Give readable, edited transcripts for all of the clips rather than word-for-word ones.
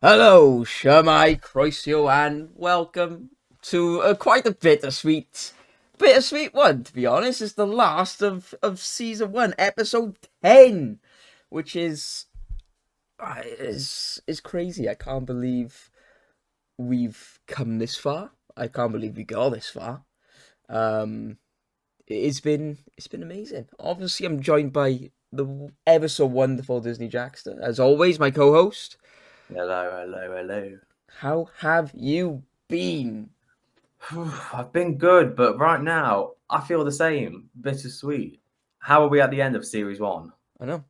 Hello, Shamai Croisio, and welcome to quite a bittersweet one, to be honest. It's the last of season 1, episode 10, which is crazy. I can't believe we've come this far. I can't believe we got this far. Um, it's been amazing. Obviously, I'm joined by the ever so wonderful Disney Jackster, as always, my co-host. Hello, hello, hello. How have you been? I've been good, but right now I feel the same. Bittersweet. How are we at the end of series one? I know.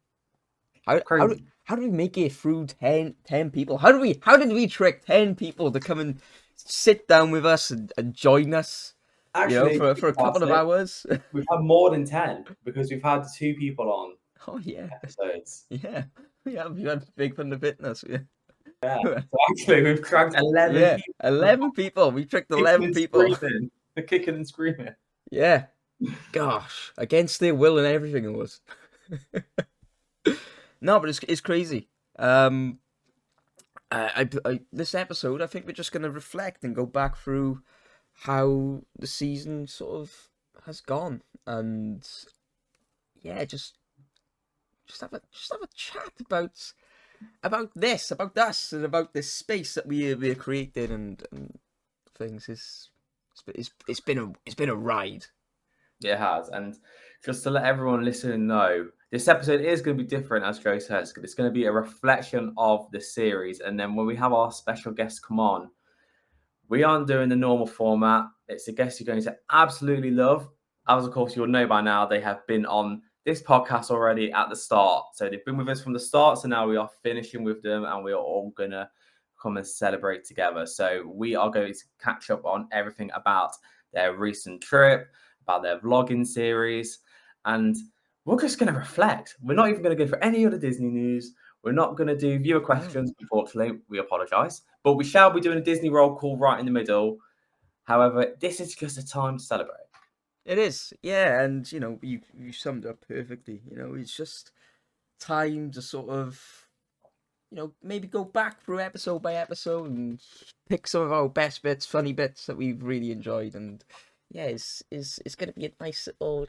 How how do Crazy. how did we make it through 10 people? How did we trick 10 people to come and sit down with us and join us? Actually, For a couple of hours. we've had more than 10 because we've had two people on Oh yeah, episodes. yeah, yeah. We had big fun to fitness. Yeah, Yeah. So actually, we've cracked 11 yeah. people. 11 people. We tricked Kicking 11 and people. screaming. They're kicking and screaming. Yeah. Gosh, against their will and everything it was. No, but it's crazy. Um, this episode, I think we're just gonna reflect and go back through how the season sort of has gone, and yeah, just have a chat about this, about us, and about this space that we are creating and things. It's been a ride. It has. And just to let everyone listening know, this episode is going to be different, as Joe says. It's going to be a reflection of the series. And then when we have our special guests come on, we aren't doing the normal format. It's a guest you're going to absolutely love. As of course, you'll know by now, they have been on this podcast already at the start. So they've been with us from the start. So now we are finishing with them and we are all going to come and celebrate together. So we are going to catch up on everything about their recent trip, about their vlogging series, and we're just going to reflect. We're not even going to go for any other Disney news. We're not going to do viewer No, questions, unfortunately. We apologise. But we shall be doing a Disney roll call right in the middle. However, this is just a time to celebrate. it is. Yeah, and you summed it up perfectly. It's just time to sort of maybe go back through episode by episode and pick some of our best bits, funny bits that we've really enjoyed, and yeah, it's gonna be a nice little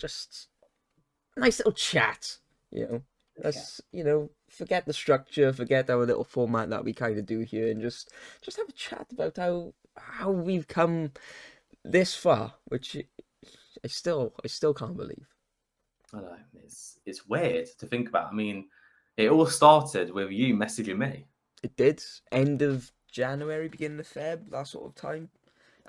chat. You know, Okay. let's forget the structure, forget our little format that we kind of do here, and just have a chat about how we've come this far, which I still can't believe. I know it's weird to think about. I mean, it all started with you messaging me. It did end of January, beginning of Feb, that sort of time.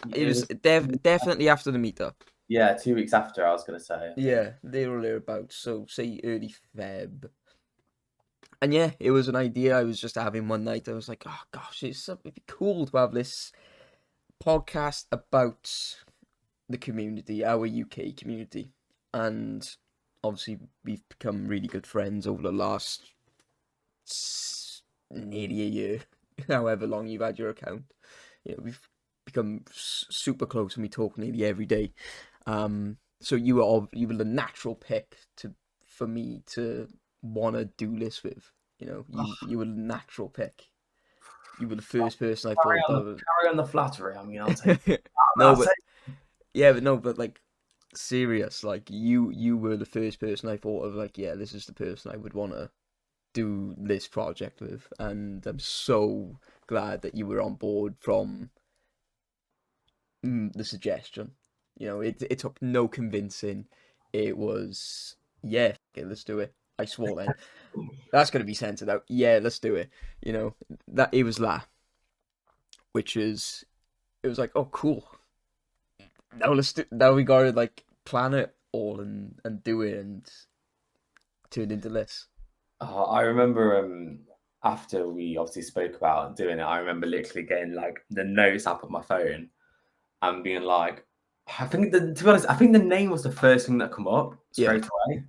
It It was was definitely after the meetup. 2 weeks after. I was going to say, I think. Yeah, they were thereabouts. So say early Feb. And yeah, it was an idea I was just having one night. I was like, oh gosh, it'd be cool to have this podcast about the community, our UK community. And obviously we've become really good friends over the last nearly a year, however long you've had your account. We've become super close and we talk nearly every day. So you were the natural pick for me to want to do this with. You were the natural pick. You were the first person I thought of. Carry on the flattery. I mean, I'll take. No, I'll but take. yeah, but no, but like serious. Like you were the first person I thought of. Like, yeah, this is the person I would want to do this project with, and I'm so glad that you were on board from the suggestion. It took no convincing. It was, yeah, okay, let's do it. I swore then. That's gonna be censored out. Yeah, let's do it. That it was that, which is it was like, oh cool. Now we gotta like plan it all and do it and turn into this. I remember after we obviously spoke about doing it, I remember literally getting like the notes app on my phone and being like, to be honest, I think the name was the first thing that come up Yeah, straight away.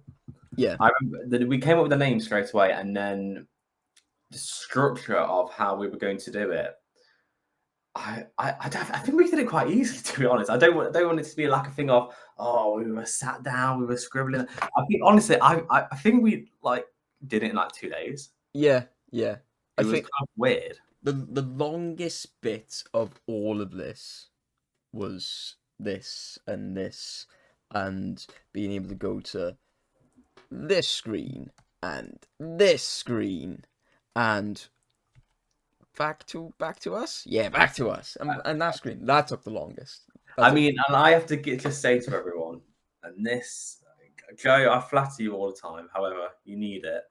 yeah, I remember that we came up with the name straight away, and then the structure of how we were going to do it. I think we did it quite easily, to be honest. I don't want it to be like a thing of, oh, we were sat down, we were scribbling. I think honestly, I think we like did it in like 2 days. yeah, yeah. I It was think kind of weird. the longest bit of all of this was this and being able to go to this screen and this screen and back to us. Yeah, back to us. And that screen that took the longest. I mean, and I have to just say to everyone, and this, Joe, I flatter you all the time. However, you need it.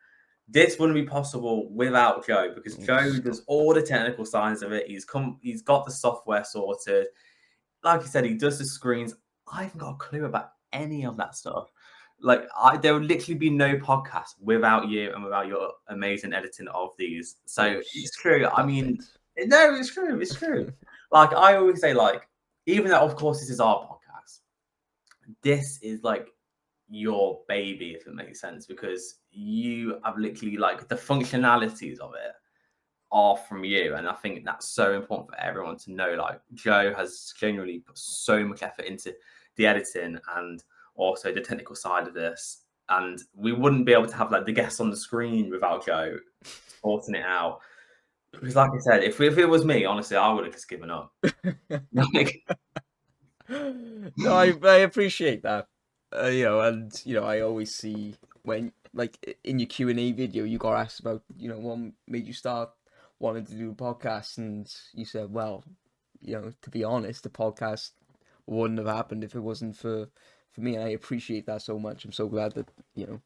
This wouldn't be possible without Joe, because Joe does all the technical sides of it. He's got the software sorted. Like I said, he does the screens. I haven't got a clue about any of that stuff. Like, there would literally be no podcast without you and without your amazing editing of these. So it's true. I mean, no, it's true. It's true. Like I always say, like, even though of course this is our podcast, this is like your baby, if it makes sense, because you have literally, like, the functionalities of it are from you, and I think that's so important for everyone to know. Like, Joe has genuinely put so much effort into the editing and also the technical side of this, and we wouldn't be able to have like the guests on the screen without Joe sorting it out. Because, like I said, if it was me, honestly, I would have just given up. Like, No, I appreciate that. I always see when, like, in your Q&A video, you got asked about, what made you start wanting to do a podcast, and you said, well, to be honest, the podcast wouldn't have happened if it wasn't for me, and I appreciate that so much. I'm so glad that you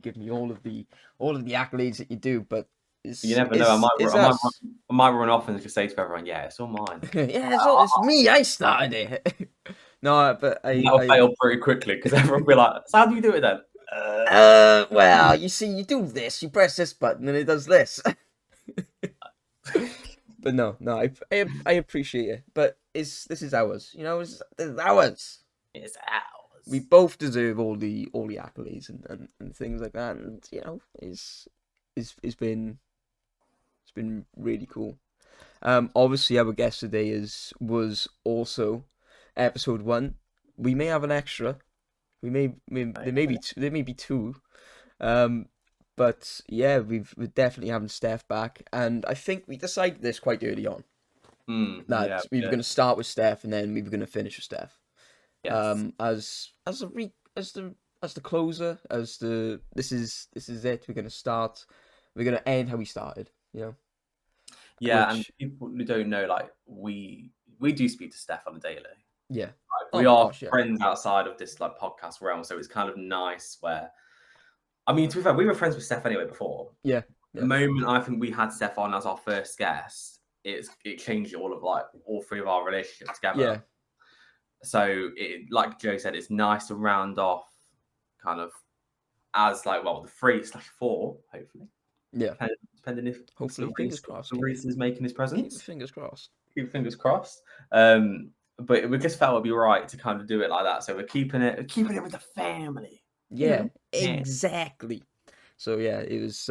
give me all of the accolades that you do, but you never know. I us. might run off and just say to everyone, "Yeah, it's all mine." Yeah, it's me. I started it. No, but That'll fail pretty quickly because everyone will be like, "So how do you do it then?" Well, you see, you do this. You press this button, and it does this. But no, I appreciate it. But this is ours. It's ours. It's ours. We both deserve all the accolades and things like that. And it's been really cool. Obviously, our guest today was also episode 1. We may have an extra. There may be 2. But yeah, we're definitely having Steph back, and I think we decided this quite early on that we were going to start with Steph, and then we were going to finish with Steph. Yes. As the closer, this is it. We're going to start. We're going to end how we started. Yeah, and people who don't know, like, we do speak to Steph on a daily. Yeah. Like, we are friends outside of this, like, podcast realm, so it's kind of nice where, I mean, to be fair, we were friends with Steph anyway before. Yeah. The moment I think we had Steph on as our first guest, it changed all 3 of our relationships together. Yeah. So, like Joe said, it's nice to round off kind of as, like, well, the 3/4, hopefully. Yeah. Depending if hopefully, fingers crossed, Rhys is making his presence. Keep fingers crossed. Keep fingers crossed. But we just felt it'd be right to kind of do it like that. So we're keeping it with the family. Yeah, exactly. So yeah, it was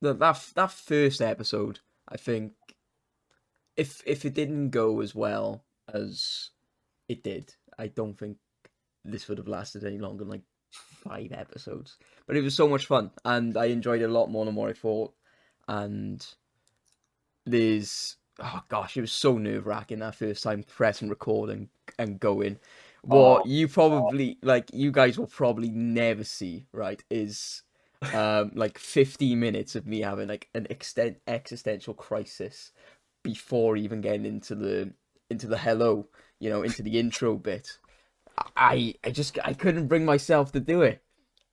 that first episode. I think if it didn't go as well as it did, I don't think this would have lasted any longer than like 5 episodes. But it was so much fun, and I enjoyed it a lot more than what I thought. And oh gosh, it was so nerve-wracking that first time pressing record and going. What you probably, like, you guys will probably never see, right, is like 15 minutes of me having like an existential crisis before even getting into the hello, into the intro bit. I couldn't bring myself to do it.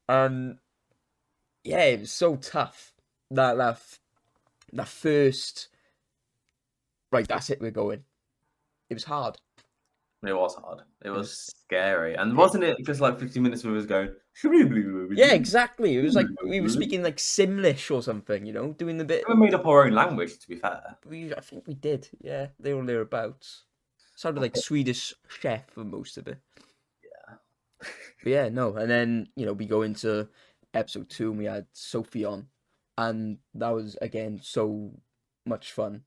Yeah, it was so tough. That first, right, that's it, we're going. It was hard. It was hard. It was scary. And wasn't it just like 15 minutes of us going... Yeah, exactly. It was like we were speaking like Simlish or something, doing the bit... We made up our own language, to be fair. I think we did, yeah. They were thereabouts. Sounded like Swedish chef for most of it. Yeah. But yeah, no. And then, we go into episode 2 and we had Sophie on. And that was, again, so much fun.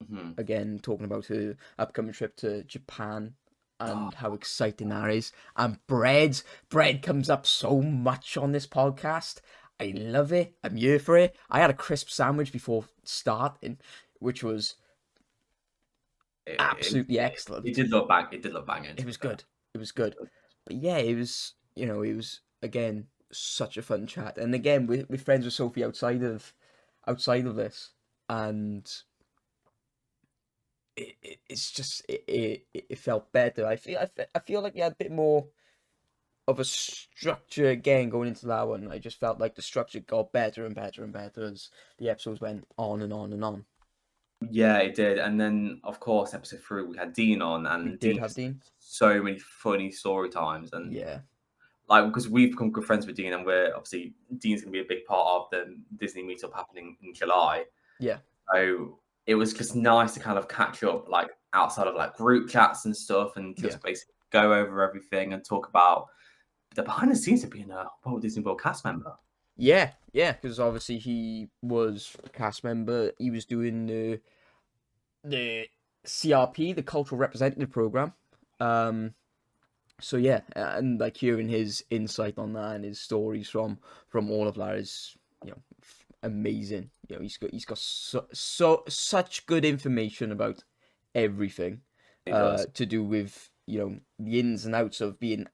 Mm-hmm. Again, talking about her upcoming trip to Japan and how exciting that is. And bread comes up so much on this podcast. I love it. I'm here for it. I had a crisp sandwich before starting, which was It, absolutely it, it excellent. did look bang. It did look banging. It To be was fair, good. It was it was good. good. But yeah, it was, it was again such a fun chat. And again, we're friends with Sophie outside of this, and it's just it felt better. I feel like we had a bit more of a structure again going into that one. I just felt like the structure got better and better and better as the episodes went on and on and on. Yeah, it did. And then, of course, episode 3, we had Dean on, We and did Dean have has Dean. so many funny story times. And Yeah, like, because we've become good friends with Dean, and we're obviously Dean's going to be a big part of the Disney meetup happening in July. yeah, So it was just nice to kind of catch up, like outside of like group chats and stuff, and yeah. just basically go over everything and talk about the behind the scenes of being a Walt Disney World cast member. Yeah, yeah, because obviously he was a cast member. He was doing the CRP, the Cultural Representative Program. Um, so yeah, and like hearing his insight on that and his stories from all of that is amazing. He's got such good information about everything, He does. to do with the ins and outs of being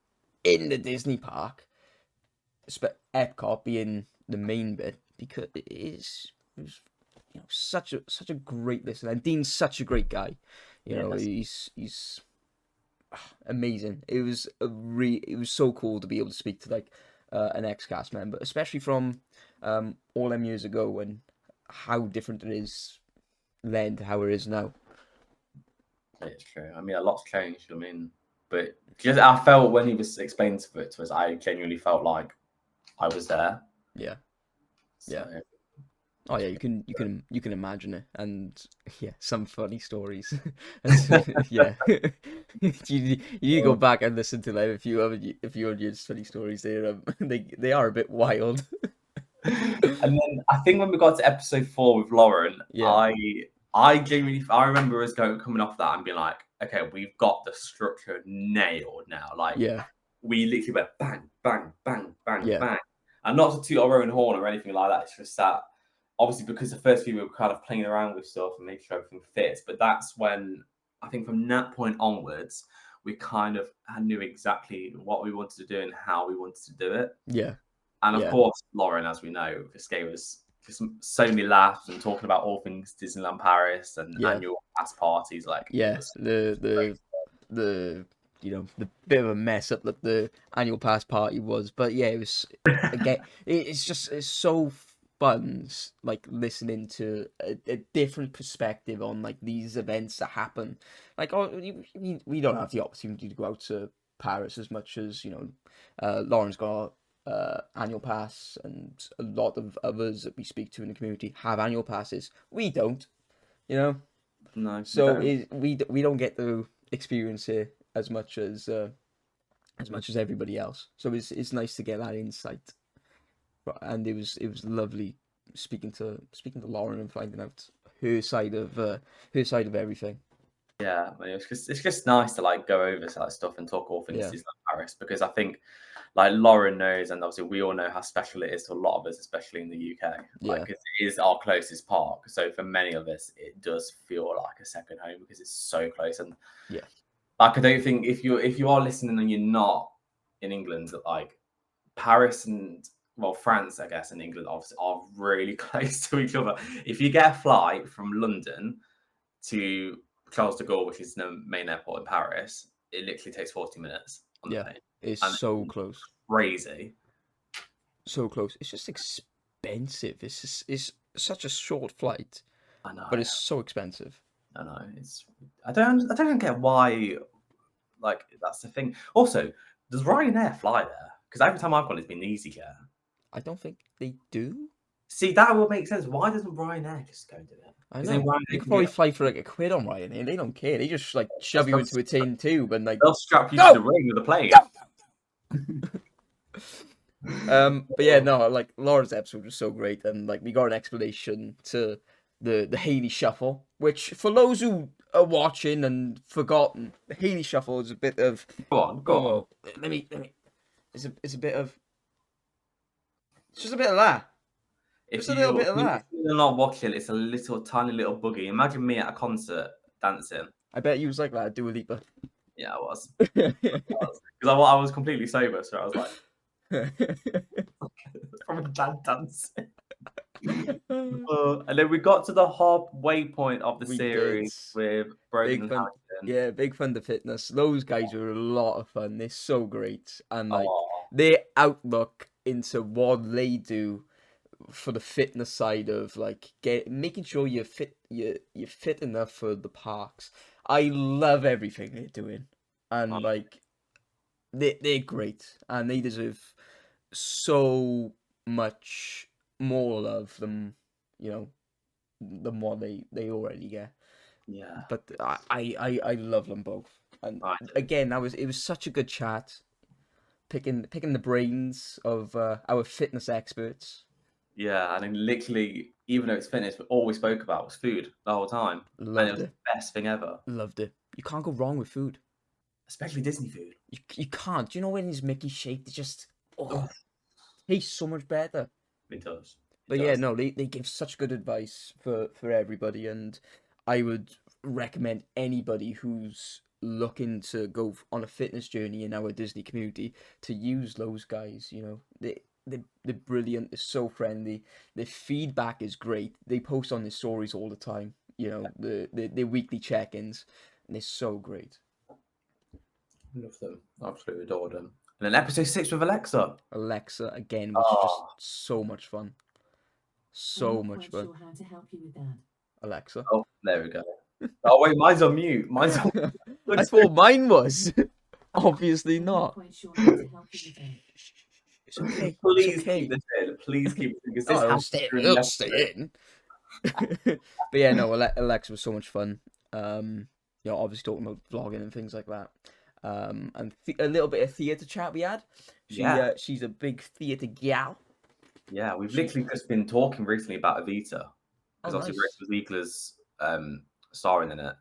in the Disney park, Epcot being the main bit, because it was such a great listen, and Dean's such a great guy. Yes. He's amazing. It was so cool to be able to speak to like an ex-cast member, especially from all them years ago, and how different it is then to how it is now. It's true. I mean, a lot's changed. I mean, but just I felt when he was explaining it to us, I genuinely felt like I was there. Yeah, So yeah. Oh yeah, you can imagine it, and yeah, some funny stories. Yeah, you need to go back and listen to them if you have used funny stories. They are a bit wild. and then I think when we got to episode 4 with Lauren, Yeah, I genuinely I remember us coming off that and being like, okay, we've got the structure nailed now. Like yeah, we literally went bang, bang, bang, bang, yeah, bang. And not to toot our own horn or anything like that. It's just that obviously because the first few we were kind of playing around with stuff and making sure everything fits. But that's when I think from that point onwards, we kind of knew exactly what we wanted to do and how we wanted to do it. yeah, And of yeah, course, Lauren, as we know, just gave us just so many laughs and talking about all things Disneyland Paris and yeah, annual pass parties. Like it yeah. was great. The the bit of a mess up that the annual pass party was, but yeah, it was again. It's so fun, like listening to a different perspective on like these events that happen. Like, we don't have the opportunity to go out to Paris as much as Lauren's got annual pass, and a lot of others that we speak to in the community have annual passes. We don't, you know. No, we So don't. we don't get to experience it as much as everybody else. So it's nice to get that insight, and it was lovely speaking to Lauren and finding out her side of everything. Yeah, I mean, it's just nice to like go over that stuff and talk all things Yeah, Disneyland Paris because I think like Lauren knows, and obviously we all know how special it is to a lot of us, especially in the UK. Like, yeah, 'cause it is our closest park, so for many of us, it does feel like a second home because it's so close. And yeah, like, I don't think if you are listening and you're not in England, like Paris and well, France, I guess, and England obviously are really close to each other. If you get a flight from London to Charles de Gaulle, which is the main airport in Paris, it literally takes 40 minutes on the yeah. plane. It's And so it's close, crazy. so close. It's just expensive. It's such a short flight, I know. but it's so expensive. I know. I don't get why like that's the thing. Also, does Ryanair fly there? Because every time I've gone, it's been EasyJet. I don't think they do. See, that would make sense. Why doesn't Ryanair just go do it? I Because then know. You Ryanair could can get probably fly for like a quid on Ryanair. They don't care. They just like shove you they'll, into a tin tube and like they'll strap you to the go, ring of the plane. go. But yeah, no, like Laura's episode was so great, and like we got an explanation to the Haley Shuffle, which for those who are watching and forgotten, the Haley Shuffle is a bit of Go on. oh, let me it's a bit of It's just a bit of that. If Just a little you bit of that. are not watching, it's a little tiny little boogie. Imagine me at a concert dancing. I bet you was like that, Dua Lipa. Yeah, I was. Because I was completely sober, so I was like, from a dad dancing. And then we got to the halfway point of the We did. series with Brogan Big and fun. Harrington. Yeah, big fun to fitness. Those guys were a lot of fun. They're so great. And like Oh, their outlook into what they do for the fitness side of like making sure you're fit enough for the parks. I love everything they're doing. oh, And like they're great and they deserve so much more love than you know than what they already get. yeah, But I love them both. And I do. again, it was such a good chat, picking the brains of our fitness experts. Yeah, and then literally, even though it's finished, all we spoke about was food the whole time, and it Loved was the it, best thing ever, loved it. You can't go wrong with food. especially Disney food. You can't. Do you know when it's Mickey shaped? It just Oh, tastes so much better. it does. It But yeah, does. no, they give such good advice for everybody, and I would recommend anybody who's looking to go on a fitness journey in our Disney community to use those guys. You know, they're brilliant. They're so friendly. Their feedback is great. They post on their stories all the time. You know, their weekly check-ins, and they're so great. Love them. Absolutely adore them. And then episode 6 with Alexa. Alexa again was just Oh, so much fun. I'm So not much quite fun. sure how to help you with that. Alexa. oh, there we go. Oh wait, mine's on mute. Mine's on I mute. thought mine was. Obviously I'm not not. quite sure how to help you with that. It's okay. It's Please keep okay. this in. Please keep it in because Oh, this happened during the it'll episode. stay in. But yeah, no, Alexa was so much fun. Obviously talking about vlogging and things like that. And a little bit of theatre chat we had. Yeah, She's a big theatre gal. yeah. We've She, literally just been talking recently about Evita oh, because obviously nice. Rachel Ziegler's starring in it.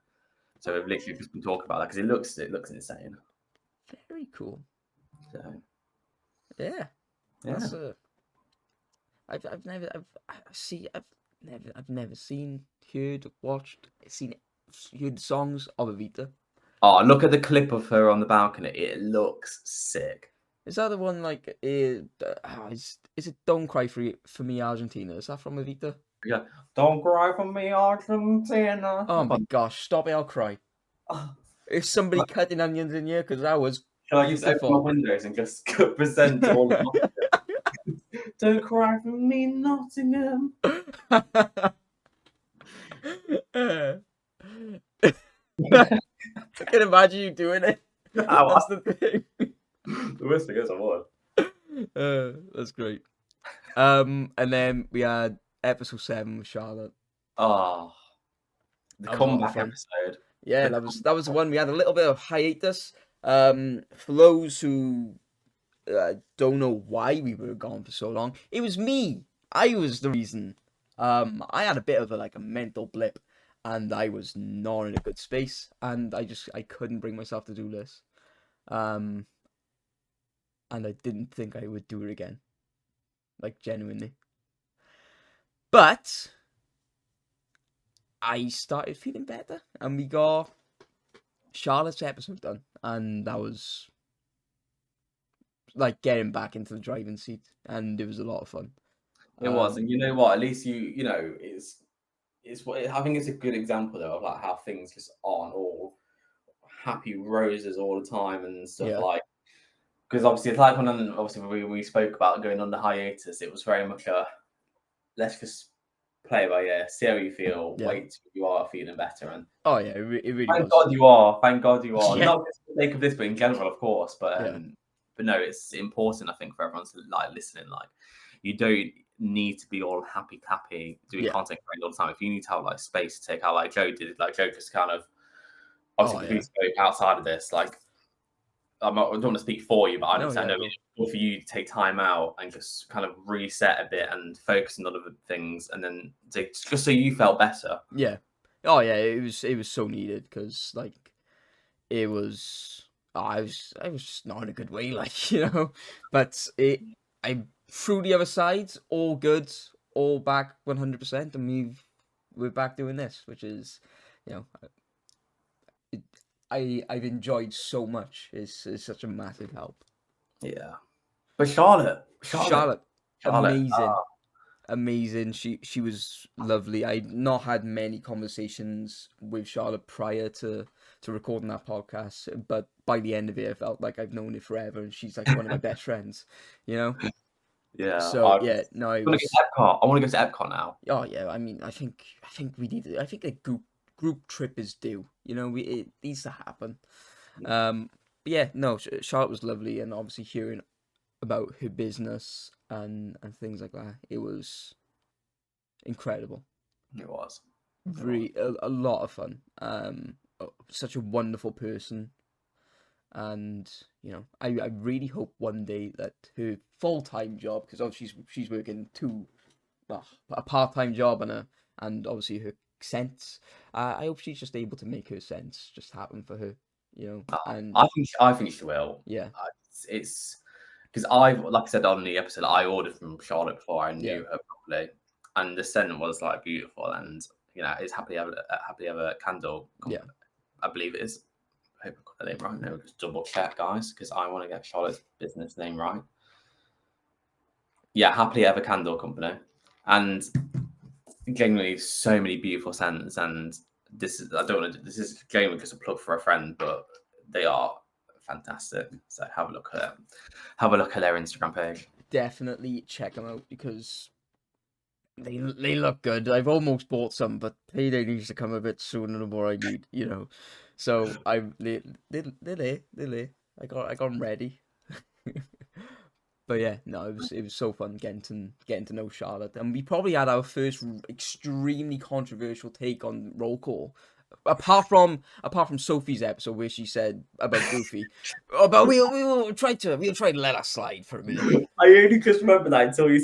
So we've literally just been talking about that because it looks insane. Very cool. So Yeah, yeah. that's I've never I've never seen, heard, watched, heard songs of Evita. Oh, look at the clip of her on the balcony. It looks sick. Is that the one like is it Don't Cry for Me Argentina? Is that from Evita? Yeah. Don't cry for me, Argentina. Oh my gosh, stop it, I'll cry. Oh, Is somebody cutting onions in here? Because that was shall I just open my beautiful. windows and just present to all of them? Don't cry for me, Nottingham. I can imagine you doing it. That's the thing. The worst thing is I would. That's great. And then we had episode 7 with Charlotte. Oh, the That was a lot of comeback fun. episode. Yeah, The that was the one. We had a little bit of hiatus. For those who don't know why we were gone for so long, it was me. I was the reason. I had a bit of a mental blip, and I was not in a good space, and I couldn't bring myself to do this. And I didn't think I would do it again, like genuinely. But I started feeling better, and we got Charlotte's episode done, and that was like getting back into the driving seat, and it was a lot of fun. It was, and you know what? At least you know it's what I think it's a good example though of like how things just aren't all happy roses all the time and stuff Yeah. like. Because obviously, it's like when we spoke about going on the hiatus, it was very much a let's just play it by ear, see how you feel, Yeah. wait till you are feeling better, and Oh yeah, it really thank was. God you are. Thank God you are. Yeah. Not just for the sake of this, but in general, of course. Yeah. But no, it's important. I think for everyone to like listening. Like, you don't need to be all happy clappy doing Yeah. content creating all the time. If you need to have like space to take out, like Joe did, like Joe just kind of Oh obviously yeah. we spoke outside of this. Like, I don't want to speak for you, but I No, know yeah, it's go. good for you to take time out and just kind of reset a bit and focus on other things, and then just so you felt better. Yeah. Oh yeah, it was so needed because like it was I was just not in a good way, like but I through the other side, all good, all back 100%, and we're back doing this, which is, you know, I've enjoyed so much. It's such a massive help. Yeah. But Charlotte. Amazing. Amazing. She was lovely. I'd not had many conversations with Charlotte prior to recording that podcast, but by the end of it, I felt like I've known her forever, and she's like one of my best friends. You know. Yeah. So yeah, no, it I want to was. go to Epcot. I want to go to Epcot now. Oh yeah, I mean, I think we need it. I think a group trip is due. You know, it needs to happen. But yeah, no, Charlotte was lovely, and obviously hearing about her business and things like that, it was incredible. It was. Really, a lot of fun. Such a wonderful person, and you know, I really hope one day that her full-time job, because obviously she's working a part-time job and obviously her cents. I hope she's just able to make her cents just happen for her, you know. And I think she will. yeah, It's because like I said on the episode, I ordered from Charlotte before I knew Yeah. her properly, and the scent was like beautiful, and you know, it's happily ever candle. Yeah. I believe it is. I hope I got the name right. No, just double check, guys, because I want to get Charlotte's business name right. Yeah, Happily Ever Candle Company, and genuinely so many beautiful scents. And this is this is genuinely just a plug for a friend, but they are fantastic. So have a look at their Instagram page. Definitely check them out because they look good. I've almost bought some, but payday needs to come a bit sooner than what I need, you know. So they're there. I got them ready. But yeah, no, it was so fun getting to know Charlotte, and we probably had our first extremely controversial take on roll call, apart from Sophie's episode where she said about Goofy, but we'll try to let us slide for a minute. I only just remember that until you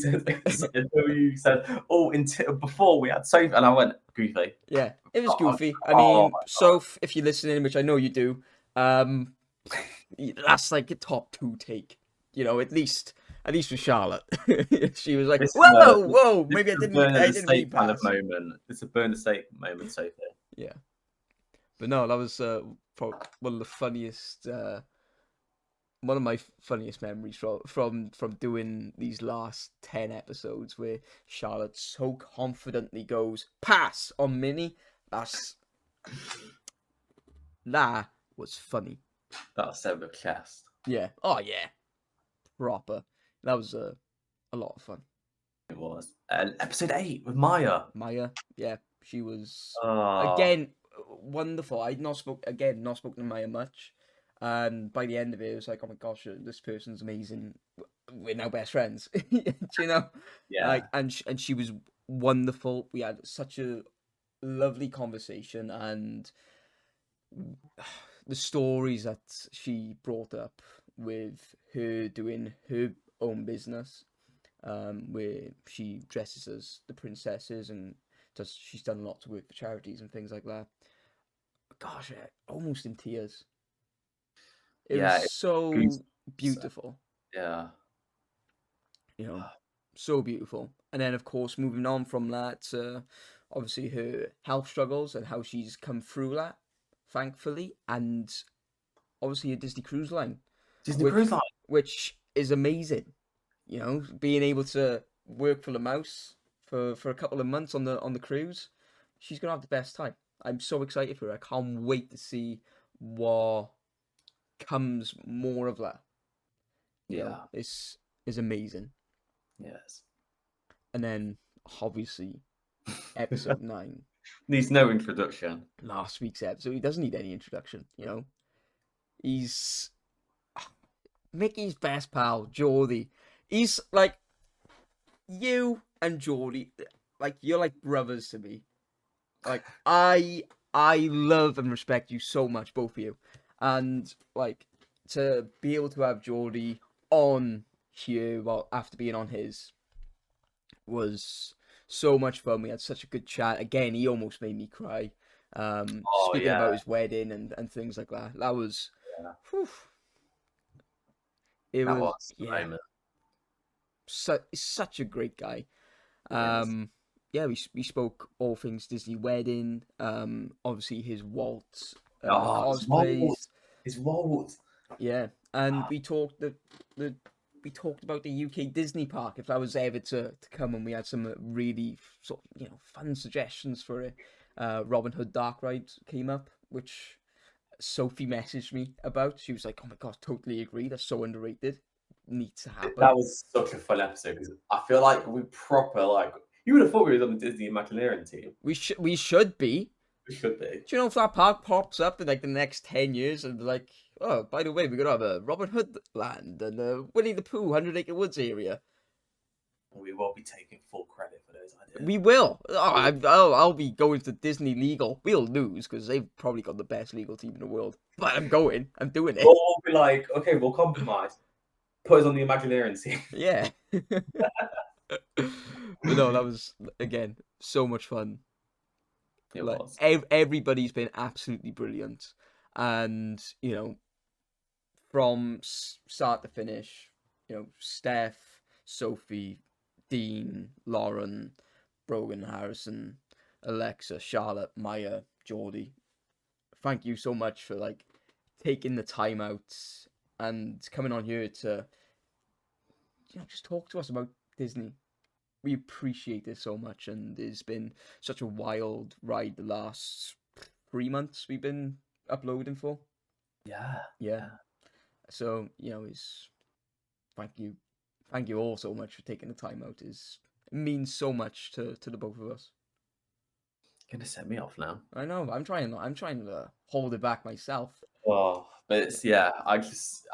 said, oh, before we had Sophie, and I went Goofy. Yeah, it was Goofy. I Oh mean, my Soph, if you're listening, which I know you do, that's like a top 2 take. You know, at least with Charlotte, she was like, "Whoa, maybe I didn't mean kind of pass." moment. It's a burn the steak moment, Sophie. Yeah, but no, that was one of the funniest, one of my funniest memories from doing these last 10 episodes, where Charlotte so confidently goes pass on Minnie. That was funny. That was so with chest. Yeah. Oh yeah. Proper. That was a lot of fun. It was episode 8 with Maya. Yeah, she was Oh. again wonderful. I'd not spoken to Maya much, and by the end of it, it was like, oh my gosh, this person's amazing. We're now best friends. You know, Yeah. like, and she was wonderful. We had such a lovely conversation, and the stories that she brought up with her doing her own business, where she dresses as the princesses and she's done lots of work for charities and things like that. Gosh, almost in tears. It was so beautiful. Yeah. You know, so beautiful. And then, of course, moving on from that, obviously her health struggles and how she's come through that, thankfully, and obviously a Disney Cruise Line. Cruise Line. Which is amazing. You know, being able to work for the mouse for a couple of months on the cruise, she's gonna have the best time. I'm so excited for her. I can't wait to see what comes more of that. You know, it's amazing. Yes. And then obviously episode 9 needs no introduction. Last week's episode, he doesn't need any introduction. You know, he's Mickey's best pal, Geordie. He's like, you and Geordie, like, you're like brothers to me. Like, I love and respect you so much, both of you. And, like, to be able to have Geordie on here, well, after being on his, was so much fun. We had such a good chat. Again, he almost made me cry. Speaking about his wedding and things like that. That was... Yeah. Whew, it was the moment. such a great guy. Yes. Yeah, we spoke all things Disney wedding. Obviously his Walt Oh, his Walt. cosplays. His Walt. Yeah, and the we talked about the UK Disney park if that was ever to come, and we had some really sort of fun suggestions for it. Robin Hood Dark Ride came up, which Sophie messaged me about. She was like, "Oh my god, totally agree. That's so underrated. Needs to happen." That was such a fun episode because I feel like we proper like you would have thought we was on the Disney Imagineering team. We should be. We should be. Do you know if that park pops up in like the next 10 years and be like, oh, by the way, we're gonna have a Robin Hood land and a Winnie the Pooh 100 Acre Woods area. We will be taking full credit for those ideas. We will. I'll be going to Disney Legal. We'll lose because they've probably got the best legal team in the world. But I'm going. I'm doing it. Or we'll be like, okay, we'll compromise. Put us on the Imagineering team. Yeah. But no, that was again so much fun. It Like was. everybody's been absolutely brilliant, and from start to finish, Steph, Sophie, Dean, Lauren, Brogan, Harrison, Alexa, Charlotte, Maya, Geordie. Thank you so much for like taking the time out and coming on here to just talk to us about Disney. We appreciate it so much, and it's been such a wild ride the last 3 months we've been uploading for. Yeah. So it's thank you all so much for taking the time out. It means so much to the both of us. Gonna set me off now. I know. I'm trying to hold it back myself. Oh, but it's I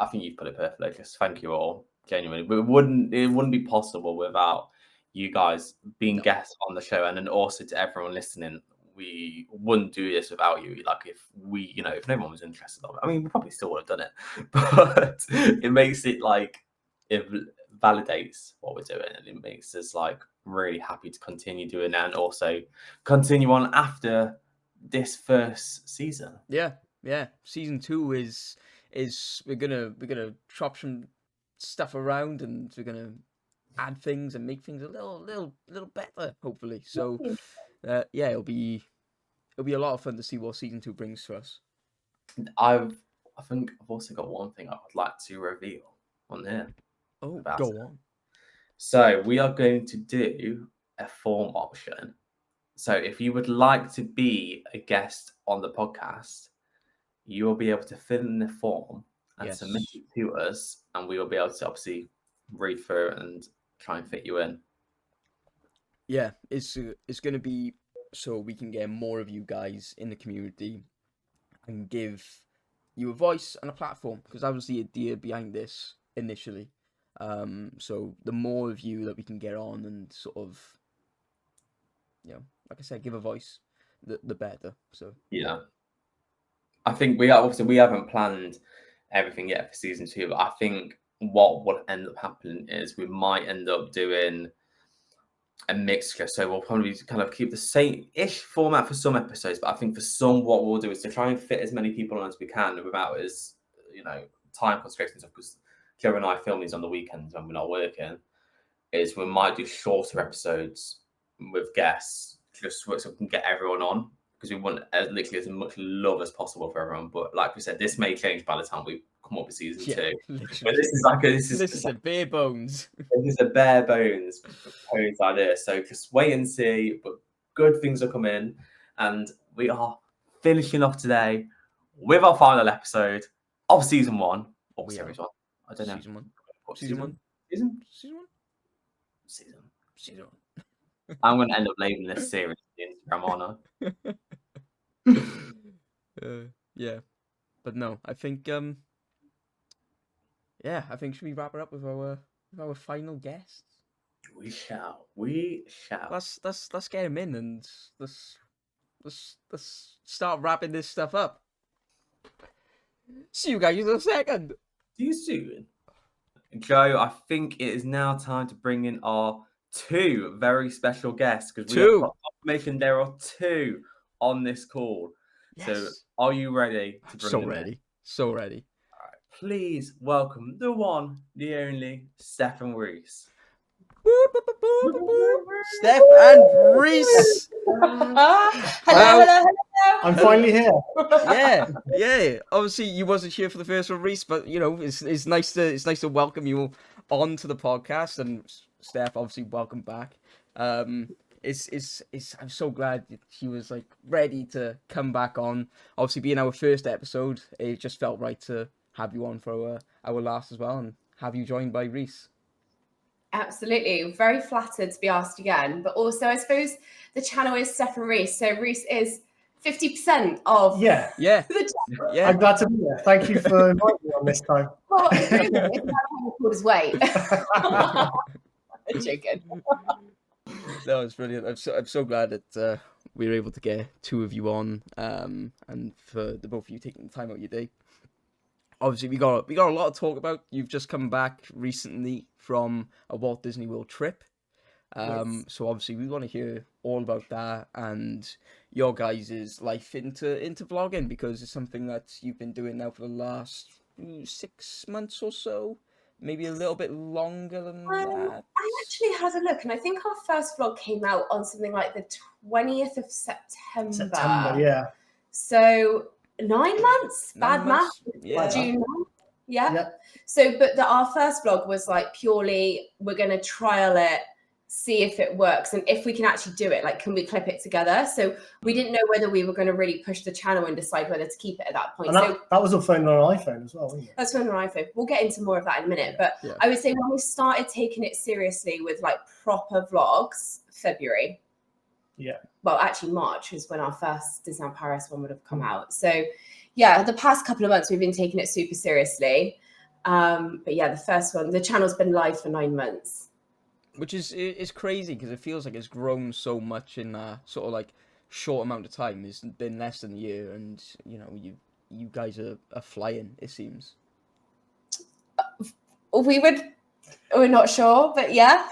think you've put it perfectly. Just thank you all, genuinely. It wouldn't be possible without you guys being No. guests on the show, and then also to everyone listening. We wouldn't do this without you. Like if if no one was interested in it, I mean, we probably still would have done it, but it makes it like it validates what we're doing, and it makes us like really happy to continue doing that, and also continue on after this first season. Yeah. Season 2 is we're gonna chop some stuff around, and we're gonna add things and make things a little better, hopefully. So yeah, it'll be a lot of fun to see what season 2 brings for us. I think I've also got one thing I would like to reveal on here. Oh, about go it. on. So we are going to do a form option. So if you would like to be a guest on the podcast, you will be able to fill in the form and Yes. submit it to us, and we will be able to obviously read through it and try and fit you in. Yeah, it's going to be so we can get more of you guys in the community and give you a voice and a platform, because that was the idea behind this initially. So the more of you that we can get on and sort of, like I said, give a voice, the better. So Yeah. I think we haven't planned everything yet for season 2, but I think what will end up happening is we might end up doing a mixture. So we'll probably kind of keep the same-ish format for some episodes, but I think for some, what we'll do is to try and fit as many people on as we can without as time constraints and stuff. Because Joe and I film these on the weekends when we're not working. Is we might do shorter episodes with guests just so we can get everyone on, because we want literally as much love as possible for everyone. But like we said, this may change by the time we come up with season 2. But literally. this is a bare bones. this is a bare bones proposed idea. So just wait and see. But good things are coming, and we are finishing off today with our final episode of season 1 or We series are. 1. I don't know. Season 1. What, Season 1. Season? Season 1. Season. Season 1. I'm going to end up labeling this series Instagram, aren't I? Yeah, but no, I think I think should we wrap it up with our final guests? We shall. Let's get him in, and let's start wrapping this stuff up. See you guys in a second. See you soon. Joe, I think it is now time to bring in our 2 very special guests, because we have got confirmation there are 2 on this call. Yes. So are you ready to bring them in? So ready. All right. Please welcome the one, the only, Steph and Rhys. Steph and Rhys. Hello. I'm finally here. Yeah. Obviously, you wasn't here for the first one, Rhys, but you know, it's nice to welcome you onto the podcast. And Steph, obviously, welcome back. It's I'm so glad that she was like ready to come back on. Obviously, being our first episode, it just felt right to have you on for our last as well, and have you joined by Rhys. Absolutely. Very flattered to be asked again. But also, I suppose the channel is Steph and Rhys. So Rhys is 50% of Yeah, Yeah, the channel. yeah. I'm glad to be here. Thank you for inviting me on this time. Well, really, it's not how he pulled his weight. Joking. That was brilliant. I'm so glad that we were able to get two of you on, and for the both of you taking the time out of your day. Obviously, we got a lot to talk about. You've just come back recently from a Walt Disney World trip, Yes. so obviously we want to hear all about that and your guys' life into vlogging, because it's something that you've been doing now for the last 6 months or so, maybe a little bit longer than that. I actually had a look, and I think our first vlog came out on something like the 20th of September. September, yeah. So 9 months? 9 Bad months? math. Yeah. June. Yeah. Yeah. So, but our first vlog was like purely, we're going to trial it, see if it works, and if we can actually do it, like, can we clip it together? So we didn't know whether we were going to really push the channel and decide whether to keep it at that point. And So that was all filmed on an iPhone as well, wasn't it? that's when our iPhone. We'll get into more of that in a minute. But Yeah. I would say when we started taking it seriously with like proper vlogs, February. Yeah. Well, actually March is when our first Disneyland Paris one would have come out. So yeah, the past couple of months we've been taking it super seriously. But yeah, the first one, the channel's been live for 9 months. Which is crazy, because it feels like it's grown so much in sort of like short amount of time. It's been less than a year, and you know, you guys are flying, it seems. We're not sure, but yeah.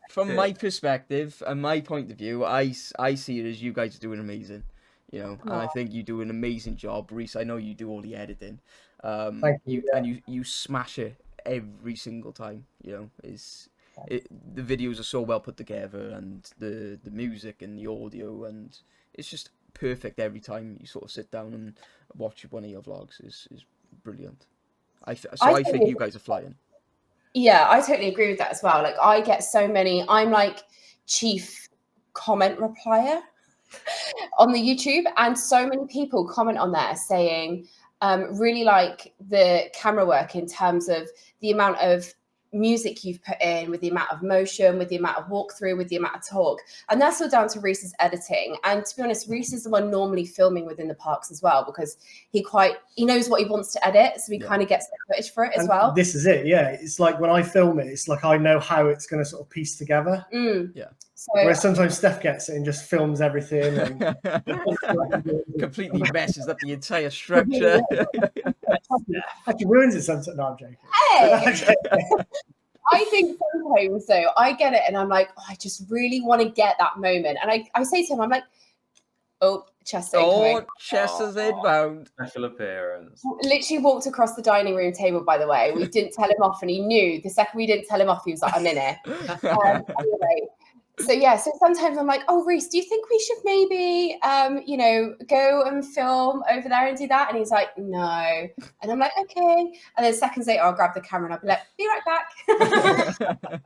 From my perspective and my point of view, I see it as you guys are doing amazing, you know, and I think you do an amazing job. Rhys, I know you do all the editing, Thank you, yeah. and you smash it every single time. You know, the videos are so well put together, and the music and the audio, and it's just perfect every time you sort of sit down and watch one of your vlogs. Is brilliant. I think you guys are flying. Yeah, I totally agree with that as well. Like, I get so many, I'm like chief comment replier on the YouTube, and so many people comment on there saying really like the camera work in terms of the amount of music you've put in, with the amount of motion, with the amount of walkthrough, with the amount of talk. And that's all down to Rhys's editing. And to be honest, Rhys is the one normally filming within the parks as well, because he knows what he wants to edit, so he kind of gets the footage for it as well. This is it, yeah. It's like when I film it, it's like I know how it's going to sort of piece together. Yeah. So, whereas sometimes Steph gets it and just films everything and completely messes up the entire structure. actually ruins it sometimes. No, I'm joking. hey, I think sometimes though, I get it and I'm like, oh, I just really want to get that moment. And I say to him, I'm like, oh, Chester. Oh, Chester's inbound. Special appearance. Literally walked across the dining room table, by the way. We didn't tell him off, and he knew the second we didn't tell him off, he was like, I'm in it. Anyway, so yeah, so sometimes I'm like, oh, Rhys, do you think we should maybe, go and film over there and do that? And he's like, no. And I'm like, okay. And then seconds later, I'll grab the camera and I'll be like, be right back.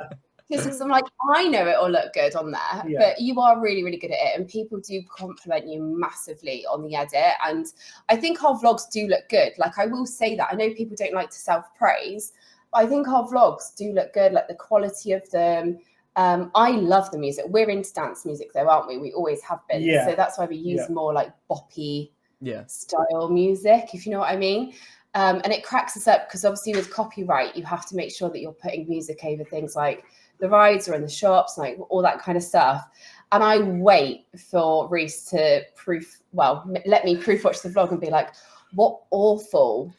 Because I'm like, I know it'll look good on there, but you are really, really good at it. And people do compliment you massively on the edit. And I think our vlogs do look good. Like, I will say that. I know people don't like to self-praise, but I think our vlogs do look good, like the quality of them. I love the music. We're into dance music though, aren't we? We always have been. Yeah. So that's why we use more like boppy Yeah. style music, if you know what I mean. And it cracks us up because obviously with copyright, you have to make sure that you're putting music over things like the rides or in the shops, like all that kind of stuff. And I wait for Rhys to let me proof watch the vlog and be like, what awful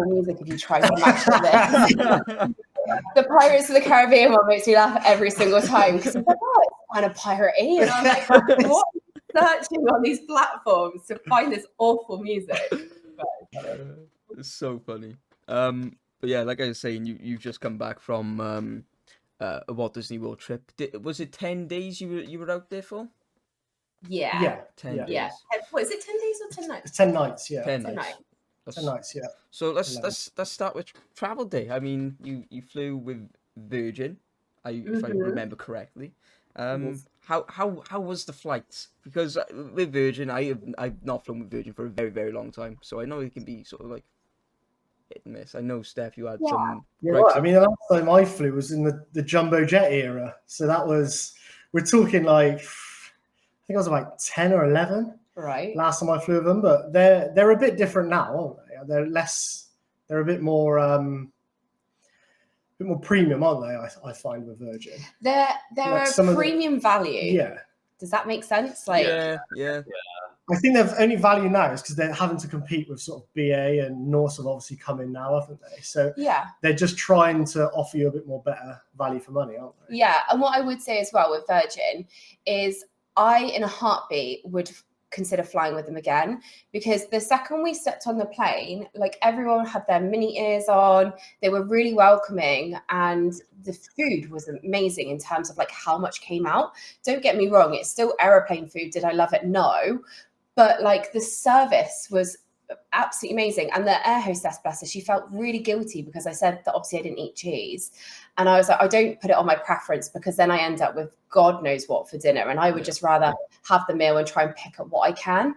music have you tried to match with this? The Pirates of the Caribbean one makes me laugh every single time because I'm like, oh, it's kind of piratey. And I'm like, what? Searching on these platforms to find this awful music. It's so funny. But yeah, like I was saying, you've just come back from a Walt Disney World trip. Was it 10 days you were out there for? Yeah. Yeah. 10 Yeah. days. Yeah. What is it? 10 days or 10 nights? It's 10 nights. Yeah. 10 10 nights. nights. 10 nights. Yeah. So let's 11. start with travel day. I mean, you flew with Virgin, if I remember correctly. How was the flight? Because with Virgin, I've not flown with Virgin for a very, very long time, so I know it can be sort of like hit and miss. I know, Steph, you had some. You're gripes right. I mean, the last time I flew was in the jumbo jet era. So we're talking like, I think I was about 10 or 11 Right. last time I flew with them, but they're a bit different now, aren't they? They're a bit more premium, aren't they? I find with Virgin. They're Like a some of the- premium value. Yeah. Does that make sense? Like, yeah. I think they've only value now is because they're having to compete with sort of BA and Norse have obviously come in now, haven't they? So yeah. they're just trying to offer you a bit more better value for money, aren't they? Yeah. And what I would say as well with Virgin is I, in a heartbeat, would consider flying with them again, because the second we stepped on the plane, like everyone had their mini ears on, they were really welcoming, and the food was amazing in terms of like how much came out. Don't get me wrong, it's still aeroplane food. Did I love it? No. But like the service was absolutely amazing. And the air hostess, bless her, she felt really guilty because I said that obviously I didn't eat cheese. And I was like, I don't put it on my preference because then I end up with God knows what for dinner. And I would just rather have the meal and try and pick up what I can.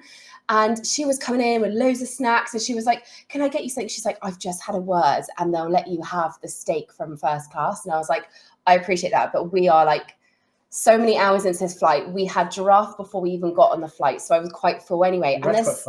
And she was coming in with loads of snacks. And she was like, can I get you something? She's like, I've just had a word and they'll let you have the steak from first class. And I was like, I appreciate that. But we are like so many hours into this flight. We had giraffe before we even got on the flight. So I was quite full anyway. And there's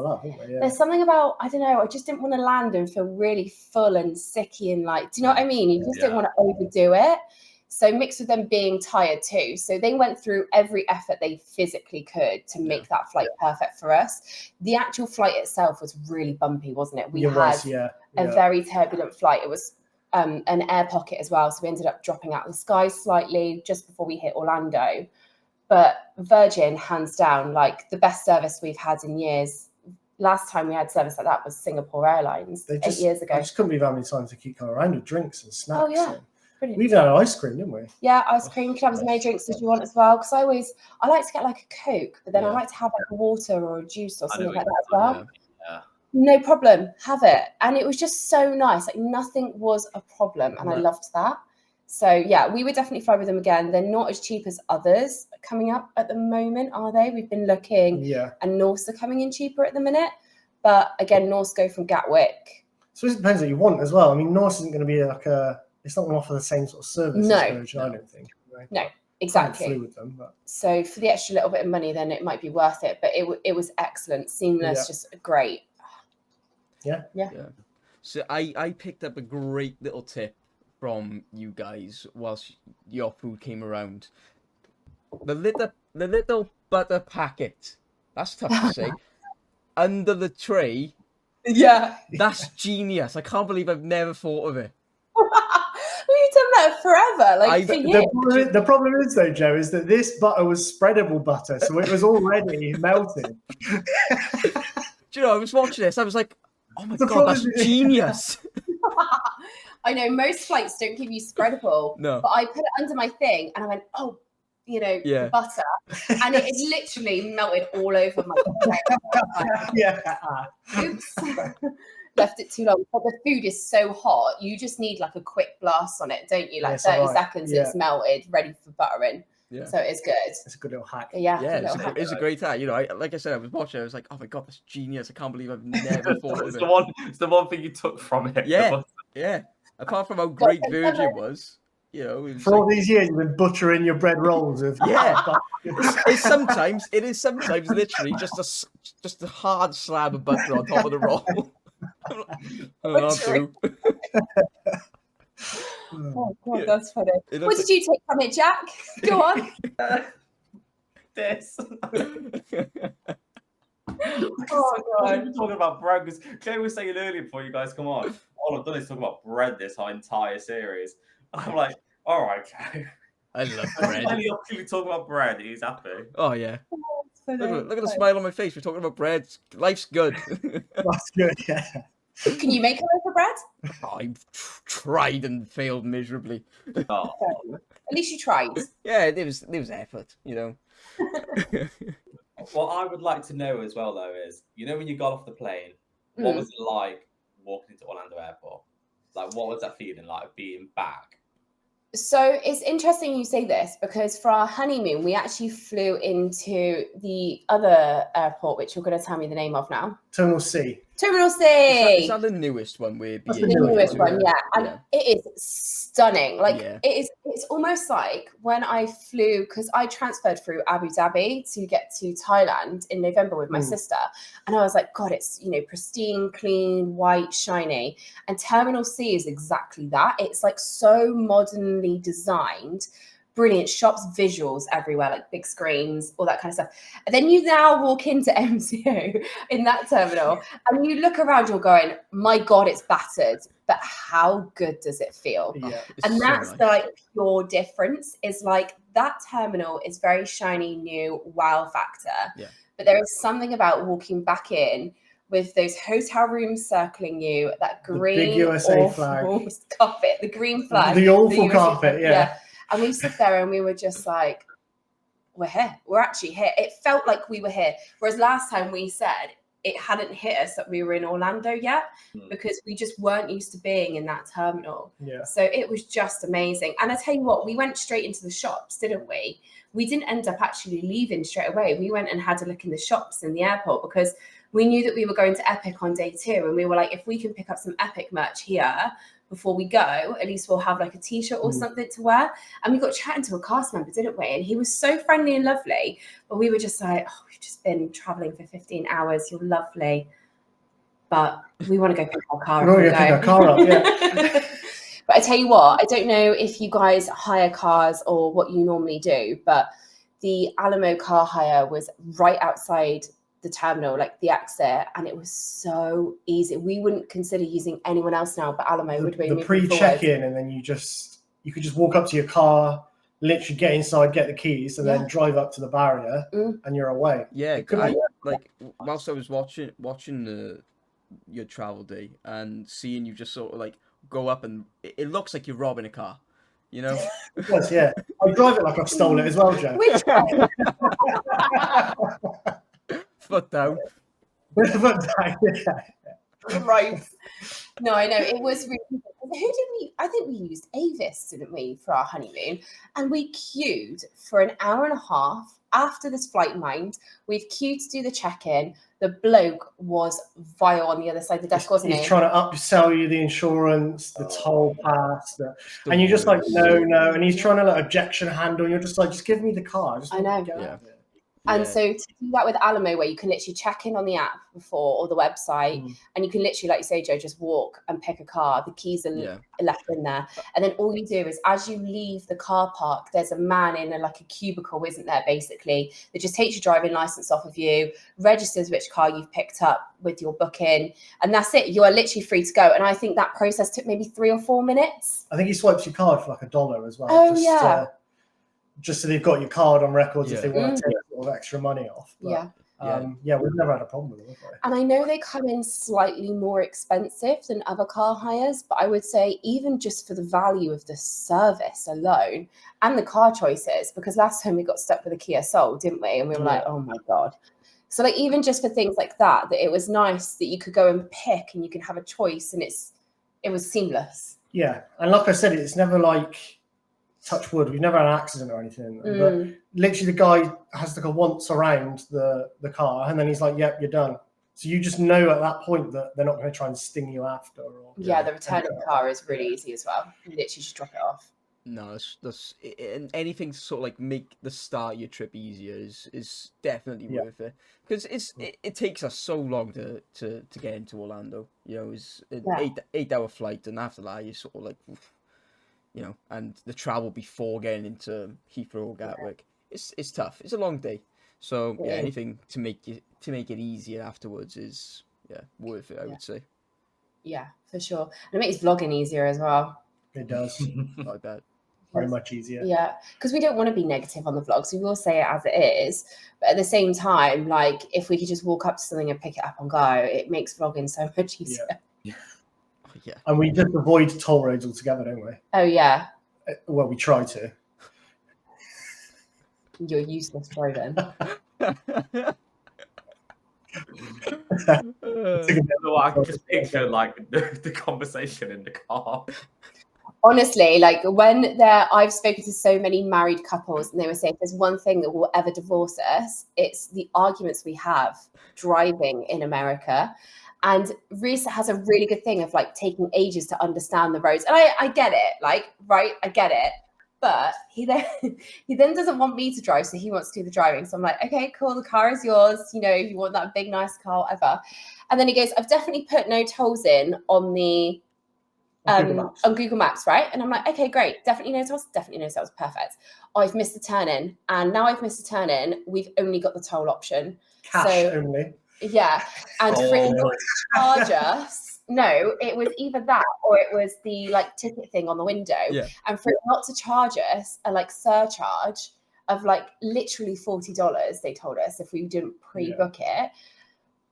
something about, I don't know, I just didn't want to land and feel really full and sicky and like, do you know what I mean? You just didn't want to overdo it. So mixed with them being tired too. So they went through every effort they physically could to make that flight perfect for us. The actual flight itself was really bumpy, wasn't it? We had a very turbulent flight. It was an air pocket as well. So we ended up dropping out of the sky slightly just before we hit Orlando. But Virgin, hands down, like the best service we've had in years. Last time we had service like that was Singapore Airlines 8 years ago. I just couldn't believe how many times they keep coming around with drinks and snacks. Oh, yeah. Brilliant. We even had ice cream, didn't we? Yeah, ice cream. You can have as many drinks as you want as well. Because I like to get like a Coke, but then I like to have like a water or a juice or something like that as well. Yeah. No problem, have it. And it was just so nice. Like nothing was a problem, and I loved that. So yeah, we would definitely fly with them again. They're not as cheap as others coming up at the moment, are they? We've been looking, and Norse are coming in cheaper at the minute. But again, Norse go from Gatwick. So it depends what you want as well. I mean, Norse isn't going to be like it's not going to offer the same sort of service as Virgin, I don't think. Right? No, exactly. I flew with them, but. So for the extra little bit of money, then it might be worth it. But it was excellent, seamless, just great. Yeah. So I picked up a great little tip from you guys whilst your food came around. The little butter packet. That's tough to say. Under the tray. Yeah. That's genius. I can't believe I've never thought of it. We've done that forever, like for years. The problem is though, Joe, is that this butter was spreadable butter, so it was already melted. Do you know, I was watching this, I was like, oh my God, that's genius. I know most flights don't give you spreadable, but I put it under my thing and I went, oh, the butter, and it literally melted all over my Oops. Left it too long. But the food is so hot, you just need like a quick blast on it, don't you? Like 30 seconds, it's melted, ready for buttering. Yeah. So it's good. It's a good little hack. Yeah, it's a great hack. You know, like I said, I was watching. I was like, "Oh my God, that's genius! I can't believe I've never thought of it." It's the one thing you took from it. Yeah. Apart from how great Virgin was, you know, for all these years, you've been buttering your bread rolls with. It's sometimes literally just a hard slab of butter on top of the roll. Oh God, that's funny. What did you take from it, Jack? Go on. This. Oh God. We're talking about bread because Jay was saying earlier before you guys come on. All I've done is talk about bread this entire series. I'm like, all right, Joe. I love bread. When you talk about bread, he's happy. Oh yeah. Look at the smile on my face. We're talking about bread. Life's good. That's good. Yeah. Can you make a loaf of bread? I've tried and failed miserably. Oh, At least you tried. Yeah, there was effort, you know. what I would like to know as well, though, is when you got off the plane, what was it like walking into Orlando Airport? Like, what was that feeling like being back? So it's interesting you say this because for our honeymoon, we actually flew into the other airport, which you're going to tell me the name of now. Terminal C. Terminal C. Is that the newest one we're That's being the The newest Yeah. one, yeah. And it is stunning. Like Yeah. it's almost like when I flew, because I transferred through Abu Dhabi to get to Thailand in November with my sister. And I was like, God, it's pristine, clean, white, shiny. And Terminal C is exactly that. It's like so modernly designed. Brilliant shops, visuals everywhere, like big screens, all that kind of stuff. And then you now walk into MCO in that terminal and you look around, you're going, my God, it's battered, but how good does it feel? Yeah. And so that's nice. the like pure difference is like that terminal is very shiny, new, wow factor. Yeah. But there is something about walking back in with those hotel rooms circling you, that The green big USA awful flag. carpet, the green flag. The awful USA carpet, yeah. And we stood there and we were just like, we're here. We're actually here. It felt like we were here. Whereas last time we said it hadn't hit us that we were in Orlando yet because we just weren't used to being in that terminal. Yeah. So it was just amazing. And I tell you what, we went straight into the shops, didn't we? We didn't end up actually leaving straight away. We went and had a look in the shops in the airport because we knew that we were going to Epic on day 2. And we were like, if we can pick up some Epic merch here before we go, at least we'll have like a t-shirt or something to wear. And we got chatting to a cast member, didn't we? And he was so friendly and lovely. But we were just like, oh, we've just been traveling for 15 hours. You're lovely. But we want to go pick our car up. Pick our car up, yeah. But I tell you what, I don't know if you guys hire cars or what you normally do, but the Alamo car hire was right outside the terminal, like the exit, and it was so easy. We wouldn't consider using anyone else now but Alamo, would we? The pre-check-in, and then you could just walk up to your car, literally get inside, get the keys, and then drive up to the barrier, and you're away. Yeah, like whilst I was watching your travel day and seeing you just sort of like go up and it looks like you're robbing a car, you know? It does, yeah. I drive it like I've stolen it as well, Joe. Which way? Foot down. Right. No, I know. It was really good. Who did we? I think we used Avis, didn't we, for our honeymoon? And we queued for an hour and a half after this flight mind. We've queued to do the check-in. The bloke was vile on the other side of the desk, wasn't he? He's trying to upsell you the insurance, the toll pass, and you're just like, no. And he's trying to like objection handle. And you're just like, just give me the car. I know. Yeah. And so to do that with Alamo, where you can literally check in on the app before or the website, and you can literally, like you say, Joe, just walk and pick a car. The keys are left in there. And then all you do is as you leave the car park, there's a man in a cubicle, isn't there, basically, that just takes your driving license off of you, registers which car you've picked up with your booking, and that's it. You are literally free to go. And I think that process took maybe 3 or 4 minutes. I think he swipes your card for like $1 as well. Oh, just so they've got your card on records if they want to take sort of extra money off. But, we've never had a problem with it. And I know they come in slightly more expensive than other car hires, but I would say even just for the value of the service alone and the car choices, because last time we got stuck with a Kia Soul, didn't we? And we were like, oh my God. So like even just for things like that it was nice that you could go and pick and you can have a choice, and it was seamless. Yeah. And like I said, it's never like, touch wood, we've never had an accident or anything, but literally the guy has to go once around the car and then he's like, yep, you're done. So you just know at that point that they're not going to try and sting you after. The return of the car is really easy as well. You literally just drop it off. No, that's anything to sort of like make the start of your trip easier is definitely worth it, because it takes us so long to get into Orlando. You know, it's an 8-hour flight, and after that you sort of like, you know, and the travel before getting into Heathrow or Gatwick, it's tough. It's a long day, so anything to make it easier afterwards is worth it. I would say. Yeah, for sure, and it makes vlogging easier as well. It does. I bet. Very much easier. Yeah, because we don't want to be negative on the vlogs. We will say it as it is, but at the same time, like if we could just walk up to something and pick it up and go, it makes vlogging so much easier. Yeah. Yeah. And we just avoid toll roads altogether, don't we? Oh yeah, Well, we try to. you're useless driving. Although I can just picture like the conversation in the car. Honestly, like I've spoken to so many married couples, and they were saying if there's one thing that will ever divorce us, it's the arguments we have driving in America. And Rhys has a really good thing of like taking ages to understand the roads, and I get it, like right, I get it. But he then doesn't want me to drive, so he wants to do the driving. So I'm like, okay, cool, the car is yours. You know, you want that big nice car, whatever. And then he goes, I've definitely put no tolls in on the on Google Maps, right? And I'm like, okay, great. Definitely no tolls. Definitely no tolls. Perfect. Oh, I've missed the turn in. And now I've missed the turn in. We've only got the toll option. Cash only. Yeah. And for it not to charge us, no, it was either that or it was the like ticket thing on the window. Yeah. And for it not to charge us a like surcharge of like literally $40, they told us if we didn't pre-book it,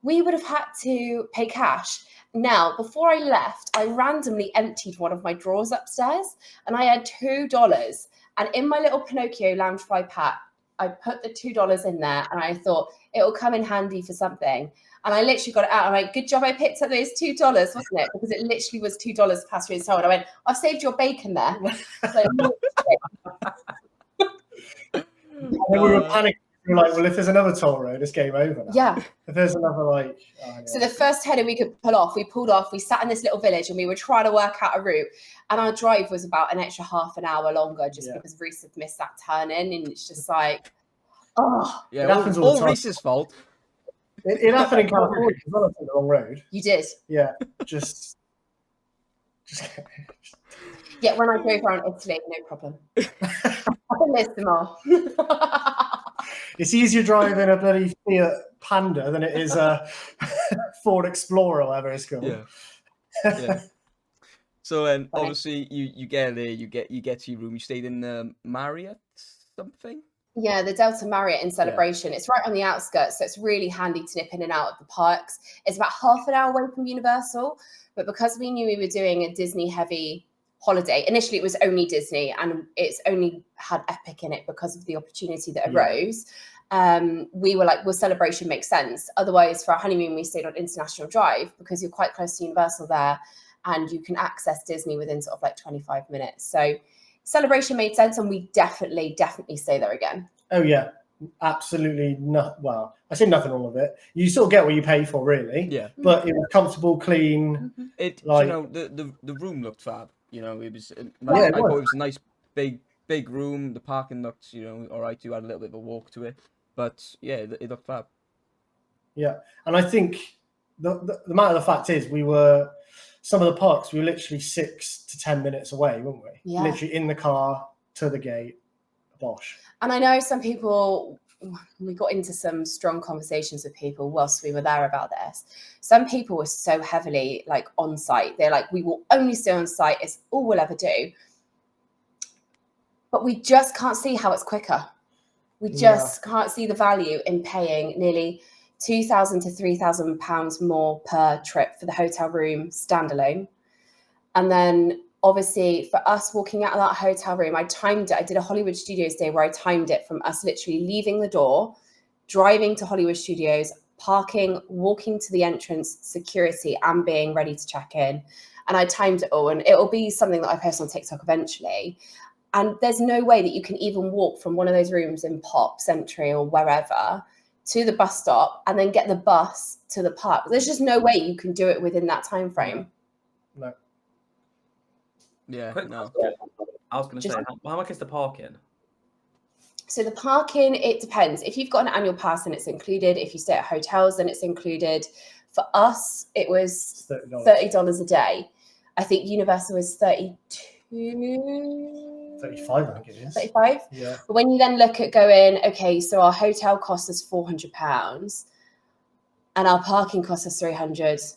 we would have had to pay cash. Now, before I left, I randomly emptied one of my drawers upstairs and I had $2. And in my little Pinocchio Loungefly pack, I put the $2 in there and I thought it'll come in handy for something. And I literally got it out. I'm like, good job I picked up those $2, wasn't it? Because it literally was $2 past through the toll. And I went, I've saved your bacon there. So, And then we were panicking. We were like, well, if there's another toll road, it's game over now. yeah. If there's another, like... Oh, yeah. So the first header we could pull off, we pulled off, we sat in this little village and we were trying to work out a route. And our drive was about an extra half an hour longer just because Rhys had missed that turn in. And it's just like, oh. Yeah, It happens all the all time. Rhys's fault. It happened in California as well. I took the wrong road. You did. Yeah, just Yeah, when I drove around Italy, no problem. I can list them all. it's easier driving a bloody Fiat Panda than it is a Ford Explorer, or whatever it's called. Yeah. Yeah. So obviously you get there, you get to your room. You stayed in Marriott something. Yeah, the Delta Marriott in Celebration. It's right on the outskirts, so it's really handy to nip in and out of the parks. It's about half an hour away from Universal, but because we knew we were doing a Disney-heavy holiday, initially it was only Disney, and it's only had Epic in it because of the opportunity that arose. We were like, well, Celebration makes sense. Otherwise, for our honeymoon, we stayed on International Drive because you're quite close to Universal there, and you can access Disney within sort of like 25 minutes. So Celebration made sense, and we definitely stay there again. Oh yeah, absolutely. Well, I say nothing wrong with it. You sort of get what you pay for, really. Yeah. But it was comfortable, clean. It Like- you know the room looked fab. You know, it was. Yeah, it I thought was. it was a nice big room. The parking looked all right. You had a little bit of a walk to it, but yeah, it looked fab. Yeah, and I think the matter of the fact is some of the parks we were literally 6 to 10 minutes away, weren't we? Yeah. Literally in the car to the gate. Bosh. And I know some people, we got into some strong conversations with people whilst we were there about this. Some people were so heavily like on site. They're like, we will only stay on site. It's all we'll ever do. But we just can't see how it's quicker. We just can't see the value in paying nearly £2,000 to £3,000 more per trip for the hotel room standalone. And then obviously for us walking out of that hotel room, I timed it. I did a Hollywood Studios day where I timed it from us literally leaving the door, driving to Hollywood Studios, parking, walking to the entrance, security, and being ready to check in. And I timed it all, and it'll be something that I post on TikTok eventually. And there's no way that you can even walk from one of those rooms in Pop, Century, or wherever to the bus stop and then get the bus to the park. There's just no way you can do it within that time frame. No. Yeah, no. I was going to say, how much is the parking? So the parking, it depends. If you've got an annual pass, then it's included. If you stay at hotels, then it's included. For us, it was $30 a day. I think Universal is 35, I think it is. 35. Yeah. But when you then look at going, okay, so our hotel costs us £400 and our parking costs us £300,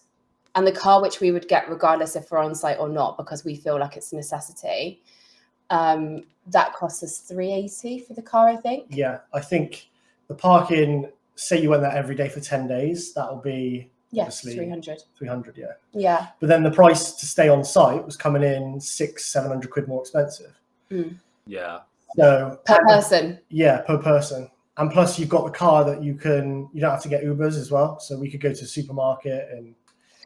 and the car, which we would get regardless if we're on site or not, because we feel like it's a necessity, that costs us $380 for the car, I think. Yeah, I think the parking, say you went there every day for 10 days, that'll be Yes, obviously 300. 300, yeah. Yeah. But then the price to stay on site was coming in 600-700 quid more expensive. Yeah. So Per person. Yeah, per person. And plus you've got the car that you don't have to get Ubers as well. So we could go to the supermarket, and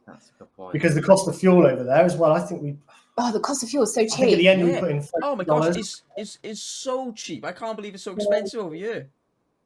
That's a good point. because the cost of fuel over there as well, I think the cost of fuel is so I think at the cheap. end we Yeah. put in $30. Oh my gosh, it's so cheap. I can't believe it's so expensive over here.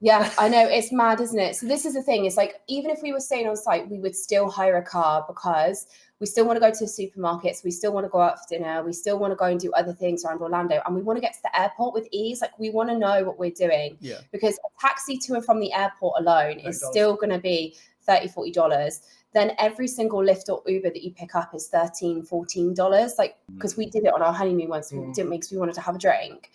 Yeah, I know, it's mad, isn't it? So this is the thing. It's like, even if we were staying on site, we would still hire a car because we still want to go to the supermarkets. We still want to go out for dinner. We still want to go and do other things around Orlando. And we want to get to the airport with ease. Like, we want to know what we're doing. Yeah. Because a taxi to and from the airport alone is $8. still going to be $30, $40. Then every single Lyft or Uber that you pick up is $13, $14. Like, because we did it on our honeymoon once. We didn't because we wanted to have a drink.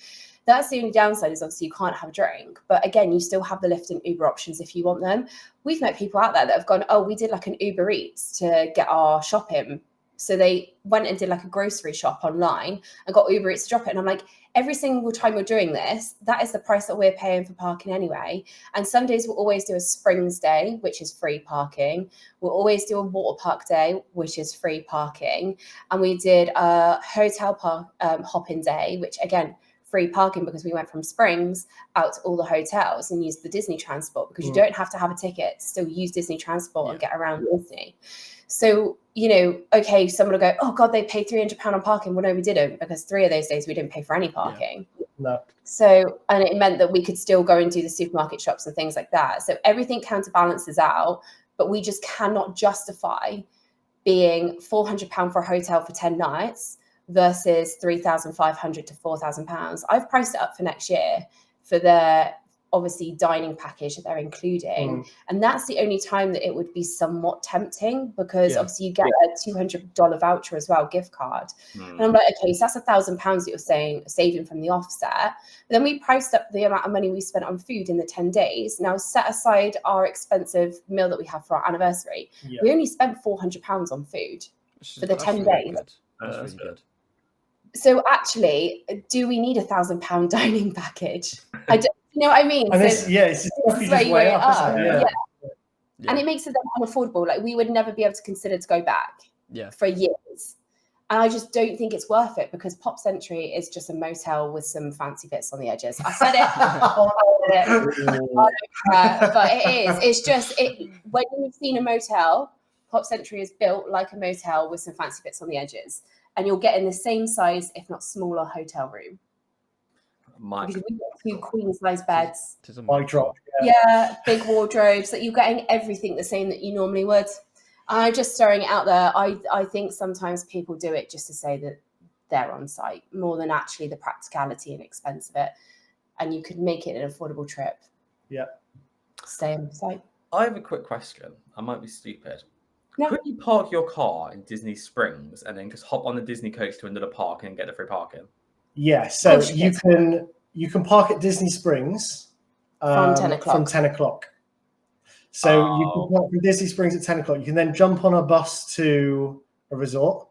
That's the only downside, is obviously you can't have a drink. But again, you still have the Lyft and Uber options if you want them. We've met people out there that have gone, oh, we did like an Uber Eats to get our shopping. So they went and did like a grocery shop online and got Uber Eats to drop it. And I'm like, every single time you're doing this, that is the price that we're paying for parking anyway. And Sundays we'll always do a Springs Day, which is free parking. We'll always do a water park day, which is free parking. And we did a hotel park hopping day, which again, free parking, because we went from Springs out to all the hotels and used the Disney transport, because you don't have to have a ticket to still use Disney transport and get around Disney. So, okay, someone will go, oh God, they paid £300 on parking. Well, no, we didn't, because 3 of those days we didn't pay for any parking. Yeah. No. So, and it meant that we could still go and do the supermarket shops and things like that. So everything counterbalances out, but we just cannot justify being £400 for a hotel for 10 nights versus £3,500 to £4,000. I've priced it up for next year for the obviously dining package that they're including, and that's the only time that it would be somewhat tempting, because obviously you get a $200 voucher as well, gift card. And I'm like, okay, so that's £1,000 that you're saving from the offset. But then we priced up the amount of money we spent on food in the 10 days. Now set aside our expensive meal that we have for our anniversary. We only spent £400 on food for the 10 days. That's really good. So actually, do we need £1,000 dining package? I don't, you know what I mean? And So it's stuff you just weigh up, isn't it? Yeah. And it makes it then unaffordable. Like, we would never be able to consider to go back for years. And I just don't think it's worth it, because Pop Century is just a motel with some fancy bits on the edges. I said it. But it is. It's just, when you've seen a motel, Pop Century is built like a motel with some fancy bits on the edges. And you'll get in the same size, if not smaller, hotel room. Because we've got 2 queen-size beds. Big wardrobes. That you're getting everything the same that you normally would. I'm just throwing it out there. I think sometimes people do it just to say that they're on site, more than actually the practicality and expense of it. And you could make it an affordable trip. Yeah. Stay on site. I have a quick question. I might be stupid. No. Could you park your car in Disney Springs and then just hop on the Disney coach to another park and get the free parking? Yeah, so you can park at Disney Springs from 10 o'clock. From 10 o'clock. So you can park from Disney Springs at 10 o'clock. You can then jump on a bus to a resort,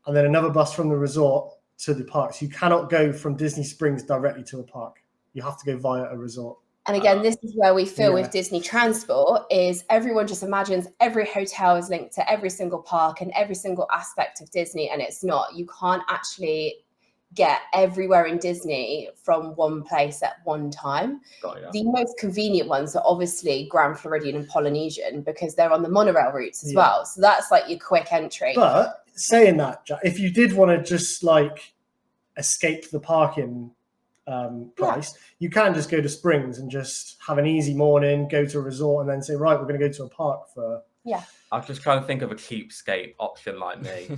and then another bus from the resort to the park. So you cannot go from Disney Springs directly to a park. You have to go via a resort. And again, this is where we feel with Disney transport is everyone just imagines every hotel is linked to every single park and every single aspect of Disney, and it's not. You can't actually get everywhere in Disney from one place at one time. The most convenient ones are obviously Grand Floridian and Polynesian, because they're on the monorail routes as well. So that's like your quick entry. But saying that, Jack, if you did want to just like escape the parking price, you can just go to Springs and just have an easy morning, go to a resort, and then say, right, we're going to go to a park for. I was just trying to think of a cheapskate option like me.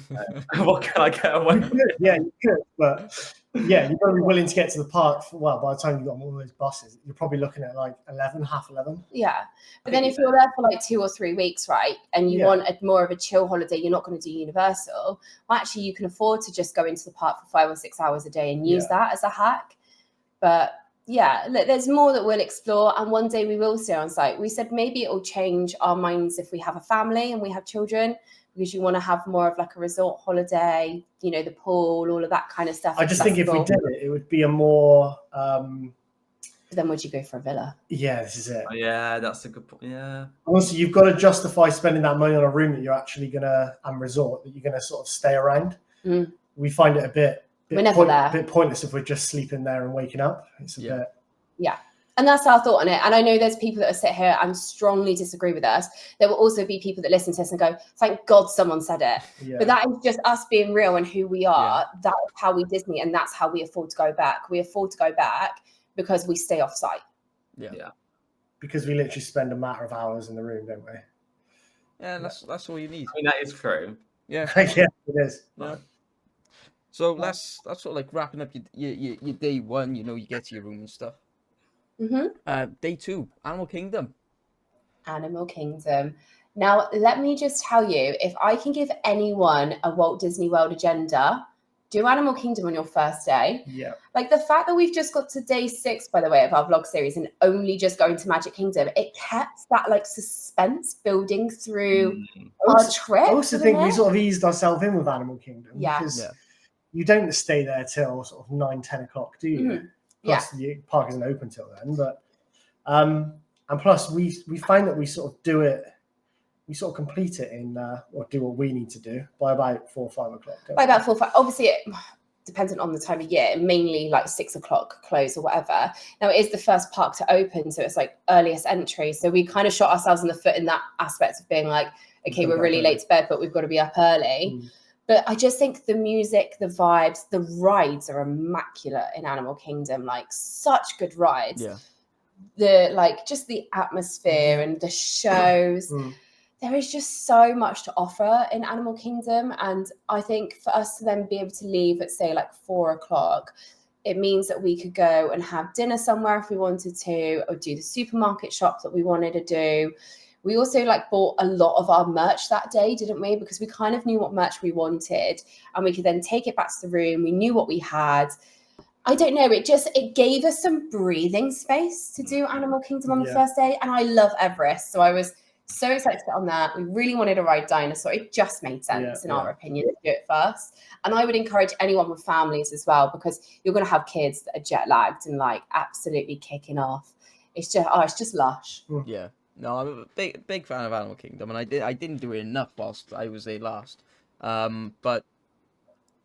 What can I get away with? Yeah, you could, but you've got to be willing to get to the park. By the time you've got all those buses, you're probably looking at like 11, half 11. Yeah, but then if you're there for like 2 or 3 weeks, right, and you want more of a chill holiday, you're not going to do Universal. Well, actually, you can afford to just go into the park for 5 or 6 hours a day and use that as a hack. But look, there's more that we'll explore, and one day we will stay on site. We said maybe it will change our minds if we have a family and we have children, because you want to have more of like a resort holiday, the pool, all of that kind of stuff. I just think if we did it, it would be a more But then would you go for a villa? Yeah, this is it. Oh, yeah, that's a good point. Yeah. Also, you've got to justify spending that money on a room that you're actually and resort that you're gonna sort of stay around. Mm. We find it a bit We're never there. bit pointless if we're just sleeping there and waking up. It's a Yeah. bit. Yeah. And that's our thought on it. And I know there's people that will sit here and strongly disagree with us. There will also be people that listen to us and go, thank God someone said it. Yeah. But that is just us being real and who we are. That's how we Disney, and that's how we afford to go back. We afford to go back because we stay off site. Yeah. Because we literally spend a matter of hours in the room, don't we? Yeah, that's all you need. I mean, that is true. Yeah. Yeah, it is. Yeah. So that's sort of like wrapping up your day one. You know, you get to your room and stuff. Mm-hmm. Day two, Animal Kingdom. Animal Kingdom. Now, let me just tell you, if I can give anyone a Walt Disney World agenda, do Animal Kingdom on your first day. Yeah. Like the fact that we've just got to day 6, by the way, of our vlog series and only just going to Magic Kingdom, it kept that like suspense building through our trip. I also think we sort of eased ourselves in with Animal Kingdom because you don't stay there till sort of 9-10 o'clock, do you? Mm-hmm. Plus, the park isn't open till then. But and plus, we find that we sort of do it. We sort of complete it in or do what we need to do by about 4 or 5 o'clock. By about 4 or 5. Obviously, it dependent on the time of year. Mainly like 6 o'clock close or whatever. Now it is the first park to open, so it's like earliest entry. So we kind of shot ourselves in the foot in that aspect of being like, okay, we're really late to bed, but we've got to be up early. But I just think the music, the vibes, the rides are immaculate in Animal Kingdom. Like such good rides. Yeah. The like just the atmosphere and the shows. There is just so much to offer in Animal Kingdom. And I think for us to then be able to leave at say like 4 o'clock, it means that we could go and have dinner somewhere if we wanted to, or do the supermarket shop that we wanted to do. We also like bought a lot of our merch that day, didn't we? Because we kind of knew what merch we wanted and we could then take it back to the room. We knew what we had. I don't know. It gave us some breathing space to do Animal Kingdom on the first day. And I love Everest. So I was so excited to get on that. We really wanted to ride Dinosaur. It just made sense in our opinion to do it first. And I would encourage anyone with families as well, because you're going to have kids that are jet lagged and like absolutely kicking off. It's just lush. Yeah. No, I'm a big fan of Animal Kingdom, and I didn't do it enough whilst I was there last. But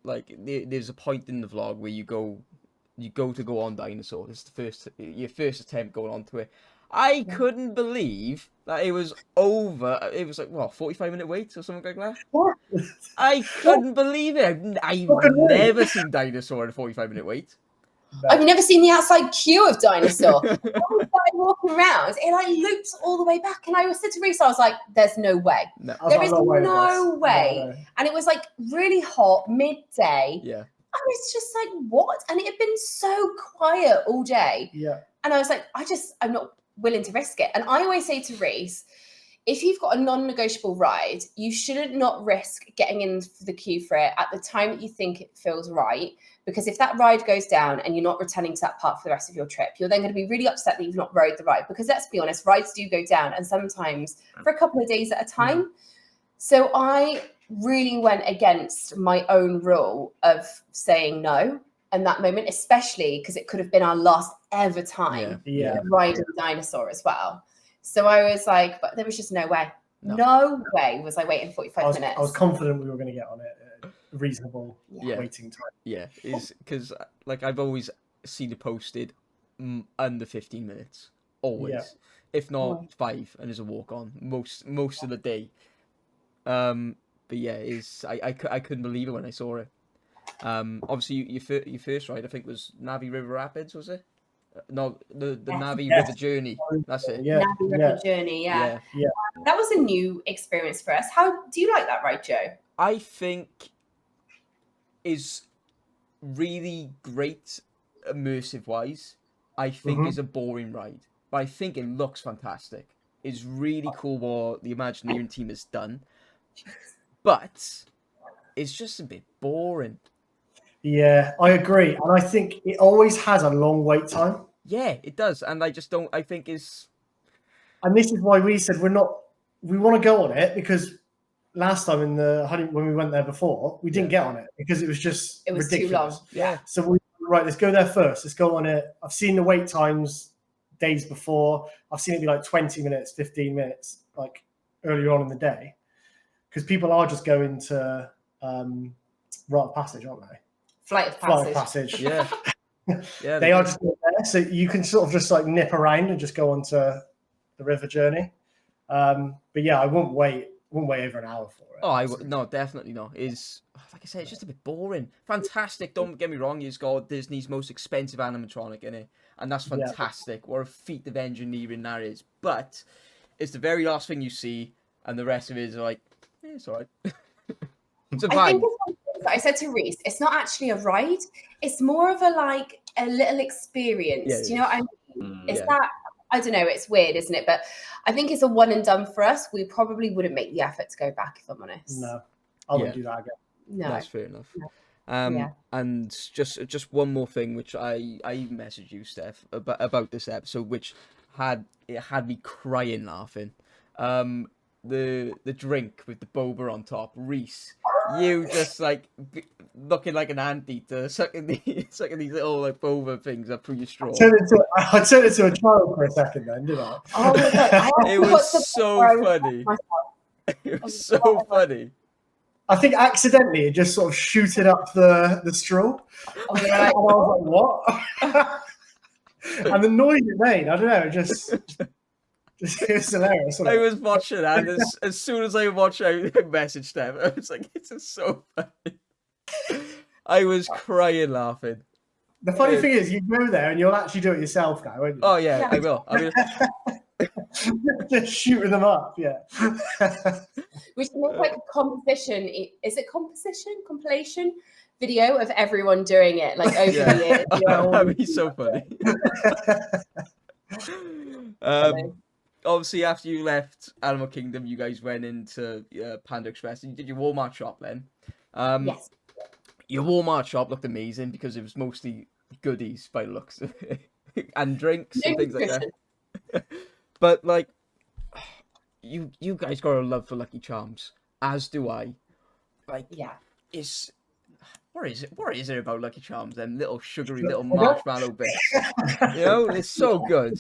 like there's a point in the vlog where you go to go on Dinosaur. This is your first attempt going on to it. I couldn't believe that it was over. It was like, what, 45-minute wait or something like that? Yeah. I couldn't believe it. I've never seen Dinosaur in a 45-minute wait. I've never seen the outside queue of Dinosaur. When we started walking around, it like loops all the way back. And I said to Rhys, I was like, there's no way. No. There is no way. No. And it was like really hot, midday. Yeah. I was just like, what? And it had been so quiet all day. Yeah. And I was like, I'm not willing to risk it. And I always say to Rhys, if you've got a non-negotiable ride, you shouldn't not risk getting in for the queue for it at the time that you think it feels right. Because if that ride goes down and you're not returning to that park for the rest of your trip, you're then going to be really upset that you've not rode the ride. Because let's be honest, rides do go down, and sometimes for a couple of days at a time. So I really went against my own rule of saying no in that moment, especially because it could have been our last ever time riding Dinosaur as well. So I was like, but there was just no way. No way was I waiting 45 minutes. I was confident we were going to get on it at a reasonable waiting time. Yeah, is because like I've always seen it posted under 15 minutes, always, if not 5, and there's a walk on most of the day. But yeah, I couldn't believe it when I saw it. Obviously your first ride I think was Navi River Rapids, was it? No, the Navi River Journey. That's it. Yeah. Navi River Journey, yeah. That was a new experience for us. How do you like that ride, Joe? I think is really great immersive wise. I think is a boring ride, but I think it looks fantastic. It's really cool what the Imagineering team has done, but it's just a bit boring. Yeah, I agree, and I think it always has a long wait time. Yeah, it does, and I just don't. I think is, and this is why we said we want to go on it, because last time when we went there before, we didn't get on it because it was ridiculous. Too long. Yeah. So let's go there first. Let's go on it. I've seen the wait times days before. I've seen it be like 20 minutes, 15 minutes, like earlier on in the day, because people are just going to rite of passage, aren't they? Flight of Flight of passage. passage. Yeah. Yeah. They are just there, so you can sort of just like nip around and just go onto the river journey. But yeah, I wouldn't wait over an hour for it. Oh, no, definitely not. Is like I said, it's just a bit boring. Fantastic, don't get me wrong. He's got Disney's most expensive animatronic in it, and that's Yeah. fantastic. What a feat of engineering that is. But it's the very last thing you see, and the rest of it is like, it's alright. It's a I vibe. think it's one thing that I said to Rhys, it's not actually a ride. It's more of a little experience. Yeah, it Do you know what I mean? Mm. It's Yeah. that, I don't know, it's weird, isn't it? But I think it's a one and done for us. We probably wouldn't make the effort to go back, if I'm honest. No, I wouldn't Yeah. do that again. No. That's fair enough. No. Yeah. Yeah. And just one more thing, which I even messaged you, Steph, about this episode, which had me crying laughing. The drink with the boba on top, Rhys. You just like looking like an anteater, sucking these little like boba things up through your straw. I turned into a child for a second then, didn't I? Oh my God. It was so funny. It was so funny. I think accidentally it just sort of shooted up the straw. Oh, And yeah. I was like, what? And the noise it made, I don't know, it was hilarious. wasn't I it? was watching that, and as soon as I watched, I messaged them. I was like, "It's just so funny." I was crying laughing. The funny thing is, you go there and you'll actually do it yourself now, won't you? Oh yeah, I will. I mean, Just shooting them up, yeah. We should make like a composition. Is it compilation video of everyone doing it like over yeah, the years? You know? that'd be so funny. Obviously, after you left Animal Kingdom, you guys went into Panda Express. And you did your Walmart shop then. Yes. Your Walmart shop looked amazing because it was mostly goodies by the looks of it. And drinks and things like that. But like, you guys got a love for Lucky Charms, as do I. Like, Yeah. what is it about Lucky Charms? Them little sugary little marshmallow bits. You know, it's so good.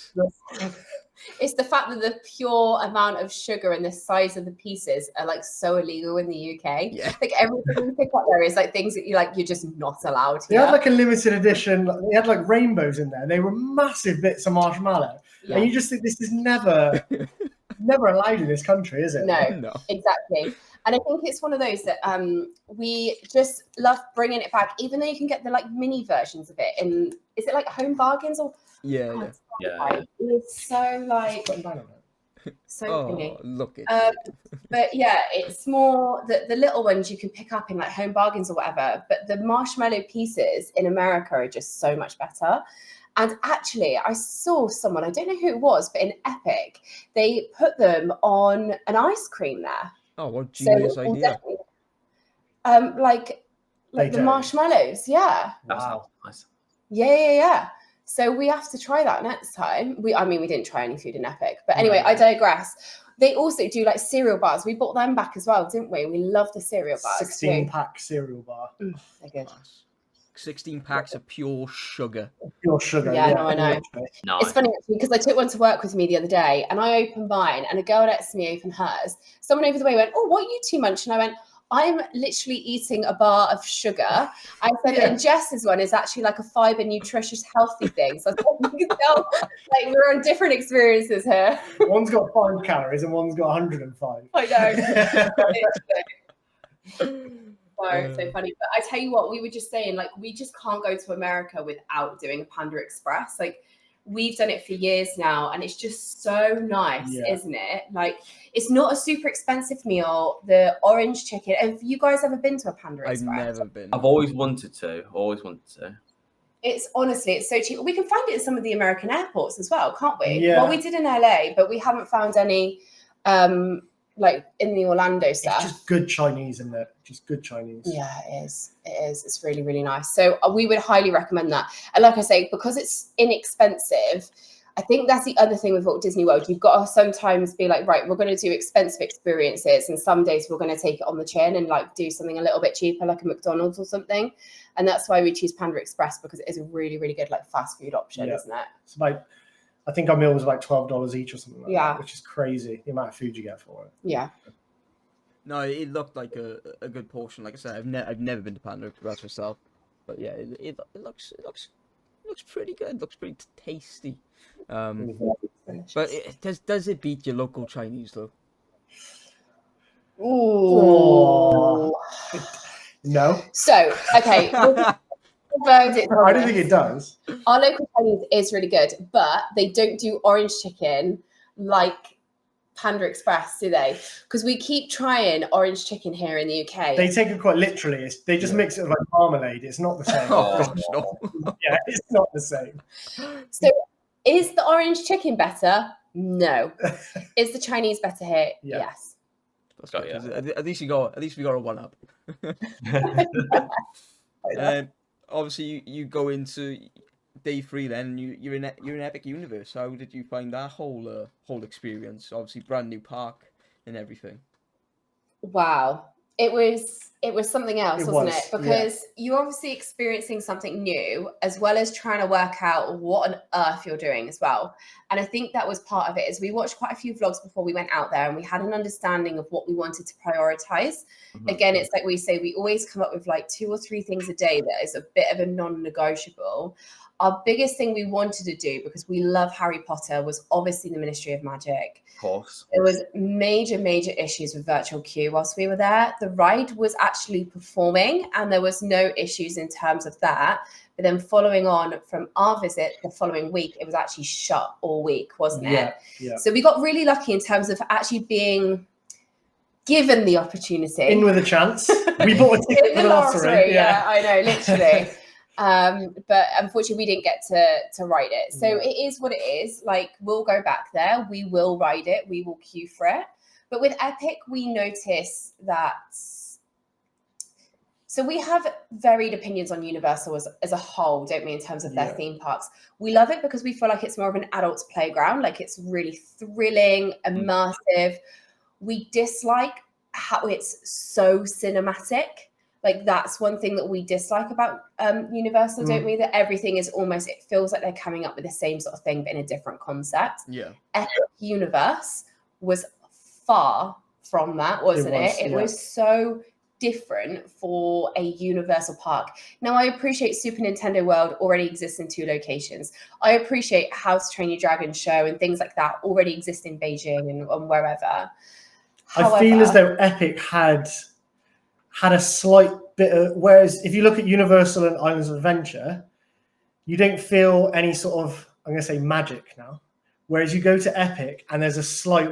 It's the fact that the pure amount of sugar and the size of the pieces are like so illegal in the UK. Yeah. Like everything you pick up there is like things that you're just not allowed They here. had like a limited edition, they had like rainbows in there. They were massive bits of marshmallow. Yeah. And you just think this is never allowed in this country, is it? No. Exactly. And I think it's one of those that we just love bringing it back, even though you can get the like mini versions of it. And is it like Home Bargains or? Yeah. Yeah. It's so like Putting down on it. so Oh, thingy. look it. But yeah, it's more the little ones you can pick up in like Home Bargains or whatever. But the marshmallow pieces in America are just so much better. And actually, I saw someone, I don't know who it was, but in Epic, they put them on an ice cream there. Oh, what a genius we'll idea. definitely- like They the don't. marshmallows, yeah. Wow. Nice. Yeah. So we have to try that next time. We didn't try any food in Epic, but anyway, I digress. They also do like cereal bars. We bought them back as well, didn't we? We love the cereal bars 16-pack cereal bar. too. They're good. Class. 16 packs of pure sugar. Pure sugar. Yeah, no, I know. literally. Nice. It's funny actually because I took one to work with me the other day and I opened mine and a girl next to me opened hers. Someone over the way went, "Oh, what are you two munching?" I went, "I'm literally eating a bar of sugar." I said, Yeah. and Jess's one is actually like a fiber, nutritious, healthy thing. So I thought you can tell, like we're on different experiences here. One's got 5 calories and one's got 105. I know. So funny. But I tell you what, we were just saying, like, we just can't go to America without doing a Panda Express. Like, we've done it for years now, and it's just so nice, Yeah. isn't it? Like, it's not a super expensive meal. The orange chicken. Have you guys ever been to a Panda I've Express? never been. I've always wanted to. It's honestly, it's so cheap. We can find it at some of the American airports as well, can't we? Yeah. Well, we did in LA, but we haven't found any like in the Orlando It's stuff. just good Chinese, isn't it? Just good Chinese. Yeah, it is. It is. It's really, really nice. So we would highly recommend that. And like I say, because it's inexpensive, I think that's the other thing with Walt Disney World. You've got to sometimes be like, right, we're going to do expensive experiences, and some days we're going to take it on the chin and like do something a little bit cheaper, like a McDonald's or something. And that's why we choose Panda Express, because it is a really, really good like fast food option, Yeah. isn't it? It's about I think our meal was like $12 each or something like Yeah. that, which is crazy, the amount of food you get for it. Yeah. No, it looked like a good portion. Like I said, I've never been to Panda Express myself, but yeah, it looks pretty good. It looks pretty tasty. But does it beat your local Chinese though? Ooh. No, So, okay. Verdict on I don't think this. it does. Our local Chinese is really good, but they don't do orange chicken like Panda Express, do they? Because we keep trying orange chicken here in the UK. They take it quite literally. They just mix it with like marmalade. It's not the same. Oh gosh, no. Yeah, it's not the same. So, is the orange chicken better? No. Is the Chinese better here? Yeah. Yes. That's Got good, 'cause ya. at least we got a one up. Obviously, you go into day 3 then. You're in Epic Universe. How did you find that whole experience? Obviously, brand new park and everything. Wow. It was something else, It wasn't was, it? Because you're obviously experiencing something new as well as trying to work out what on earth you're doing as well. And I think that was part of it. Is we watched quite a few vlogs before we went out there and we had an understanding of what we wanted to prioritize. Again, it's like we say, we always come up with like 2 or 3 things a day that is a bit of a non-negotiable. Our biggest thing we wanted to do, because we love Harry Potter, was obviously the Ministry of Magic. Of course. There was major issues with virtual queue whilst we were there. The ride was actually performing and there was no issues in terms of that. But then following on from our visit the following week, it was actually shut all week, wasn't it? Yeah. So we got really lucky in terms of actually being given the opportunity. In with a chance. We bought a ticket In for the lottery. yeah, I know, literally. But unfortunately we didn't get to ride it. So it is what it is. Like, we'll go back there, we will ride it, we will queue for it. But with Epic, we notice that, so we have varied opinions on Universal as a whole, don't we, in terms of their theme parks. We love it because we feel like it's more of an adult's playground, like it's really thrilling, immersive. We dislike how it's so cinematic. Like, that's one thing that we dislike about Universal, don't we? That everything is almost, it feels like they're coming up with the same sort of thing, but in a different concept. Yeah. Epic Universe was far from that, wasn't it? It was so different for a Universal park. Now, I appreciate Super Nintendo World already exists in 2 locations. I appreciate How to Train Your Dragon show and things like that already exist in Beijing and wherever. I feel as though Epic had a slight bit of, whereas if you look at Universal and Islands of Adventure, you don't feel any sort of, I'm going to say, magic now. Whereas you go to Epic and there's a slight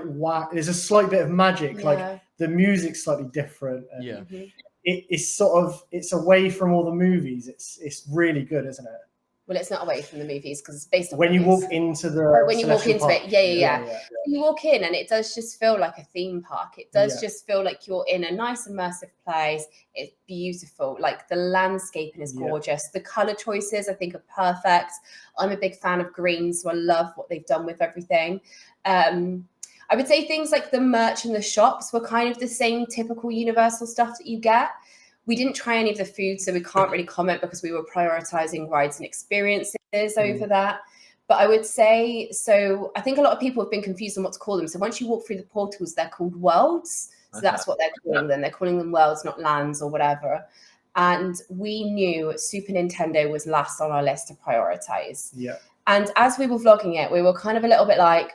bit of magic, like the music's slightly different. And it's away from all the movies. It's really good, isn't it? Well, it's not away from the movies because it's based on when you movies. walk into the when you walk into park. it, yeah. You walk in and it does just feel like a theme park. It does just feel like you're in a nice immersive place. It's beautiful. Like, the landscaping is gorgeous. The color choices, I think, are perfect. I'm a big fan of green, so I love what they've done with everything. I would say things like the merch and the shops were kind of the same typical Universal stuff that you get. We didn't try any of the food, so we can't really comment because we were prioritizing rides and experiences over that. But I would say, so I think a lot of people have been confused on what to call them. So once you walk through the portals, they're called worlds. So that's what they're calling them. They're calling them worlds, not lands or whatever. And we knew Super Nintendo was last on our list to prioritize. Yeah. And as we were vlogging it, we were kind of a little bit like,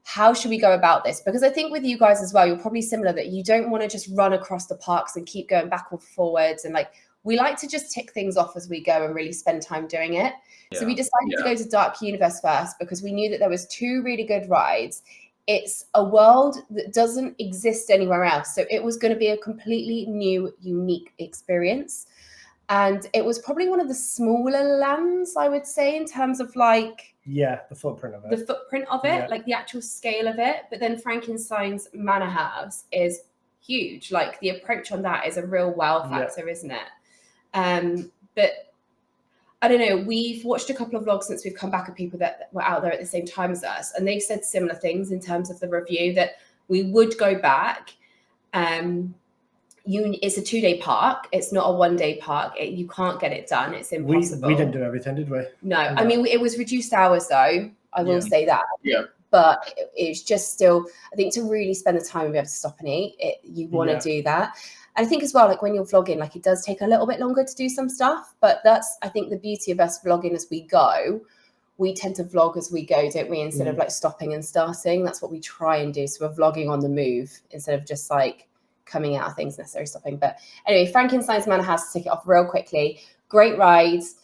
how should we go about this? Because I think with you guys as well, you're probably similar, that you don't want to just run across the parks and keep going back or forwards. And like, we like to just tick things off as we go and really spend time doing it. So we decided to go to Dark Universe first because we knew that there was 2 really good rides. It's a world that doesn't exist anywhere else. So it was going to be a completely new, unique experience. And it was probably one of the smaller lands, I would say, in terms of like... the footprint of it. Like the actual scale of it. But then Frankenstein's Manor House is huge. Like, the approach on that is a real wow factor, isn't it? But I don't know, we've watched a couple of vlogs since we've come back of people that were out there at the same time as us, and they've said similar things in terms of the review, that we would go back. It's a 2-day park. It's not a 1-day park. You can't get it done. It's impossible. We didn't do everything, did we? No. I mean, it was reduced hours though. I will Yeah. say that. Yeah. But it's just still, I think, to really spend the time and be able to stop and eat, you want to Yeah. do that. And I think as well, like when you're vlogging, like it does take a little bit longer to do some stuff, but that's, I think, the beauty of us vlogging as we go. We tend to vlog as we go, don't we? Instead of like stopping and starting. That's what we try and do. So we're vlogging on the move instead of just like coming out of things necessarily stopping. But anyway, Frankenstein's Manor House, to take it off real quickly. Great rides.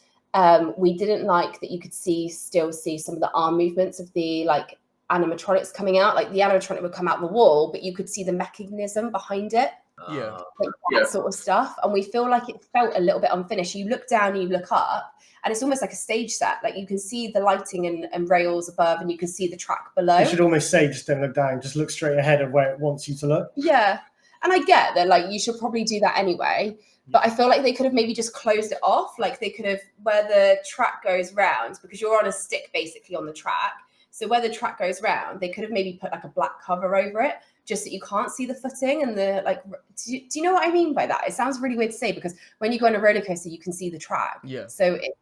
We didn't like that you could still see some of the arm movements of the like animatronics coming out. Like the animatronic would come out the wall, but you could see the mechanism behind it. Yeah. Like that sort of stuff. And we feel like it felt a little bit unfinished. You look down and you look up, and it's almost like a stage set. Like you can see the lighting and rails above, and you can see the track below. You should almost say, just don't look down, just look straight ahead of where it wants you to look. Yeah. And I get that, like, you should probably do that anyway. But I feel like they could have maybe just closed it off. Like they could have, where the track goes round, because you're on a stick basically on the track. So where the track goes round, they could have maybe put like a black cover over it, just that you can't see the footing and the like. Do you know what I mean by that? It sounds really weird to say, because when you go on a roller coaster, you can see the track. Yeah. So it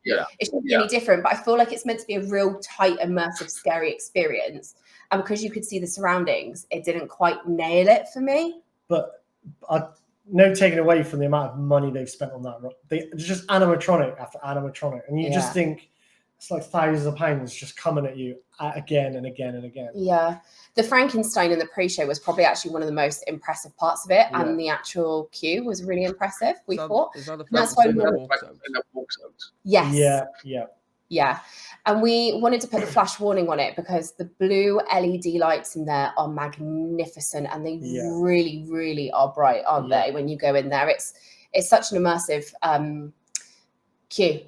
shouldn't be any different. But I feel like it's meant to be a real tight, immersive, scary experience. And because you could see the surroundings, it didn't quite nail it for me. But no taking away from the amount of money they've spent on that. It's just animatronic after animatronic. And you just think it's like thousands of pounds just coming at you again and again and again. Yeah. The Frankenstein in the pre-show was probably actually one of the most impressive parts of it. And the actual queue was really impressive, we thought. Is that the That's why Frankenstein that walks out? Yes. Yeah. And we wanted to put the flash warning on it because the blue LED lights in there are magnificent, and they really, really are bright, aren't they? When you go in there, it's such an immersive queue,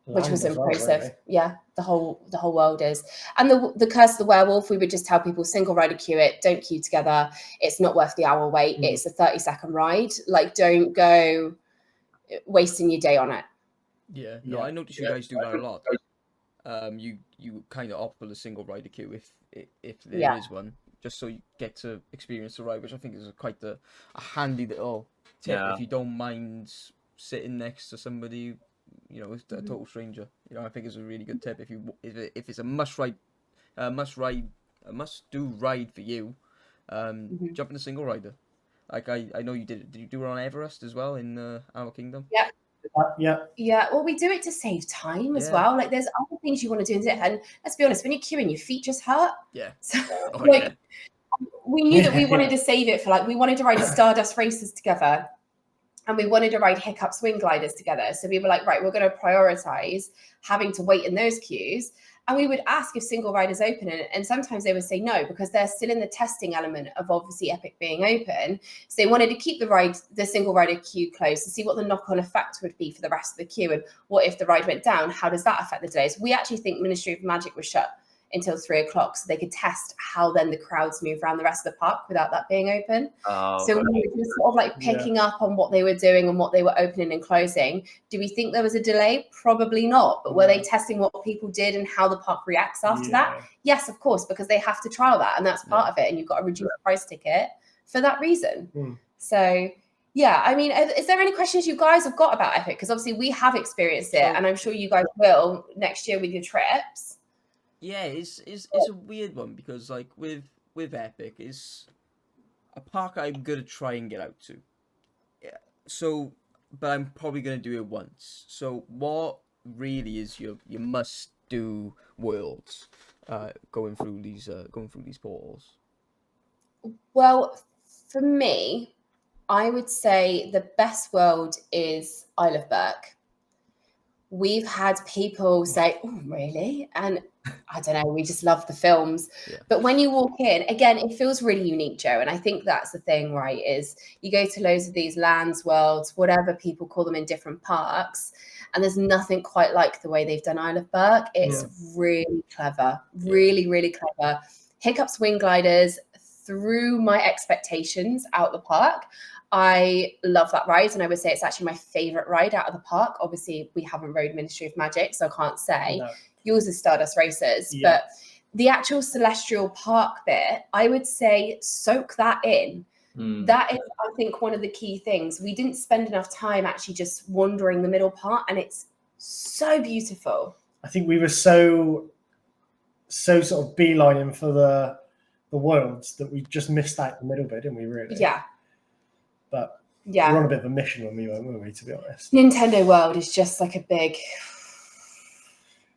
which was impressive. Really. Yeah, the whole world is. And the Curse of the Werewolf, we would just tell people, single rider queue it, don't queue together. It's not worth the hour wait. It's a 30-second ride. Like, don't go wasting your day on it. Yeah, no, I noticed you guys do that a lot. You kind of opt for the single rider queue if there is one, just so you get to experience the ride, which I think is quite a handy little tip if you don't mind sitting next to somebody, you know, a total stranger. You know, I think it's a really good tip if it's a must do ride for you. Jump in a single rider. Like I know you did. Did you do it on Everest as well in Animal Kingdom? Yeah. Yeah. Well, we do it to save time as well. Like there's other things you want to do, and let's be honest, when you're queuing, your feet just hurt. Yeah. So, we knew that we wanted to save it for, like, we wanted to ride Stardust Races together, and we wanted to ride Hiccup Swing Gliders together. So we were like, right, we're going to prioritize having to wait in those queues. And we would ask if single riders open, and sometimes they would say no, because they're still in the testing element of obviously Epic being open. So they wanted to keep the single rider queue closed to see what the knock-on effect would be for the rest of the queue, and what if the ride went down? How does that affect the delays? We actually think Ministry of Magic was shut until 3 o'clock, so they could test how then the crowds move around the rest of the park without that being open. So we were just sort of like picking up on what they were doing and what they were opening and closing. Do we think there was a delay? Probably not. But were they testing what people did and how the park reacts after that? Yes, of course, because they have to trial that, and that's part of it. And you've got a reduced price ticket for that reason. So yeah, I mean, is there any questions you guys have got about Epic? Because obviously we have experienced it, and I'm sure you guys will next year with your trips. Yeah, it's a weird one, because like with Epic, it's a park I'm gonna try and get out to. Yeah. So, but I'm probably gonna do it once. So, what really is your must do worlds going through these portals? Well, for me, I would say the best world is Isle of Berk. We've had people say, "Oh, really?" And I don't know, we just love the films. But when you walk in, again, it feels really unique, Joe. And I think that's the thing, right, is you go to loads of these lands, worlds, whatever people call them in different parks, and there's nothing quite like the way they've done Isle of Berk. It's really clever, really, really clever. Hiccup Swing Gliders through my expectations out the park. I love that ride, and I would say it's actually my favorite ride out of the park. Obviously, we haven't rode Ministry of Magic, so I can't say. No. Yours is Stardust Races, but the actual Celestial Park bit, I would say soak that in. That is, I think, one of the key things. We didn't spend enough time actually just wandering the middle part, and it's so beautiful. I think we were so so sort of beelining for the worlds that we just missed out the middle bit, didn't we? Really? Yeah. But Yeah. we're on a bit of a mission when we went, weren't we? To be honest. Nintendo World is just like a big,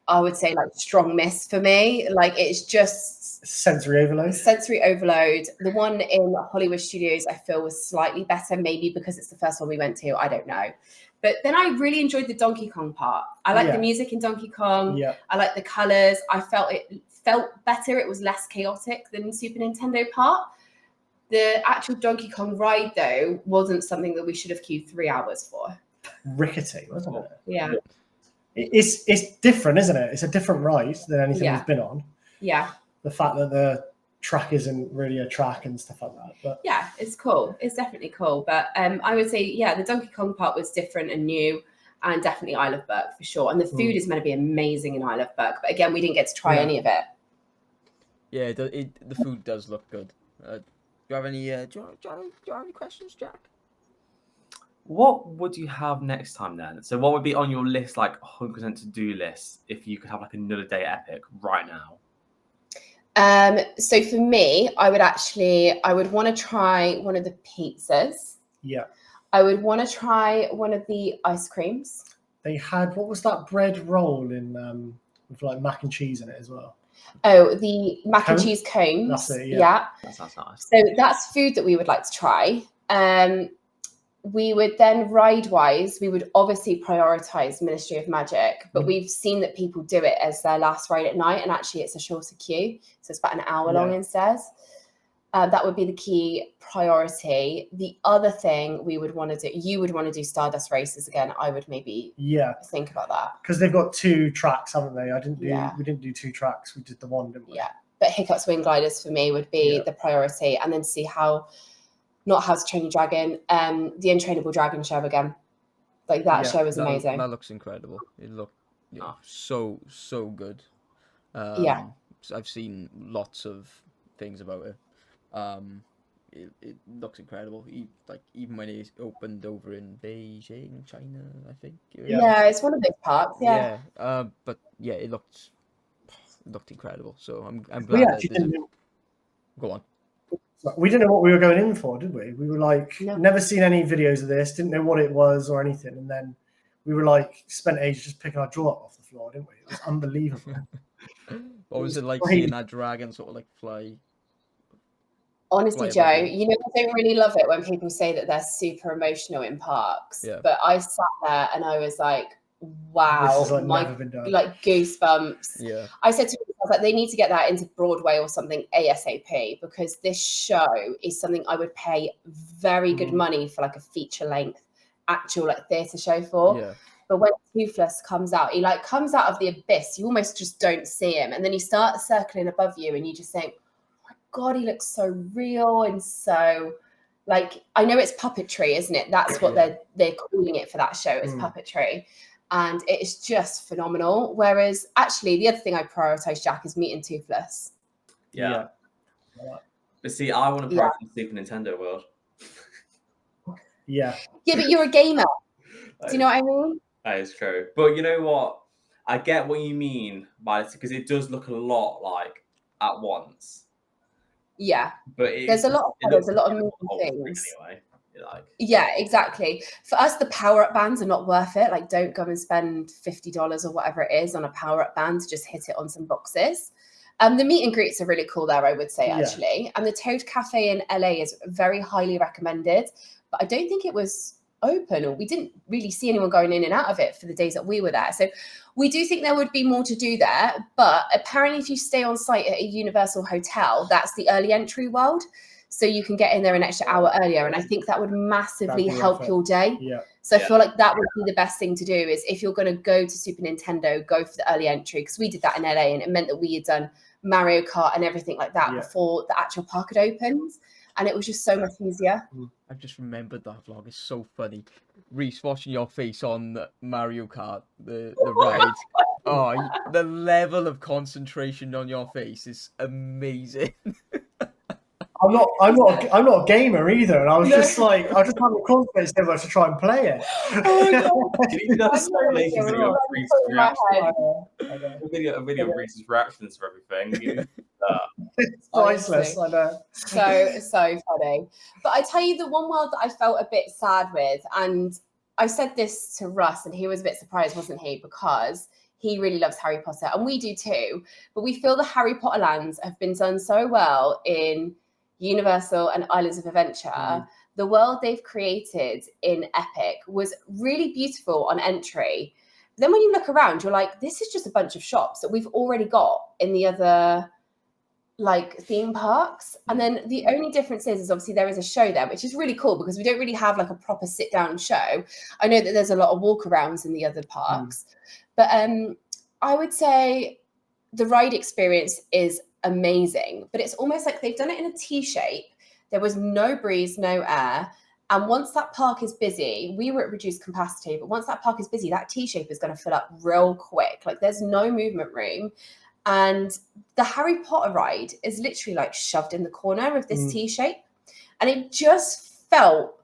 I would say, like strong miss for me. Like it's just Sensory overload. sensory overload. The one in Hollywood Studios, I feel, was slightly better, maybe because it's the first one we went to. I don't know. But then I really enjoyed the Donkey Kong part. I like the music in Donkey Kong. Yeah. I like the colors. I felt it felt better. It was less chaotic than the Super Nintendo part. The actual Donkey Kong ride, though, wasn't something that we should have queued 3 hours for. Rickety, wasn't it? Yeah. It's different, isn't it? It's a different ride than anything Yeah. we've been on. Yeah. The fact that the track isn't really a track and stuff like that. But Yeah, it's cool. It's definitely cool. But I would say, yeah, the Donkey Kong part was different and new, and definitely Isle of Berk for sure. And the food is meant to be amazing in Isle of Berk, but again, we didn't get to try any of it. Yeah, the food does look good. Do you have any? Do you have any questions, Jack? What would you have next time then? So what would be on your list, like 100% to-do list, if you could have like another day epic right now? So for me, I would want to try one of the pizzas. yeah, I would want to try one of the ice creams. they had, what was that bread roll in with like mac and cheese in it as well? Oh, the mac and Cone? cheese cones. That's it, yeah. Yeah. That sounds nice. So that's food that we would like to try. We would then ride-wise, we would obviously prioritize Ministry of Magic, but we've seen that people do it as their last ride at night, and actually it's a shorter queue, so it's about an hour long instead. That would be the key priority. The other thing we would want to do, you would want to do Stardust races again. I would maybe think about that. Because they've got 2 tracks, haven't they? Yeah. We didn't do 2 tracks. We did the one, didn't we? Yeah, but Hiccups Wing Gliders for me would be the priority, and then see not How to Train Your Dragon, the Untrainable Dragon show again. Like that show was amazing. That looks incredible. It looked so good. Yeah. I've seen lots of things about it. It looks incredible. Even when it opened over in Beijing, China, I think. Yeah, it's one of those parks. Yeah. But yeah, it looked incredible. So I'm glad We that actually there's didn't. go on. We didn't know what we were going in for, did we? We were like, No. never seen any videos of this, didn't know what it was or anything. And then we were like, spent ages just picking our jaw up off the floor, didn't we? It was unbelievable. What was it like crazy. seeing that dragon sort of like fly? Honestly, Like, Joe, okay. you know, I don't really love it when people say that they're super emotional in parks. Yeah. But I sat there and I was like, wow, This has like never been done. like goosebumps. Yeah. I said to myself, I was like, they need to get that into Broadway or something ASAP, because this show is something I would pay very good money for, like a feature length actual like theatre show for. Yeah. But when Toothless comes out, he like comes out of the abyss. You almost just don't see him, and then he starts circling above you, and you just think, "Oh my God, he looks so real and so like." I know it's puppetry, isn't it? That's what they're calling it for that show. It's puppetry, and it is just phenomenal. Whereas actually, the other thing I prioritize, Jack, is meeting Toothless. Yeah. But see, I want to prioritize Super Nintendo World. Yeah. Yeah, but you're a gamer. Do you know what I mean? That is true. But you know what? I get what you mean by this, because it does look a lot like at once. Yeah. But There's a lot of colours, a lot of moving things. Anyway, Yeah, exactly. For us, the power-up bands are not worth it. Like, don't go and spend $50 or whatever it is on a power-up band to just hit it on some boxes. The meet and greets are really cool there, I would say, actually. And the Toad Cafe in LA is very highly recommended, but I don't think it was open, or we didn't really see anyone going in and out of it for the days that we were there. So we do think there would be more to do there, but apparently if you stay on site at a Universal hotel, that's the early entry world. So you can get in there an extra hour earlier. And I think that would massively help your day. Yeah. So I feel like that would be the best thing to do, is if you're going to go to Super Nintendo, go for the early entry, because we did that in LA, and it meant that we had done Mario Kart and everything like that before the actual park had opened. And it was just so much easier. I've just remembered that vlog. It's so funny. Rhys, watching your face on Mario Kart, the ride. Oh, the level of concentration on your face is amazing. I'm not a gamer either, and I was just like, I just haven't concentrated so much to try and play it. Oh my God. You need to do a slow lazy video of Rhys' In my reaction. head. A video of Rhys' reactions to everything. You need It's priceless. I know. So funny. But I tell you, the one world that I felt a bit sad with, and I said this to Russ, and he was a bit surprised, wasn't he? Because he really loves Harry Potter, and we do too. But we feel the Harry Potter lands have been done so well in Universal and Islands of Adventure. The world they've created in Epic was really beautiful on entry. Then when you look around, you're like, this is just a bunch of shops that we've already got in the other like theme parks. And then the only difference is obviously there is a show there, which is really cool because we don't really have like a proper sit down show. I know that there's a lot of walkarounds in the other parks, but I would say the ride experience is amazing, but it's almost like they've done it in a T shape. There was no breeze, no air. And once that park is busy, we were at reduced capacity, but once that park is busy, that T shape is going to fill up real quick. Like there's no movement room. And the Harry Potter ride is literally like shoved in the corner of this T shape. And it just felt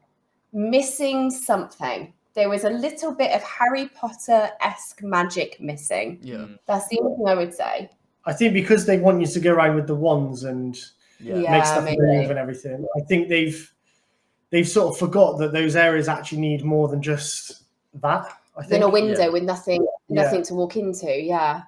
missing something. There was a little bit of Harry Potter-esque magic missing. Yeah. That's the only thing I would say. I think because they want you to go around with the wands and make stuff move and everything, I think they've sort of forgot that those areas actually need more than just that. I think. Than a window with nothing to walk into. Yeah.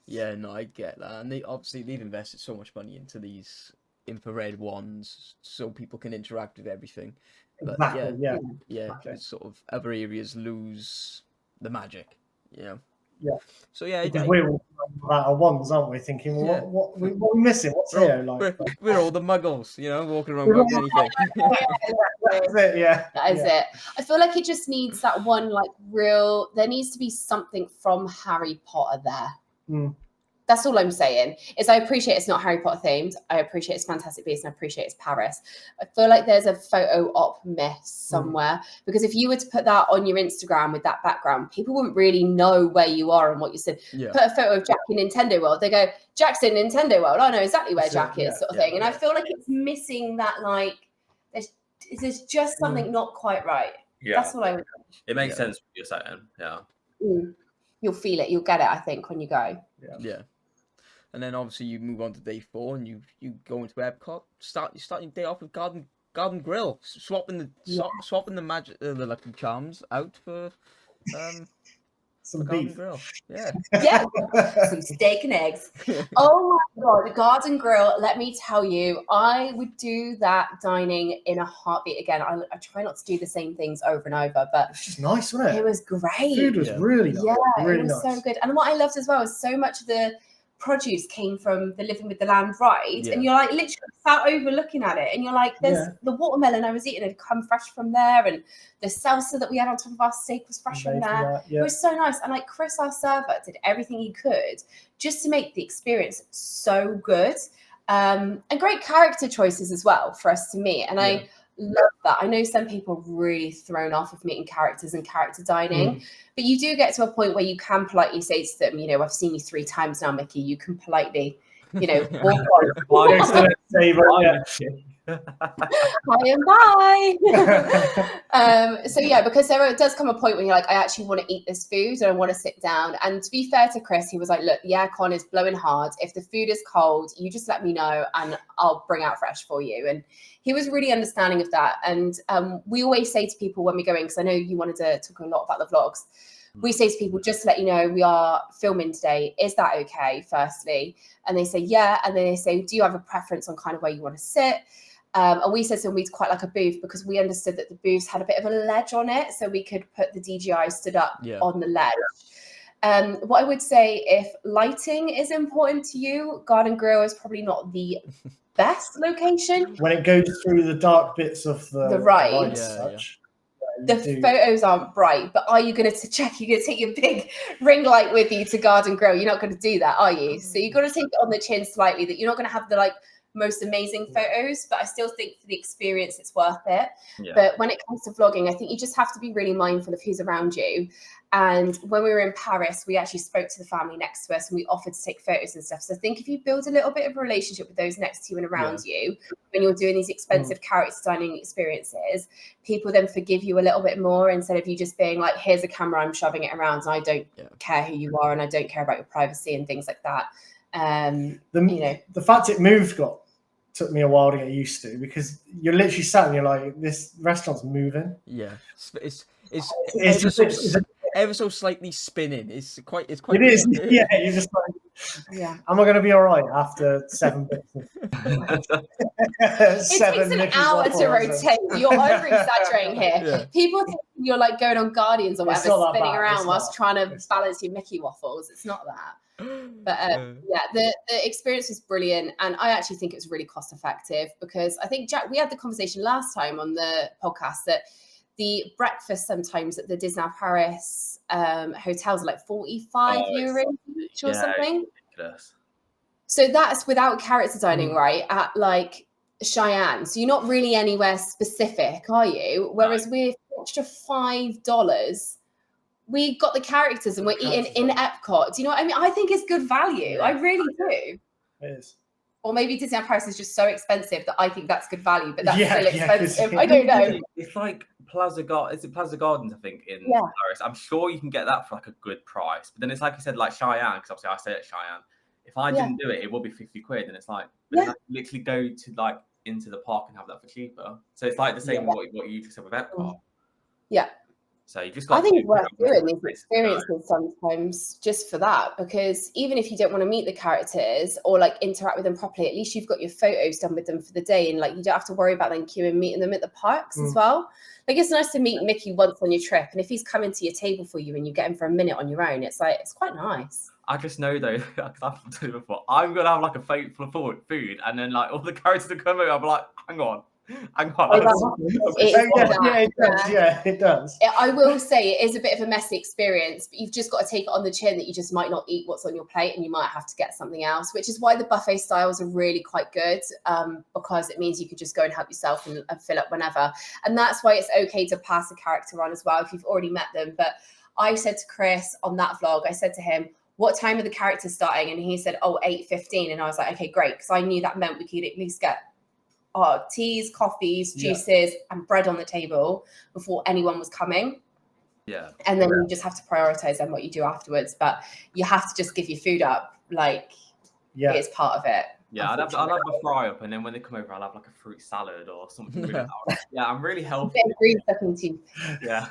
Yeah, no, I get that. And they've invested so much money into these infrared wands so people can interact with everything. But Exactly. Exactly. Sort of other areas lose the magic, you know. Yeah. So yeah, because we're all out of wands, aren't we? Thinking, well, what are we missing? What's here? Like we're all the muggles, you know, walking around without anything. That's it. Yeah. That is it. I feel like it just needs that one, like real. There needs to be something from Harry Potter there. That's all I'm saying. Is I appreciate it's not Harry Potter themed. I appreciate it's Fantastic Beasts, and I appreciate it's Paris. I feel like there's a photo op miss somewhere because if you were to put that on your Instagram with that background, people wouldn't really know where you are and what you said. Yeah. Put a photo of Jack in Nintendo World. They go, Jack's in Nintendo World. I know exactly where Jack is, sort of thing. And I feel like it's missing that, like, there's just something not quite right. Yeah. That's what I would. It makes sense what you're saying. Yeah. You'll feel it. You'll get it, I think, when you go. Yeah. And then obviously you move on to day 4 and you go into Epcot. You start your day off with Garden Grill, swapping the magic the lucky charms out for some Garden beef. Grill. Yeah. Yeah. Some steak and eggs. Oh my God, the Garden Grill. Let me tell you, I would do that dining in a heartbeat again. I try not to do the same things over and over, but It's just nice, wasn't it? it was great. Food was really nice. Yeah, really it was nice. so good. And what I loved as well is so much of the produce came from the Living with the Land ride, and you're like literally sat overlooking at it, and you're like, there's the watermelon I was eating had come fresh from there, and the salsa that we had on top of our steak was fresh from there. It was so nice. And like Chris, our server, did everything he could just to make the experience so good, and great character choices as well for us to meet. And I love that. I know some people are really thrown off of meeting characters and character dining, but you do get to a point where you can politely say to them, you know, I've seen you 3 times now, Mickey. You can politely, you know, walk on. Hi and bye. So yeah, because there does come a point when you're like, I actually want to eat this food and I want to sit down. And to be fair to Chris, he was like, look, the aircon is blowing hard. If the food is cold, you just let me know and I'll bring out fresh for you. And he was really understanding of that. And we always say to people when we go in, because I know you wanted to talk a lot about the vlogs, we say to people, just to let you know, we are filming today. Is that okay, firstly? And they say, yeah. And then they say, do you have a preference on kind of where you want to sit? And we said to them we'd quite like a booth because we understood that the booths had a bit of a ledge on it, so we could put the DJI stood up on the ledge. What I would say, if lighting is important to you, Garden Grill is probably not the best location. When it goes through the dark bits of the ride, the photos aren't bright, but are you going to check? You're going to take your big ring light with you to Garden Grill? You're not going to do that, are you? So you've got to take it on the chin slightly, that you're not going to have the like most amazing photos, but I still think for the experience it's worth it. Yeah. But when it comes to vlogging, I think you just have to be really mindful of who's around you. And when we were in Paris, we actually spoke to the family next to us and we offered to take photos and stuff. So I think if you build a little bit of a relationship with those next to you and around you, when you're doing these expensive character dining experiences, people then forgive you a little bit more instead of you just being like, here's a camera, I'm shoving it around and I don't care who you are and I don't care about your privacy and things like that. The fact it moved took me a while to get used to, because you're literally sat and you're like, this restaurant's moving. Yeah, it's It's ever so slightly spinning. It's quite. It is. Yeah, you're just like, am I going to be all right after 7 bits? It takes an hour to rotate. You're over exaggerating here. Yeah. People think you're like going on Guardians or It's whatever, not that spinning bad. around It's whilst not. trying to It's balance your Mickey waffles. It's not that. But the experience was brilliant, and I actually think it was really cost effective, because I think, Jack, we had the conversation last time on the podcast that the breakfast sometimes at the Disneyland Paris hotels are like 45 euros each or something. Ridiculous. So that's without character dining, right? At like Cheyenne. So you're not really anywhere specific, are you? Whereas with an extra $5, we got the characters and we're eating in Epcot. Do you know what I mean? I think it's good value. I really do. It is. Or maybe Disneyland Paris is just so expensive that I think that's good value, but that's Yeah, still yeah, expensive. I don't know. It's like Plaza Gardens. Is it Plaza Gardens? I think in Yeah. Paris. I'm sure you can get that for like a good price. But then it's like you said, like Cheyenne, because obviously I stay at Cheyenne. If I didn't do it, it would be 50 quid, and it's like, but then I can literally go to like into the park and have that for cheaper. So it's like the same what you just said with Epcot. Yeah. So you just got. I think it's worth doing these experiences sometimes just for that, because even if you don't want to meet the characters or like interact with them properly, at least you've got your photos done with them for the day, and like you don't have to worry about then queuing meeting them at the parks as well. Like it's nice to meet Mickey once on your trip, and if he's coming to your table for you and you get him for a minute on your own, it's like it's quite nice. I just know though, because I've done it before, I'm gonna have like a plate full of food, and then like all the characters that come over, I'm like, hang on. It does. I will say it is a bit of a messy experience, but you've just got to take it on the chin that you just might not eat what's on your plate and you might have to get something else, which is why the buffet styles are really quite good, because it means you could just go and help yourself and fill up whenever. And that's why it's okay to pass a character on as well if you've already met them. But I said to Chris on that vlog, I said to him, what time are the characters starting? And he said, 8:15. And I was like, okay, great. Because I knew that meant we could at least get teas, coffees, juices, and bread on the table before anyone was coming. Yeah. And then you just have to prioritize then what you do afterwards. But you have to just give your food up. Like, it's part of it. Yeah, I'll have a fry up, and then when they come over, I'll have like a fruit salad or something. Really I'm really healthy. Yeah.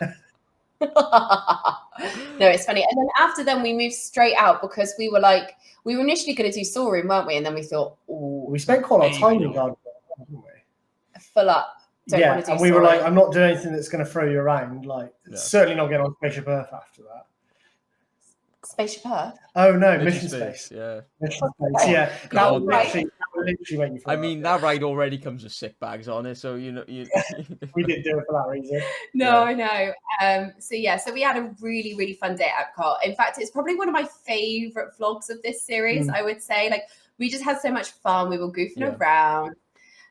No, it's funny. And then after then we moved straight out because we were initially going to do storeroom, weren't we? And then we thought, we spent quite a lot of time in Garden, didn't we? Full up. And we were like, I'm not doing anything that's going to throw you around. Like, certainly not getting on Spaceship Earth after that. Spaceship Earth? Oh no, Mission Space. Yeah. Mission Space. Yeah. That would literally make me feel. I mean, that ride already comes with sick bags on it, so you know. We didn't do it for that reason. No, I know. So we had a really, really fun day at Epcot. In fact, it's probably one of my favorite vlogs of this series. I would say, like, we just had so much fun. We were goofing around.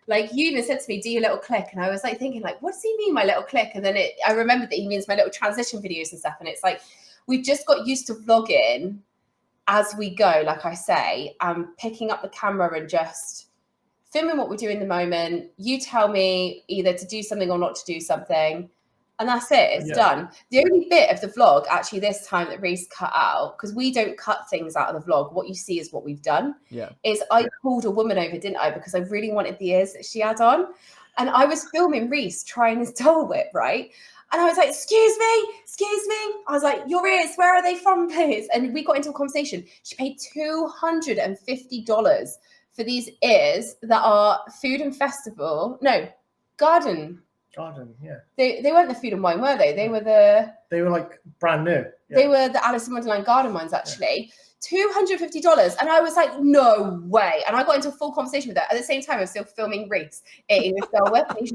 Like, you even said to me, do your little click. And I was like thinking, like, what does he mean, my little click? And then I remembered that he means my little transition videos and stuff. And it's like, we just got used to vlogging as we go, like I say, and picking up the camera and just filming what we do in the moment. You tell me either to do something or not to do something. And that's it. It's done. The only bit of the vlog actually this time that Rhys cut out, because we don't cut things out of the vlog. What you see is what we've done. Yeah. Is I called a woman over, didn't I? Because I really wanted the ears that she had on. And I was filming Rhys trying his Dole Whip, right? And I was like, excuse me. I was like, your ears, where are they from, please? And we got into a conversation. She paid $250 for these ears that are Food and Festival. No, Garden, yeah. They weren't the Food and Wine, were they? They were like brand new. Yeah. They were the Alice in Wonderland Garden ones, actually. $250. And I was like, no way. And I got into a full conversation with her. At the same time, I was still filming Rhys eating his Dole Whip. And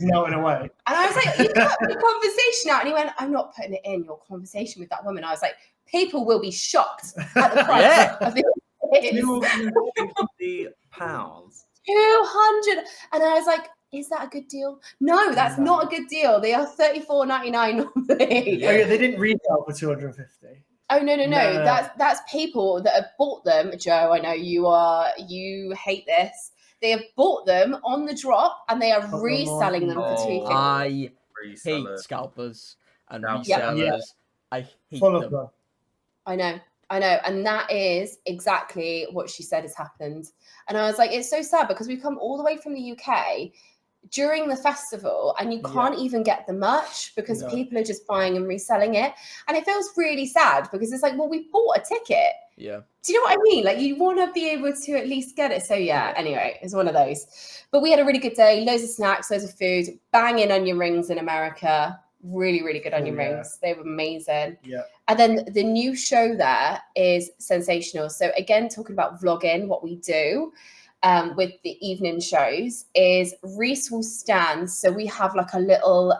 melting away. And I was like, you cut the conversation out. And he went, I'm not putting it in your conversation with that woman. I was like, people will be shocked at the price of the £250. 200. And I was like, is that a good deal? No, that's No. not a good deal. They are $34.99 normally. Oh, yeah, they didn't retail for 250. Oh no. No. That's people that have bought them. Joe, I know you hate this. They have bought them on the drop and they are Put them on reselling them for eBay. $250. I hate Reseller. scalpers and Yeah. resellers. I hate Full of them. them. I know. And that is exactly what she said has happened. And I was like, it's so sad because we come all the way from the UK during the festival and you can't even get the merch because No. people are just buying and reselling it. And it feels really sad because it's like, well, we bought a ticket. Yeah. Do you know what I mean? Like you want to be able to at least get it. So yeah, anyway, it's one of those. But we had a really good day, loads of snacks, loads of food, banging onion rings in America. Really, really good onion rings. They were amazing. Yeah. And then the new show there is sensational. So again, talking about vlogging, what we do with the evening shows is Rhys will stand. So we have like a little,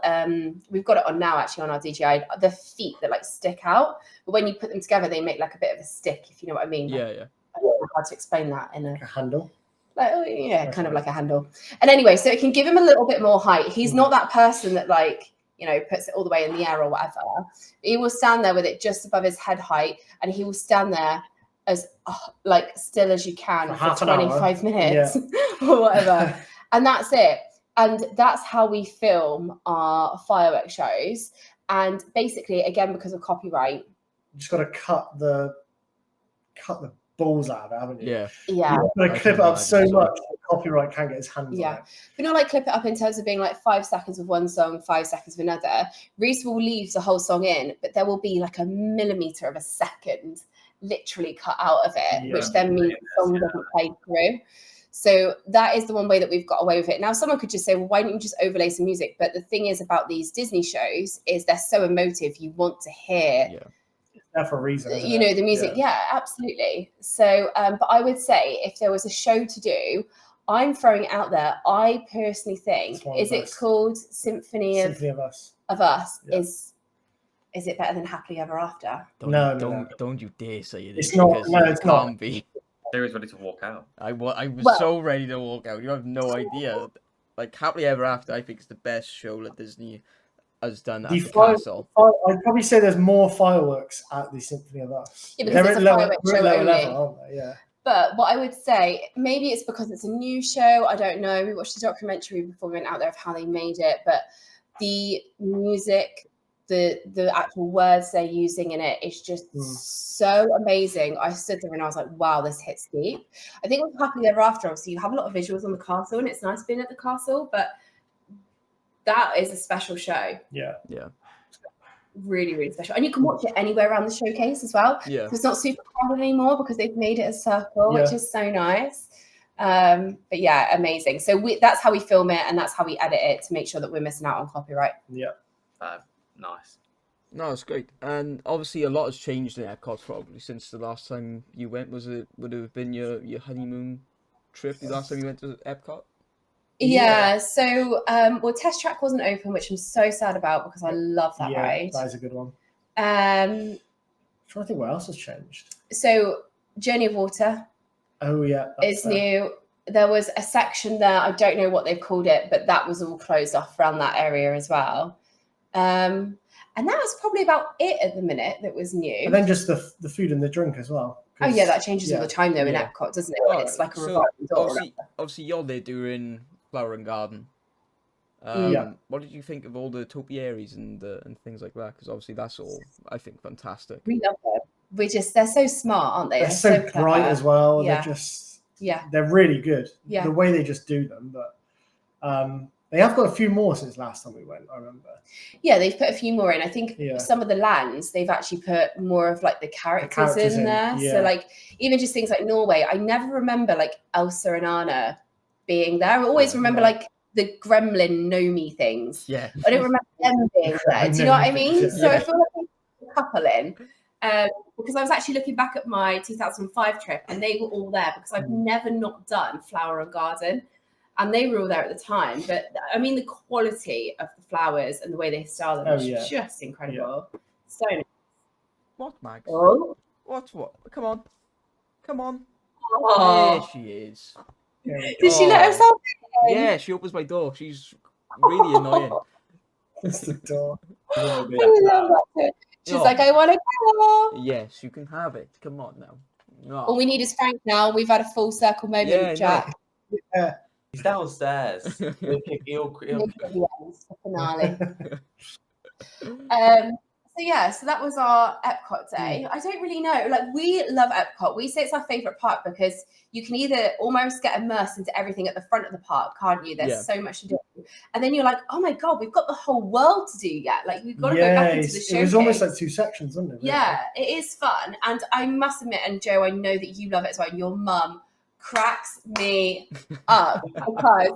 we've got it on now actually on our DJI, the feet that like stick out. But when you put them together, they make like a bit of a stick, if you know what I mean. Yeah. I don't know how to explain that in a A handle. like, oh, yeah, That's kind of right. like a handle. And anyway, so it can give him a little bit more height. He's not that person that like, you know, puts it all the way in the air or whatever. He will stand there with it just above his head height, and he will stand there as like still as you can For for half an hour. 25 minutes or whatever. And that's it. And that's how we film our fireworks shows. And basically, again, because of copyright. You just got to cut the balls out of it, haven't you? Yeah. Yeah. You've got to I clip can it up so imagine so. much that copyright can't get his hands Yeah. on it. But not like clip it up in terms of being like 5 seconds of one song, 5 seconds of another. Rhys will leave the whole song in, but there will be like a millimeter of a second literally cut out of it, which then means the song doesn't play through. So that is the one way that we've got away with it. Now, someone could just say, well, why don't you just overlay some music? But the thing is about these Disney shows is they're so emotive. You want to hear There for a reason, isn't you it? know, the music. Yeah, absolutely. So, but I would say if there was a show to do, I'm throwing it out there. I personally think, It's one is of it those. called Symphony of Us. Us? Yeah. Is it better than Happily Ever After? Don't you dare say it. It's not. Because No, it it's not. can't be. They was ready to walk out. I was Well- so ready to walk out. You have no idea. Like Happily Ever After, I think is the best show that Disney has done at the castle. I'd probably say there's more fireworks at the Symphony of Us. Yeah, because They're it's at a lower, fireworks we're at show lower only. level, aren't they? Yeah. But what I would say, maybe it's because it's a new show. I don't know. We watched the documentary before we went out there of how they made it, but the music, the actual words they're using in it is just so amazing. I stood there and I was like, wow, this hits deep. I think with Happily Ever After, obviously, you have a lot of visuals on the castle, and it's nice being at the castle, but that is a special show. Yeah. Really, really special. And you can watch it anywhere around the showcase as well. Yeah. So it's not super crowded anymore because they've made it a circle, which Yeah. is so nice. But yeah, amazing. So that's how we film it and that's how we edit it to make sure that we're missing out on copyright. Yeah. Nice. No, it's great. And obviously a lot has changed in Epcot probably since the last time you went. Would it have been your honeymoon trip the last time you went to Epcot? Yeah. So well, Test Track wasn't open, which I'm so sad about because I love that ride. That is a good one. Um, trying to think what else has changed. so Journey of Water Oh yeah, is new. There was a section there, I don't know what they've called it, but that was all closed off around that area as well. And that was probably about it at the minute that was new. And then just the food and the drink as well. Oh yeah, that changes all the time though in Yeah. Epcot, doesn't it? Oh, It's like a so revolving door. obviously you're there doing Flower and Garden. Yeah. What did you think of all the topiaries and things like that? Because obviously that's all I think fantastic. We love them. They're so smart, aren't they? They're so bright clever. as well. Yeah. They're really good. Yeah. The way they just do them, but they have got a few more since last time we went. I remember. Yeah, they've put a few more in. I think Yeah. some of the lands they've actually put more of like the characters in there. yeah. So like even just things like Norway, I never remember like Elsa and Anna being there. I always remember like the gremlin Nomi things. Yeah. I don't remember them being there. Do you know what I mean? Yeah. So I feel like they put a couple in. Because I was actually looking back at my 2005 trip and they were all there because I've never not done Flower and Garden. And they were all there at the time. But I mean, the quality of the flowers and the way they style them is just incredible. So nice. What, Max? Oh. What? Come on. Oh. There she is. Here we Did she let Oh. herself in? Yeah, she opens my door. She's really annoying. go. It's the door. I love that too. She's Oh. like, I want to go. Yes, you can have it. Come on now. Oh. All we need is Frank now. We've had a full circle moment, Yeah, I know. Jack. Yeah. He's downstairs. He'll Look at the end, the finale. So that was our Epcot day. I don't really know. Like, we love Epcot. We say it's our favorite park because you can either almost get immersed into everything at the front of the park, can't you? There's Yeah. so much to do. And then you're like, oh my God, we've got the whole world to do yet. Like, we've got to go back into the showcase. It was almost like 2 sections, wasn't it? Really? Yeah, it is fun. And I must admit, and Joe, I know that you love it as well. Your mum cracks me up because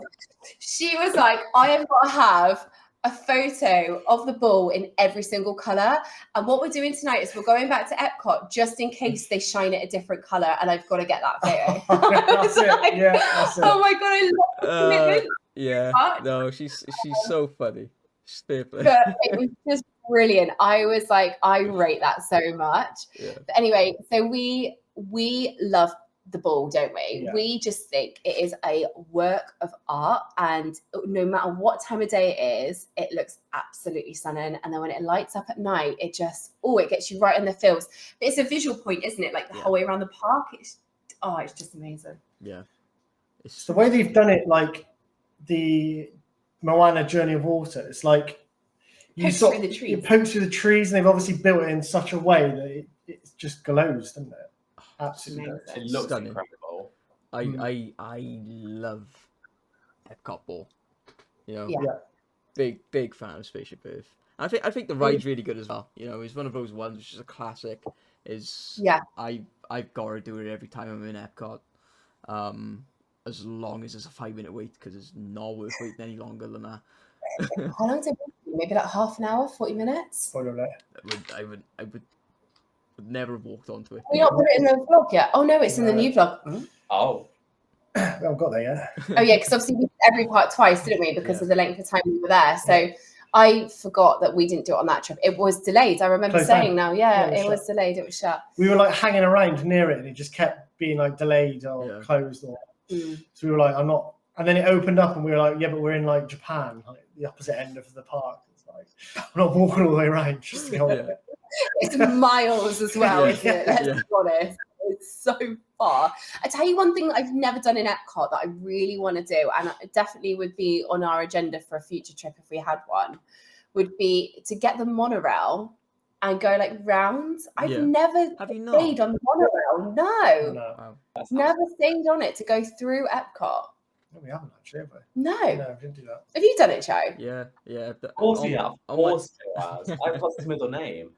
she was like, I have got to have a photo of the ball in every single colour. And what we're doing tonight is we're going back to Epcot just in case they shine it a different colour, and I've got to get that photo. That's it. Like, Yeah, that's it. oh my God, I love commitment. Yeah. But- No, she's so funny. Steph. But it was just brilliant. I was like, I rate that so much. Yeah. But anyway, so we love the ball, don't we? Yeah. We just think it is a work of art, and no matter what time of day it is, it looks absolutely stunning. And then when it lights up at night, it just it gets you right in the feels. But it's a visual point, isn't it? Like the whole way around the park. It's just amazing. Yeah. It's the way they've done it, like the Moana Journey of Water. It's like Pokes through the trees. It pokes through the trees, and they've obviously built it in such a way that it just glows, doesn't it? Absolutely. Amazing. It looks Stunning. incredible. I love Epcot Ball. You know, Yeah. big fan of Spaceship Earth. I think the ride's really good as well. You know, it's one of those ones which is a classic. I've got to do it every time I'm in Epcot. As long as it's a 5-minute wait, because it's not worth waiting any longer than that. How long did it take? Maybe like half an hour, 40 minutes. Spoiler alert. I would never have walked onto it. We not put it in the vlog yet. Oh no, it's in the new vlog. Oh, We haven't got there yet. Oh yeah, because obviously we did every part twice, didn't we? Because Yeah. of the length of time we were there. So I forgot that we didn't do it on that trip. It was delayed. I remember Closed saying down. now, yeah, Yeah, it was it was shut. delayed. It was shut. We were like hanging around near it, and it just kept being like delayed or closed, or Mm. so we were like, I'm not. And then it opened up, and we were like, yeah, but we're in like Japan, like the opposite end of the park. It's like I'm not walking all the way around just to go. Yeah. It's miles as well, Yeah. isn't it? Let's Yeah. be honest. It's so far. I tell you one thing that I've never done in Epcot that I really want to do, and it definitely would be on our agenda for a future trip if we had one, would be to get the monorail and go like round. I've Yeah. never Have you not? stayed on the monorail. No, No, Wow. that's never stayed on it to go through Epcot. no, we haven't actually, have we? No. No, we didn't do that. Have you done it, Joe? Yeah. Of course he has. Of on my- course he has. I've got his middle name.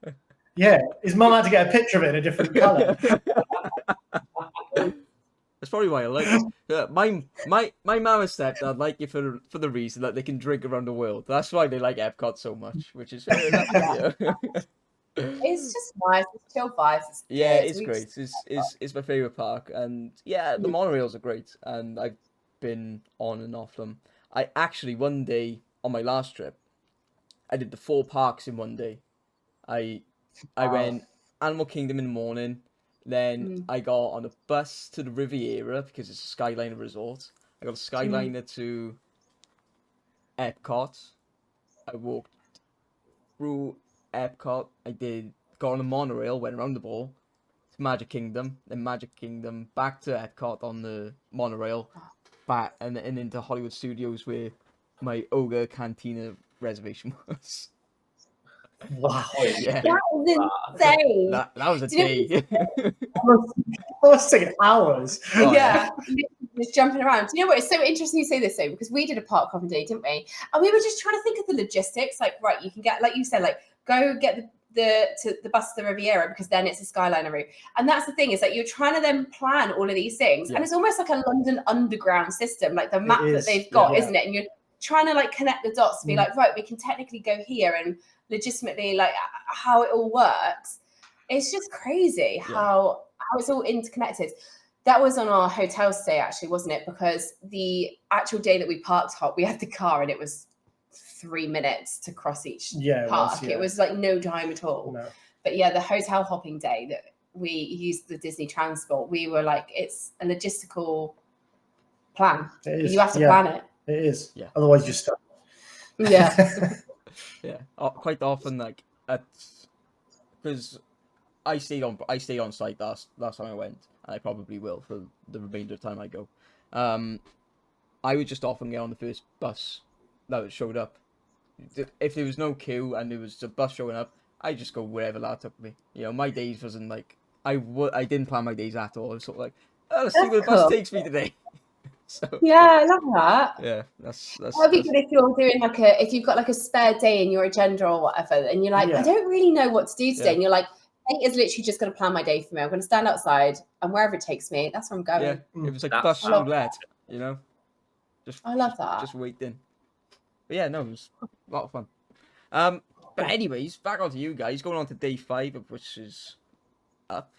Yeah, his mum had to get a picture of it in a different colour. That's probably why I like it. My mum and stepdad like it for the reason that they can drink around the world. That's why they like Epcot so much, which is fair enough. Yeah. It's just nice. It's chill vibes. It's Yeah, good. it's We great. just- It's my favorite park, and yeah, the Mm. monorails are great, and I've been on and off them. I actually one day on my last trip, I did the 4 parks in one day. I Wow. went Animal Kingdom in the morning, then Mm. I got on a bus to the Riviera because it's a Skyliner resort. I got a Skyliner to Epcot. I walked through Epcot. Got on a monorail, went around the ball to Magic Kingdom, then Magic Kingdom back to Epcot on the monorail, back and into Hollywood Studios where my Ogre Cantina reservation was. Wow. Yeah, That was insane. that was a Do you day. That was taking hours. Oh, yeah, just jumping around. Do you know what? It's so interesting you say this though, because we did a park hopping day, didn't we? And we were just trying to think of the logistics. Like, right, you can get, like you said, like go get the bus to the Riviera because then it's a Skyliner route. And that's the thing is that you're trying to then plan all of these things, Yeah. and it's almost like a London Underground system, like the map that is, they've got, yeah. isn't it? And you're trying to like connect the dots to be Mm. like, right, we can technically go here, and legitimately like how it all works. It's just crazy how it's all interconnected. That was on our hotel stay actually, wasn't it? Because the actual day that we parked hop, we had the car and it was 3 minutes to cross each Yeah, park. yeah. It was like no time at all. No. But yeah, the hotel hopping day that we used the Disney transport, we were like, it's a logistical plan. It is. You have to yeah, plan it. It is. Yeah. Otherwise, you're stuck. Yeah. Yeah, quite often, like, because I stayed on site last time I went, and I probably will for the remainder of the time I go. I would just often get on the first bus that showed up. If there was no queue and there was a bus showing up, I just go wherever that took me. You know, my days wasn't like I didn't plan my days at all. I was sort of like, oh, let's see where the bus cool. takes me today. So Yeah, I love that. yeah, that's That'd be good if you're doing if you've got like a spare day in your agenda or whatever, and you're like, I Yeah. don't really know what to do today. Yeah. And you're like, fate is literally just going to plan my day for me. I'm going to stand outside, and wherever it takes me, that's where I'm going. yeah. It was like That's- bus I love roulette, you know. I love that. Just waiting. But yeah, no, it was a lot of fun. But anyways, back on to you guys. Going on to day 5, of which is up.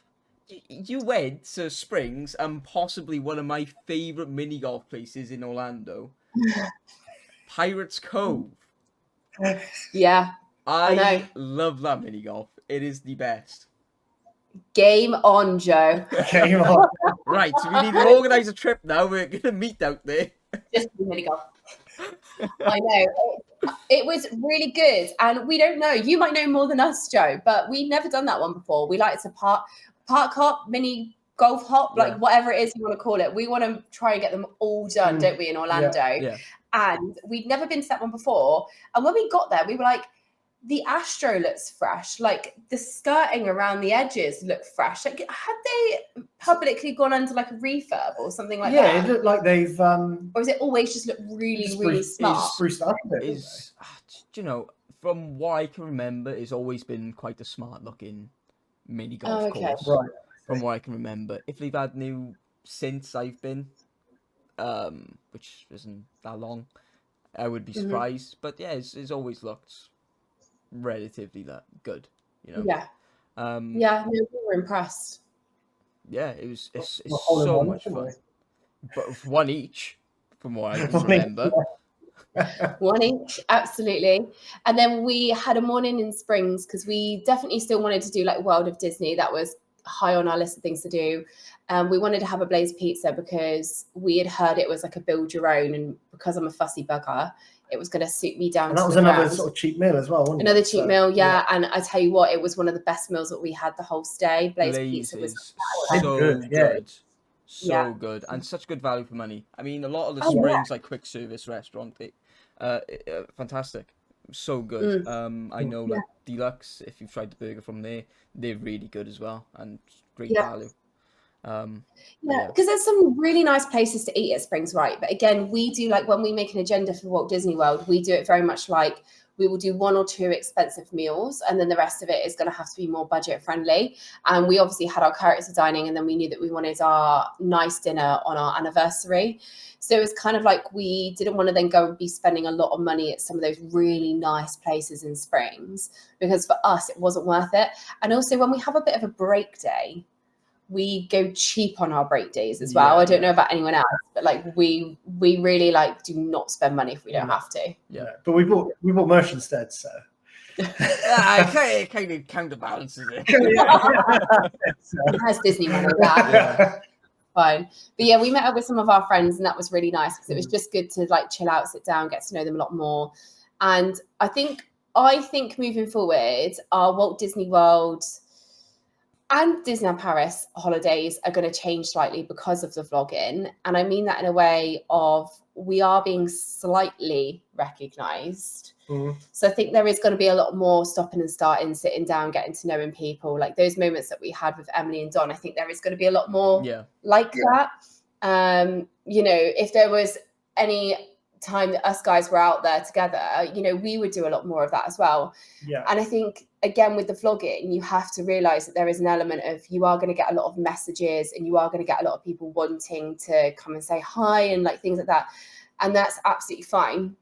You went to Springs and possibly one of my favourite mini golf places in Orlando, Pirates Cove. Yeah, I know. I love that mini golf. It is the best. Game on, Joe. Came on. Right, so we need to organise a trip now. We're gonna meet out there. Just mini golf. I know. It was really good. And we don't know. You might know more than us, Joe, but we've never done that one before. We like to park hop, mini golf hop, Yeah. like whatever it is you want to call it. We want to try and get them all done, don't we, in Orlando? Yeah. And we'd never been to that one before. And when we got there, we were like, the Astro looks fresh. Like the skirting around the edges look fresh. Like had they publicly gone under like a refurb or something like Yeah, that? it looked like they've Or is it always just look really, really smart? spruced up a bit. didn't Is do you know, from what I can remember, it's always been quite a smart looking mini golf Oh, okay. course. they? Right. From what I can remember. If they've had new since I've been, which isn't that long, I would be Mhm. surprised. But yeah, it's always looked relatively that good, you know. Yeah. Yeah, no, we were impressed. Yeah, it's We're all in so one, much didn't fun. But one each, from what I can One each, remember. One each, absolutely. And then we had a morning in Springs because we definitely still wanted to do like World of Disney. That was high on our list of things to do. We wanted to have a Blaze Pizza because we had heard it was like a build your own, and because I'm a fussy bugger, it was going to suit me down And to that was the another ground. sort of cheap meal as well, wasn't Another it? cheap So, meal, yeah. And I tell you what, it was one of the best meals that we had the whole stay. Blaze Blaze Pizza was is It's so good, yeah. good. So Yeah. good. And such good value for money. I mean, a lot of the Oh, yeah. Springs, like quick service restaurant, fantastic. So good. I know like Deluxe, if you've tried the burger from there, they're really good as well and great Yeah. value. Yeah, yeah. because there's some really nice places to eat at Springs, right? But again, we do like when we make an agenda for Walt Disney World, we do it very much like we will do 1 or 2 expensive meals, and then the rest of it is going to have to be more budget friendly. And we obviously had our character dining, and then we knew that we wanted our nice dinner on our anniversary. So it was kind of like we didn't want to then go and be spending a lot of money at some of those really nice places in Springs, because for us it wasn't worth it. And also when we have a bit of a break day, we go cheap on our break days as well. Yeah, I don't yeah. know about anyone else, but like we really like do not spend money if we don't No. have to. Yeah. But we bought merch instead, so. It kind of counterbalances it. It has Disney money, that Yeah. fine. But yeah, we met up with some of our friends, and that was really nice because it was just good to like chill out, sit down, get to know them a lot more. And I think moving forward, our Walt Disney World and Disneyland Paris holidays are going to change slightly because of the vlogging. And I mean that in a way of we are being slightly recognized. So I think there is going to be a lot more stopping and starting, sitting down, getting to knowing people. Like those moments that we had with Emily and Don, I think there is going to be a lot more like that. You know, if there was any time that us guys were out there together, you know, we would do a lot more of that as well. Yeah. And I think, again, with the vlogging, you have to realize that there is an element of you are going to get a lot of messages, and you are going to get a lot of people wanting to come and say hi and like things like that. And that's absolutely fine.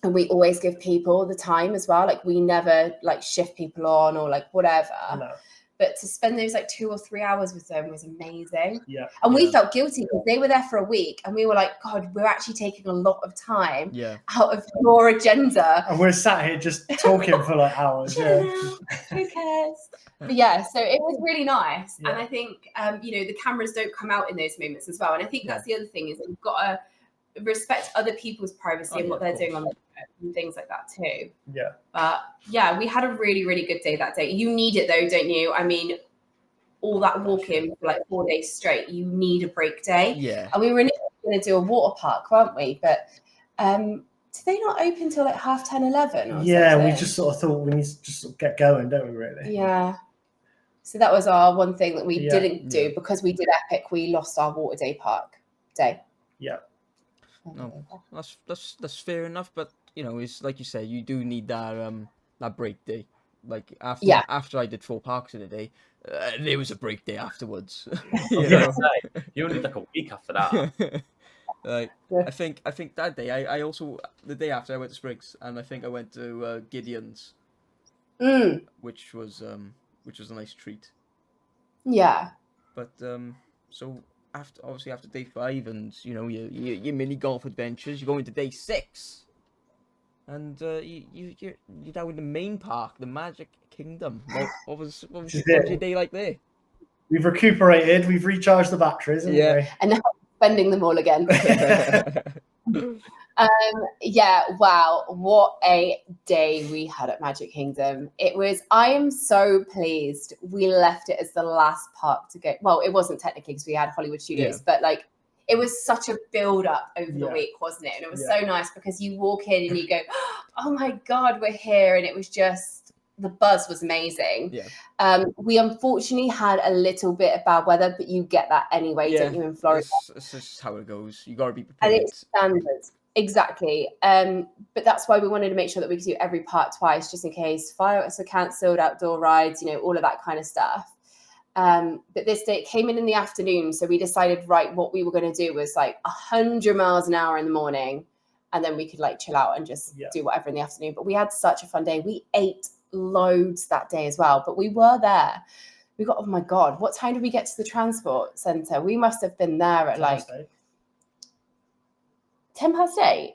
And we always give people the time as well. Like we never like shift people on or like whatever. No. But to spend those like 2 or 3 hours with them was amazing. Yeah. And we felt guilty because they were there for a week, and we were like, God, we're actually taking a lot of time out of your agenda. And we're sat here just talking for like hours. Yeah. Who cares? But yeah, so it was really nice. Yeah. And I think, you know, the cameras don't come out in those moments as well. And I think that's the other thing, is that you've got to respect other people's privacy Oh, and yeah, what they're of doing on course. the trip and things like that too. Yeah. But yeah, we had a really, really good day that day. You need it though, don't you? I mean, all that Gosh, walking for like 4 days straight, you need a break day. Yeah. And we were initially going to do a water park, weren't we? But did they not open till like 10:30, 11 or Yeah, something? we just sort of thought we need to just sort of get going, don't we, really? Yeah. So that was our one thing that we Yeah. didn't do because we did Epic. We lost our water day park day. Yeah. No, that's fair enough. But you know, it's like you say, you do need that break day. Like after I did 4 parks in a day, there was a break day afterwards. You Yeah, know. you only like a week after that. Like Yeah. I think that day I also the day after I went to Spriggs and I think I went to Gideon's, Mm, which was a nice treat. yeah. But so after day 5 and you know your mini golf adventures, you go into day 6, and you're down in the main park, the Magic Kingdom. What was your day like there? We've recuperated, we've recharged the batteries, haven't Yeah. And now spending them all again. Yeah, wow, what a day we had at Magic Kingdom. I am so pleased we left it as the last park to go. Well, it wasn't technically because we had Hollywood Studios, but like it was such a build up over the week, wasn't it? And it was so nice because you walk in and you go, oh my God, we're here. And it was just, the buzz was amazing. Yeah. We unfortunately had a little bit of bad weather, but you get that anyway, don't you, in Florida? It's just how it goes. You got to be And prepared. it's standard. Exactly. But that's why we wanted to make sure that we could do every part twice, just in case fireworks are cancelled, outdoor rides, you know, all of that kind of stuff. But this day it came in the afternoon. So we decided, right, what we were going to do was like 100 miles an hour in the morning. And then we could like chill out and just do whatever in the afternoon. But we had such a fun day. We ate loads that day as well. But we were there. We got, oh my God, what time did we get to the transport centre? We must have been there at like 8:10.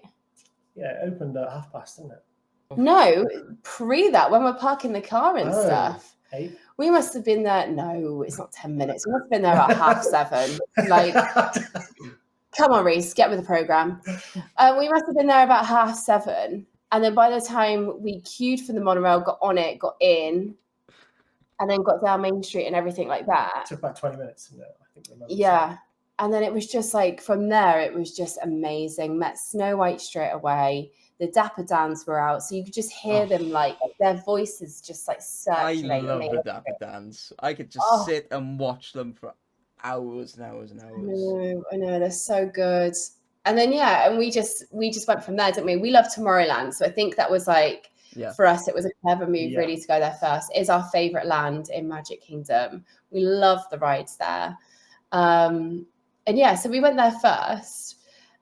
Yeah, it opened at 8:30, didn't it? No, pre that, when we're parking the car and stuff. 8. We must have been there. No, it's not 10 minutes. We must have been there about 7:30. Like, come on, Rhys, get with the program. We must have been there about 7:30. And then by the time we queued for the monorail, got on it, got in, and then got down Main Street and everything like that. It took about 20 minutes, didn't it? I think. Yeah. And then it was just like, from there, it was just amazing. Met Snow White straight away. The Dapper Dans were out. So you could just hear them, like, their voices just like circulating. I love the Dapper Dans. I could just sit and watch them for hours and hours and hours. I know, they're so good. And then, and we just went from there, didn't we? We love Tomorrowland. So I think that was like, for us, it was a clever move really to go there first. It is our favourite land in Magic Kingdom. We love the rides there. And so we went there first,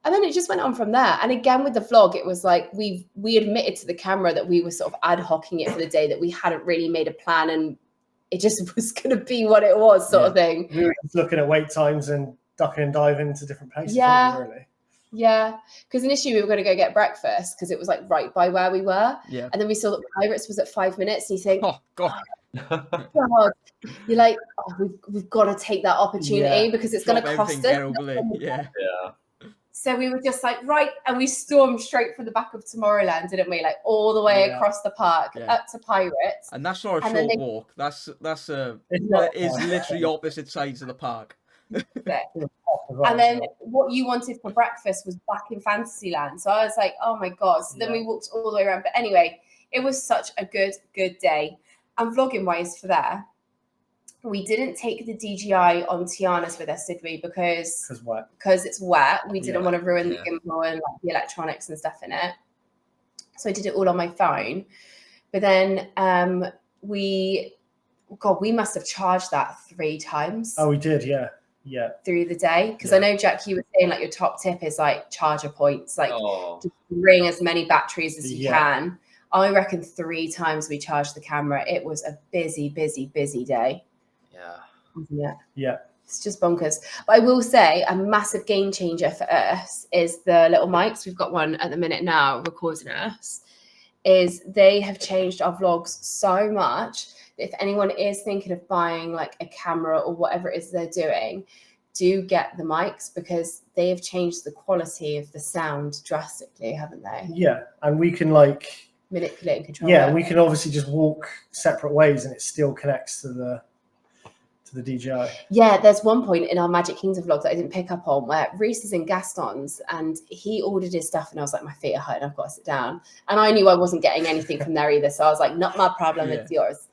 and then it just went on from there. And again, with the vlog, it was like we admitted to the camera that we were sort of ad hocing it for the day, that we hadn't really made a plan, and it just was going to be what it was, sort of thing. We were just looking at wait times and ducking and diving into different places. Really. Yeah, because initially we were going to go get breakfast because it was like right by where we were. Yeah. And then we saw that Pirates was at 5 minutes, and you think, oh God. God. You're like, we've got to take that opportunity because it's going to cost us. Yeah. So we were just like, right, and we stormed straight for the back of Tomorrowland, didn't we? Like all the way across the park up to Pirates. And that's not a short walk. It's literally opposite sides of the park. And then what you wanted for breakfast was back in Fantasyland. So I was like, oh my God. So then we walked all the way around. But anyway, it was such a good day. And vlogging wise for there, we didn't take the DJI on Tiana's with us, did we? Because it's wet. We didn't want to ruin the gimbal and like the electronics and stuff in it. So I did it all on my phone. But then we must have charged that 3 times. Oh, we did, yeah. Through the day. Because I know, Jack, you were saying like your top tip is like charger points, like just bring as many batteries as you can. I reckon 3 times we charged the camera. It was a busy day. Yeah. It's just bonkers. But I will say a massive game changer for us is the little mics. We've got one at the minute now recording us. Is they have changed our vlogs so much. If anyone is thinking of buying like a camera or whatever it is they're doing, do get the mics, because they have changed the quality of the sound drastically, haven't they? Yeah, and we can like Manipulate and control yeah, it. we can obviously just walk separate ways, and it still connects to the DJI. Yeah, there's one point in our Magic Kingdom vlog that I didn't pick up on where Rhys is in Gaston's and he ordered his stuff and I was like, my feet are hurting, I've got to sit down. And I knew I wasn't getting anything from there either. So I was like, not my problem, it's yours.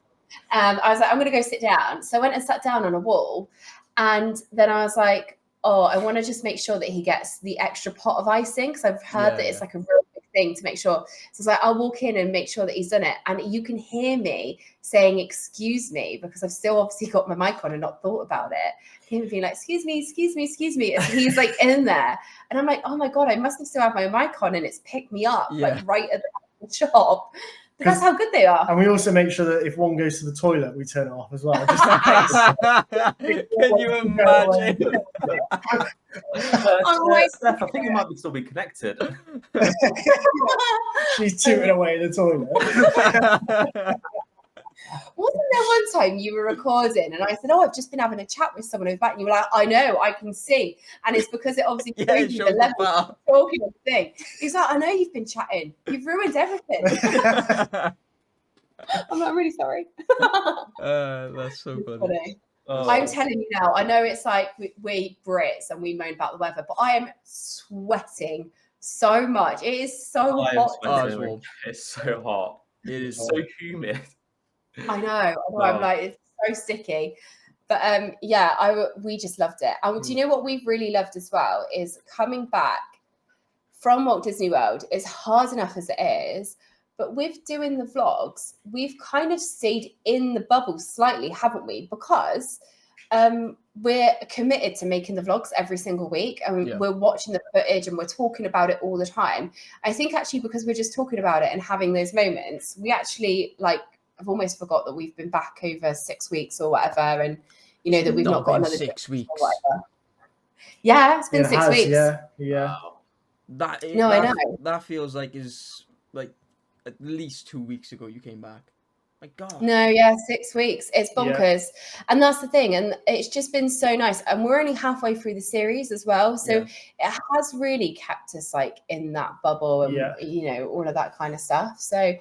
I was like, I'm going to go sit down. So I went and sat down on a wall. And then I was like, oh, I want to just make sure that he gets the extra pot of icing, because I've heard that it's like a real big thing to make sure. So it's like, I'll walk in and make sure that he's done it. And you can hear me saying, excuse me, because I've still obviously got my mic on and not thought about it. Him being like, excuse me, excuse me, excuse me. And he's like in there. And I'm like, oh my God, I must have still have my mic on and it's picked me up like right at the shop. But that's how good they are. And we also make sure that if one goes to the toilet, we turn it off as well. Just in case. Can you imagine? Steph, I think you might still be connected. She's tooting away in the toilet. Wasn't there one time you were recording and I said, oh, I've just been having a chat with someone over back, and you were like, I know, I can see. And it's because it obviously Yeah, shows you the level of talking and thing. He's like, I know you've been chatting. You've ruined everything. I'm like, I'm really sorry. That's so funny. I'm telling you now, I know it's like we Brits and we moan about the weather, but I am sweating so much. It is so hot. It's so hot. It is so humid. I know. I'm like, it's so sticky. But yeah, we just loved it. And do you know what we've really loved as well is coming back from Walt Disney World. Is hard enough as it is, but with doing the vlogs, we've kind of stayed in the bubble slightly, haven't we? Because we're committed to making the vlogs every single week, and we're watching the footage and we're talking about it all the time. I think actually because we're just talking about it and having those moments, we actually I've almost forgot that we've been back over 6 weeks or whatever, and you know that we've not got another 6 weeks. Yeah, it's been 6 weeks. Yeah. I know. That feels like is like at least 2 weeks ago you came back. My God. No, yeah, 6 weeks. It's bonkers. And that's the thing. And it's just been so nice. And we're only halfway through the series as well. So it has really kept us in that bubble and, you know, all of that kind of stuff. So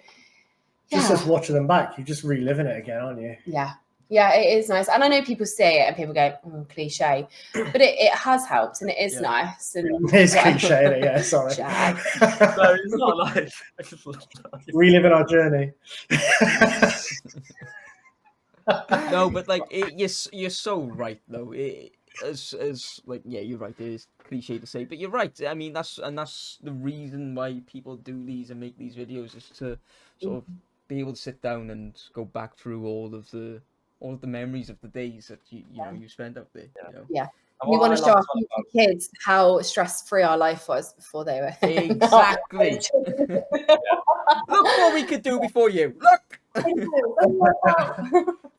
just watching them back, you're just reliving it again, aren't you? Yeah. Yeah, it is nice. And I know people say it and people go, cliche, but it has helped and it is nice. And it's cliche, isn't it? Yeah, sorry. No, it's not like reliving our journey. No, but you're so right though. As you're right. It is cliche to say, but you're right. I mean, that's the reason why people do these and make these videos, is to sort of be able to sit down and go back through all of the memories of the days that you spent out there. You know? Yeah. We want to show our future kids how stress-free our life was before they were. Exactly. Look what we could do before you. Look.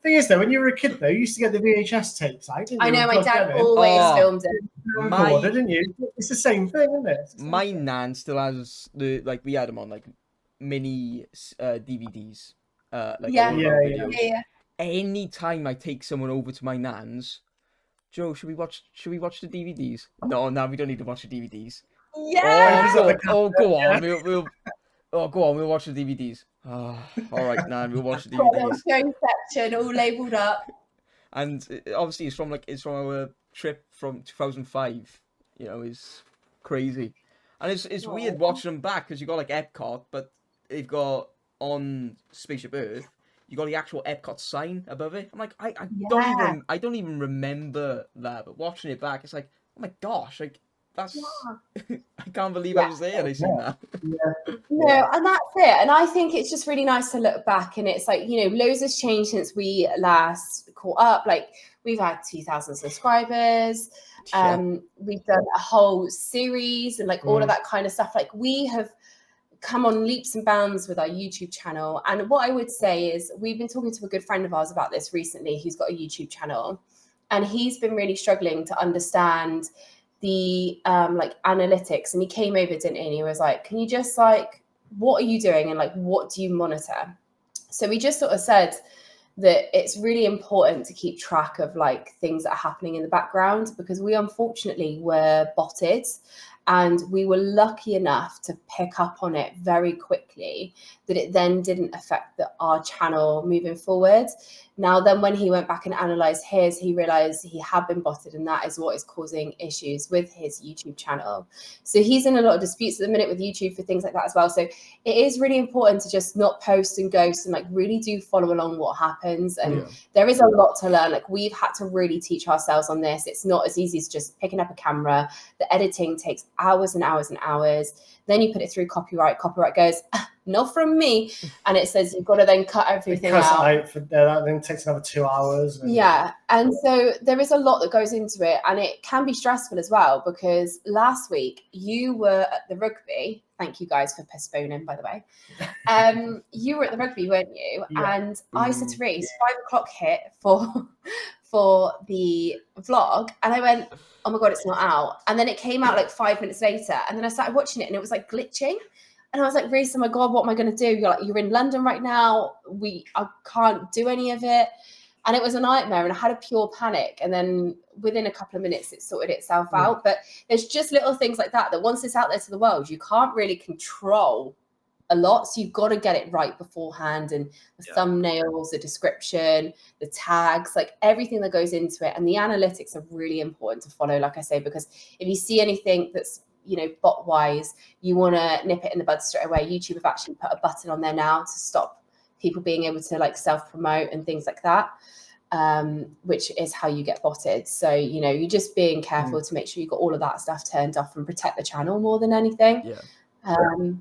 Thing is, though, when you were a kid, though, you used to get the VHS tapes out. I know, my dad always filmed it. Didn't you? It's the same thing, isn't it? My nan still has we had them on mini DVDs. Yeah. Any time I take someone over to my nan's, Joe, should we watch the DVDs? No, we don't need to watch the DVDs. Yeah. Go on. We'll watch the DVDs. Oh, all right, Nan, we'll watch the DVDs. Show section all labelled up. And obviously, it's from our trip from 2005. You know, it's crazy, and it's weird watching them back because you got Epcot, but they've got on Spaceship Earth. You got the actual Epcot sign above it. I'm like, I don't even remember that, but watching it back, it's like, oh my gosh, that's I can't believe I was there and I seen that. No, and that's it. And I think it's just really nice to look back, and it's loads has changed since we last caught up. We've had 2,000 subscribers. We've done a whole series and all of that kind of stuff. We have come on leaps and bounds with our YouTube channel. And what I would say is we've been talking to a good friend of ours about this recently, who's got a YouTube channel, and he's been really struggling to understand the analytics. And he came over, didn't he? And he was like, can you just what are you doing? And what do you monitor? So we just sort of said, that it's really important to keep track of like things that are happening in the background, because we unfortunately were botted, and we were lucky enough to pick up on it very quickly, that it then didn't affect our channel moving forward. Now, then when he went back and analysed his, he realised he had been botted, and that is what is causing issues with his YouTube channel. So he's in a lot of disputes at the minute with YouTube for things like that as well. So it is really important to just not post and ghost, and like really do follow along what happens. And there is a lot to learn. Like, we've had to really teach ourselves on this. It's not as easy as just picking up a camera. The editing takes hours and hours and hours. Then you put it through copyright. Copyright goes, not from me, and it says you've got to then cut everything out. That then takes another 2 hours. And so there is a lot that goes into it, and it can be stressful as well, because last week you were at the rugby. Thank you guys for postponing, by the way. You were at the rugby, weren't you? Yeah. And I said to Rhys, 5 o'clock hit for the vlog, and I went, oh my god, it's not out. And then it came out like 5 minutes later, and then I started watching it, and it was like glitching. And I was like, Rhys, oh my god, what am I going to do? You're like, you're in London right now. I can't do any of it. And it was a nightmare, and I had a pure panic. And then within a couple of minutes, it sorted itself out. But there's just little things like that once it's out there to the world, you can't really control a lot. So you've got to get it right beforehand, and the thumbnails, the description, the tags, like everything that goes into it. And the analytics are really important to follow, like I say, because if you see anything that's, you know, bot wise, you want to nip it in the bud straight away. YouTube have actually put a button on there now to stop people being able to like self-promote and things like that, which is how you get botted. So, you know, you're just being careful to make sure you got all of that stuff turned off and protect the channel more than anything.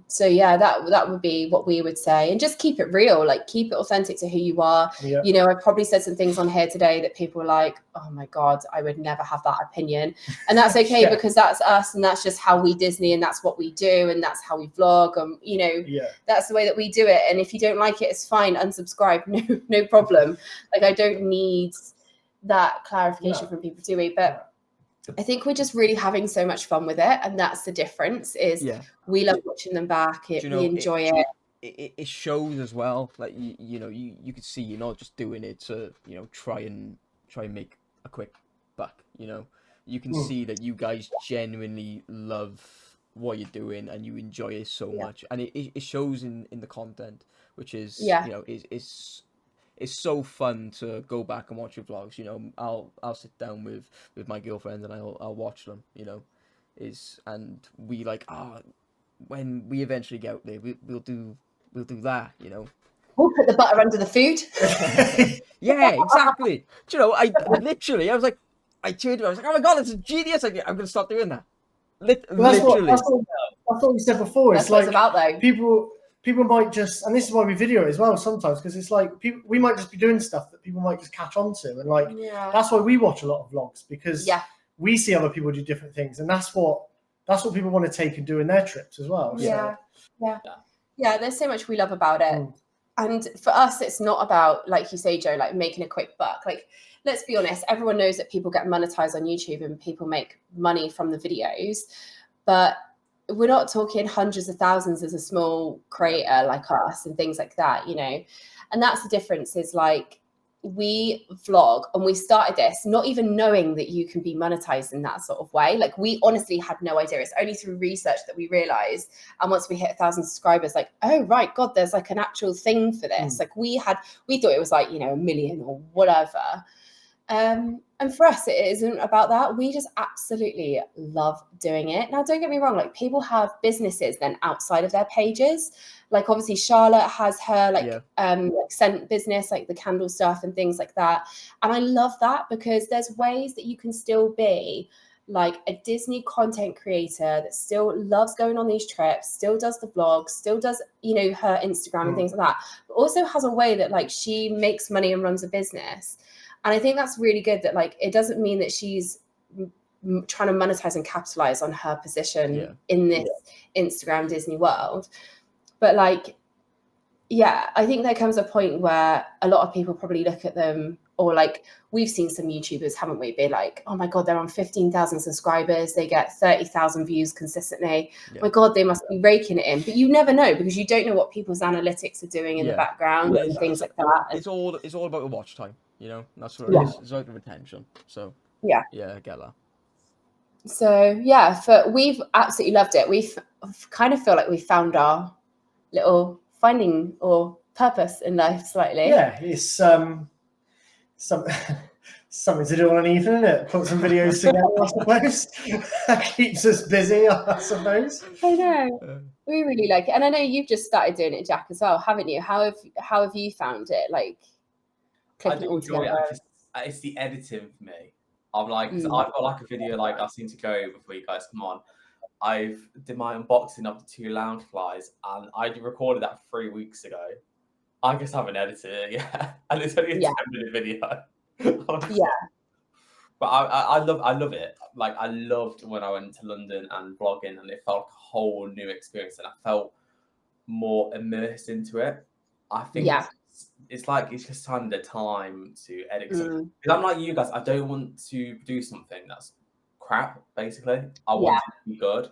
So yeah, that would be what we would say, and just keep it real, like keep it authentic to who you are. You know, I probably said some things on here today that people were like, oh my god, I would never have that opinion, and that's okay because that's us, and that's just how we Disney, and that's what we do, and that's how we vlog, and you know, that's the way that we do it. And if you don't like it, it's fine, unsubscribe, no problem. Like, I don't need that clarification from people, do we? But I think we're just really having so much fun with it, and that's the difference. Is we love watching them back. We enjoy it. It shows as well. Like you know, you can see you're not just doing it to, you know, try and make a quick buck. You know, you can see that you guys genuinely love what you're doing and you enjoy it so much, and it shows in the content, which is you know, it's so fun to go back and watch your vlogs. You know, I'll sit down with my girlfriend and I'll watch them. You know, and we like, when we eventually get out there, we'll do that. You know, we'll put the butter under the food. Yeah, exactly. Do you know, I was like, I turned to her, I was like, oh my god, it's a genius! I'm gonna stop doing that. Literally. That's what we said before. That's it's what like it's about, though. People might just, and this is why we video it as well sometimes, because it's like we might just be doing stuff that people might just catch on to, and like that's why we watch a lot of vlogs, because we see other people do different things, and that's what people want to take and do in their trips as well. Yeah, there's so much we love about it. And for us, it's not about, like you say, Joe, like making a quick buck. Like, let's be honest, everyone knows that people get monetized on YouTube and people make money from the videos, but we're not talking hundreds of thousands as a small creator like us and things like that, you know. And that's the difference, is like, we vlog and we started this not even knowing that you can be monetized in that sort of way. Like, we honestly had no idea. It's only through research that we realized, and once we hit 1,000 subscribers, like, oh right, god, there's like an actual thing for this. Like, we thought it was like, you know, 1 million or whatever. And for us, it isn't about that. We just absolutely love doing it. Now, don't get me wrong, like, people have businesses then outside of their pages. Like, obviously Charlotte has her like scent business, like the candle stuff and things like that. And I love that, because there's ways that you can still be like a Disney content creator that still loves going on these trips, still does the vlogs, still does, you know, her Instagram and things like that, but also has a way that like she makes money and runs a business. And I think that's really good, that like, it doesn't mean that she's trying to monetize and capitalize on her position in this Instagram Disney world. But like, Yeah, I think there comes a point where a lot of people probably look at them, or like we've seen some YouTubers, haven't we, be like, oh my God, they're on 15,000 subscribers, they get 30,000 views consistently. Yeah. My God, they must be raking it in. But you never know, because you don't know what people's analytics are doing in the Yeah. background and things like that. It's all about the watch time, you know. That's what Yeah. it is. It's about the retention. So Yeah. I get that. So yeah, we've absolutely loved it. We've kind of feel like we found our little finding or purpose in life slightly. Yeah, it's some something to do on an evening, isn't it? Put some videos together, I suppose. That keeps us busy, I suppose. I know. We really like it. And I know you've just started doing it, Jack, as well, haven't you? How have you found it? Like I clicking do it all enjoy together? it. It's the editing for me. I'm like, 'cause Mm. I've got like a video like I seem to go before you guys come on. I've did my unboxing of the 2 Loungeflies, and I recorded that 3 weeks ago. I guess I haven't edited it yet, and it's only a Yeah. 10-minute video. Yeah. But I love it. Like I loved when I went to London and vlogging, and it felt like a whole new experience, and I felt more immersed into it. I think Yeah. it's like it's just time the time to edit. Mm. Because I'm like you guys, I don't want to do something that's crap. Basically, I want Yeah. it to be good.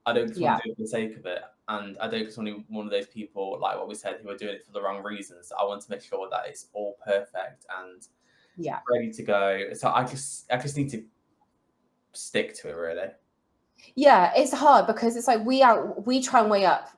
I don't just Yeah. want to do it for the sake of it, and I don't just want to be one of those people like what we said who are doing it for the wrong reasons. I want to make sure that it's all perfect and Yeah. ready to go. So I just need to stick to it really. Yeah, it's hard because it's like we try and weigh up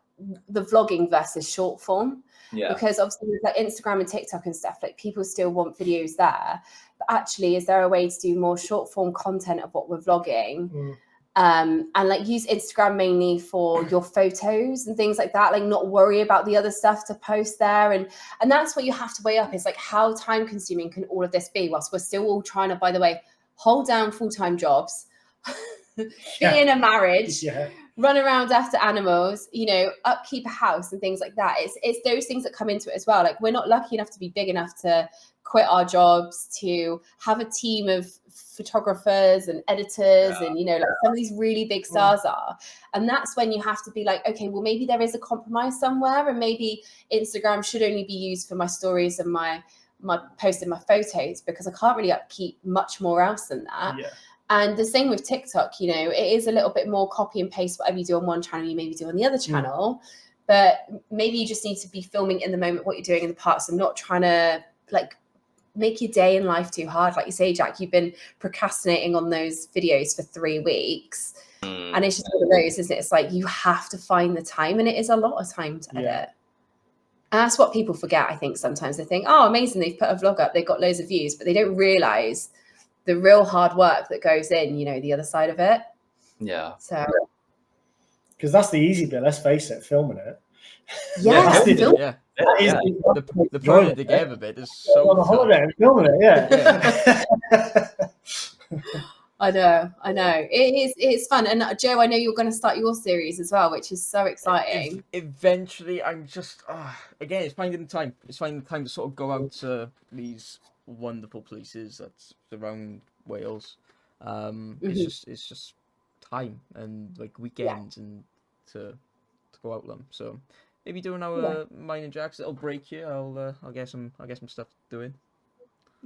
the vlogging versus short form. Yeah. Because obviously with like Instagram and TikTok and stuff, like people still want videos there. But actually, is there a way to do more short form content of what we're vlogging? Mm. And like use Instagram mainly for your photos and things like that, like not worry about the other stuff to post there. And that's what you have to weigh up, is like how time consuming can all of this be whilst we're still all trying to, by the way, hold down full-time jobs, be in a marriage, Yeah. run around after animals, you know, upkeep a house and things like that. It's those things that come into it as well. Like we're not lucky enough to be big enough to quit our jobs, to have a team of photographers and editors, and you know, like some of these really big stars are. And that's when you have to be like, okay, well maybe there is a compromise somewhere, and maybe Instagram should only be used for my stories and my posting my photos, because I can't really upkeep much more else than that. Yeah. And the same with TikTok, you know, it is a little bit more copy and paste. Whatever you do on one channel, you maybe do on the other channel. But maybe you just need to be filming in the moment what you're doing in the parts, and not trying to like make your day in life too hard. Like you say, Jack, you've been procrastinating on those videos for 3 weeks. And it's just one of those, isn't it? It's like you have to find the time, and it is a lot of time to edit. Yeah. And that's what people forget, I think. Sometimes they think, oh, amazing, they've put a vlog up, they've got loads of views, but they don't realize the real hard work that goes in, you know, the other side of it. Yeah. So Because that's the easy bit, let's face it, filming it. yeah, That's the- film- Yeah. That is Yeah. The putting it together bit is so on a tough. holiday and filming it, yeah. I know. It's fun. And Joe, I know you're going to start your series as well, which is so exciting. Eventually, I'm just again, it's finding the time. It's finding the time to sort of go out to these wonderful places that surround Wales. It's just time and like weekends and to go out them. So maybe doing our mine and Jack's little break here. I'll get some stuff doing.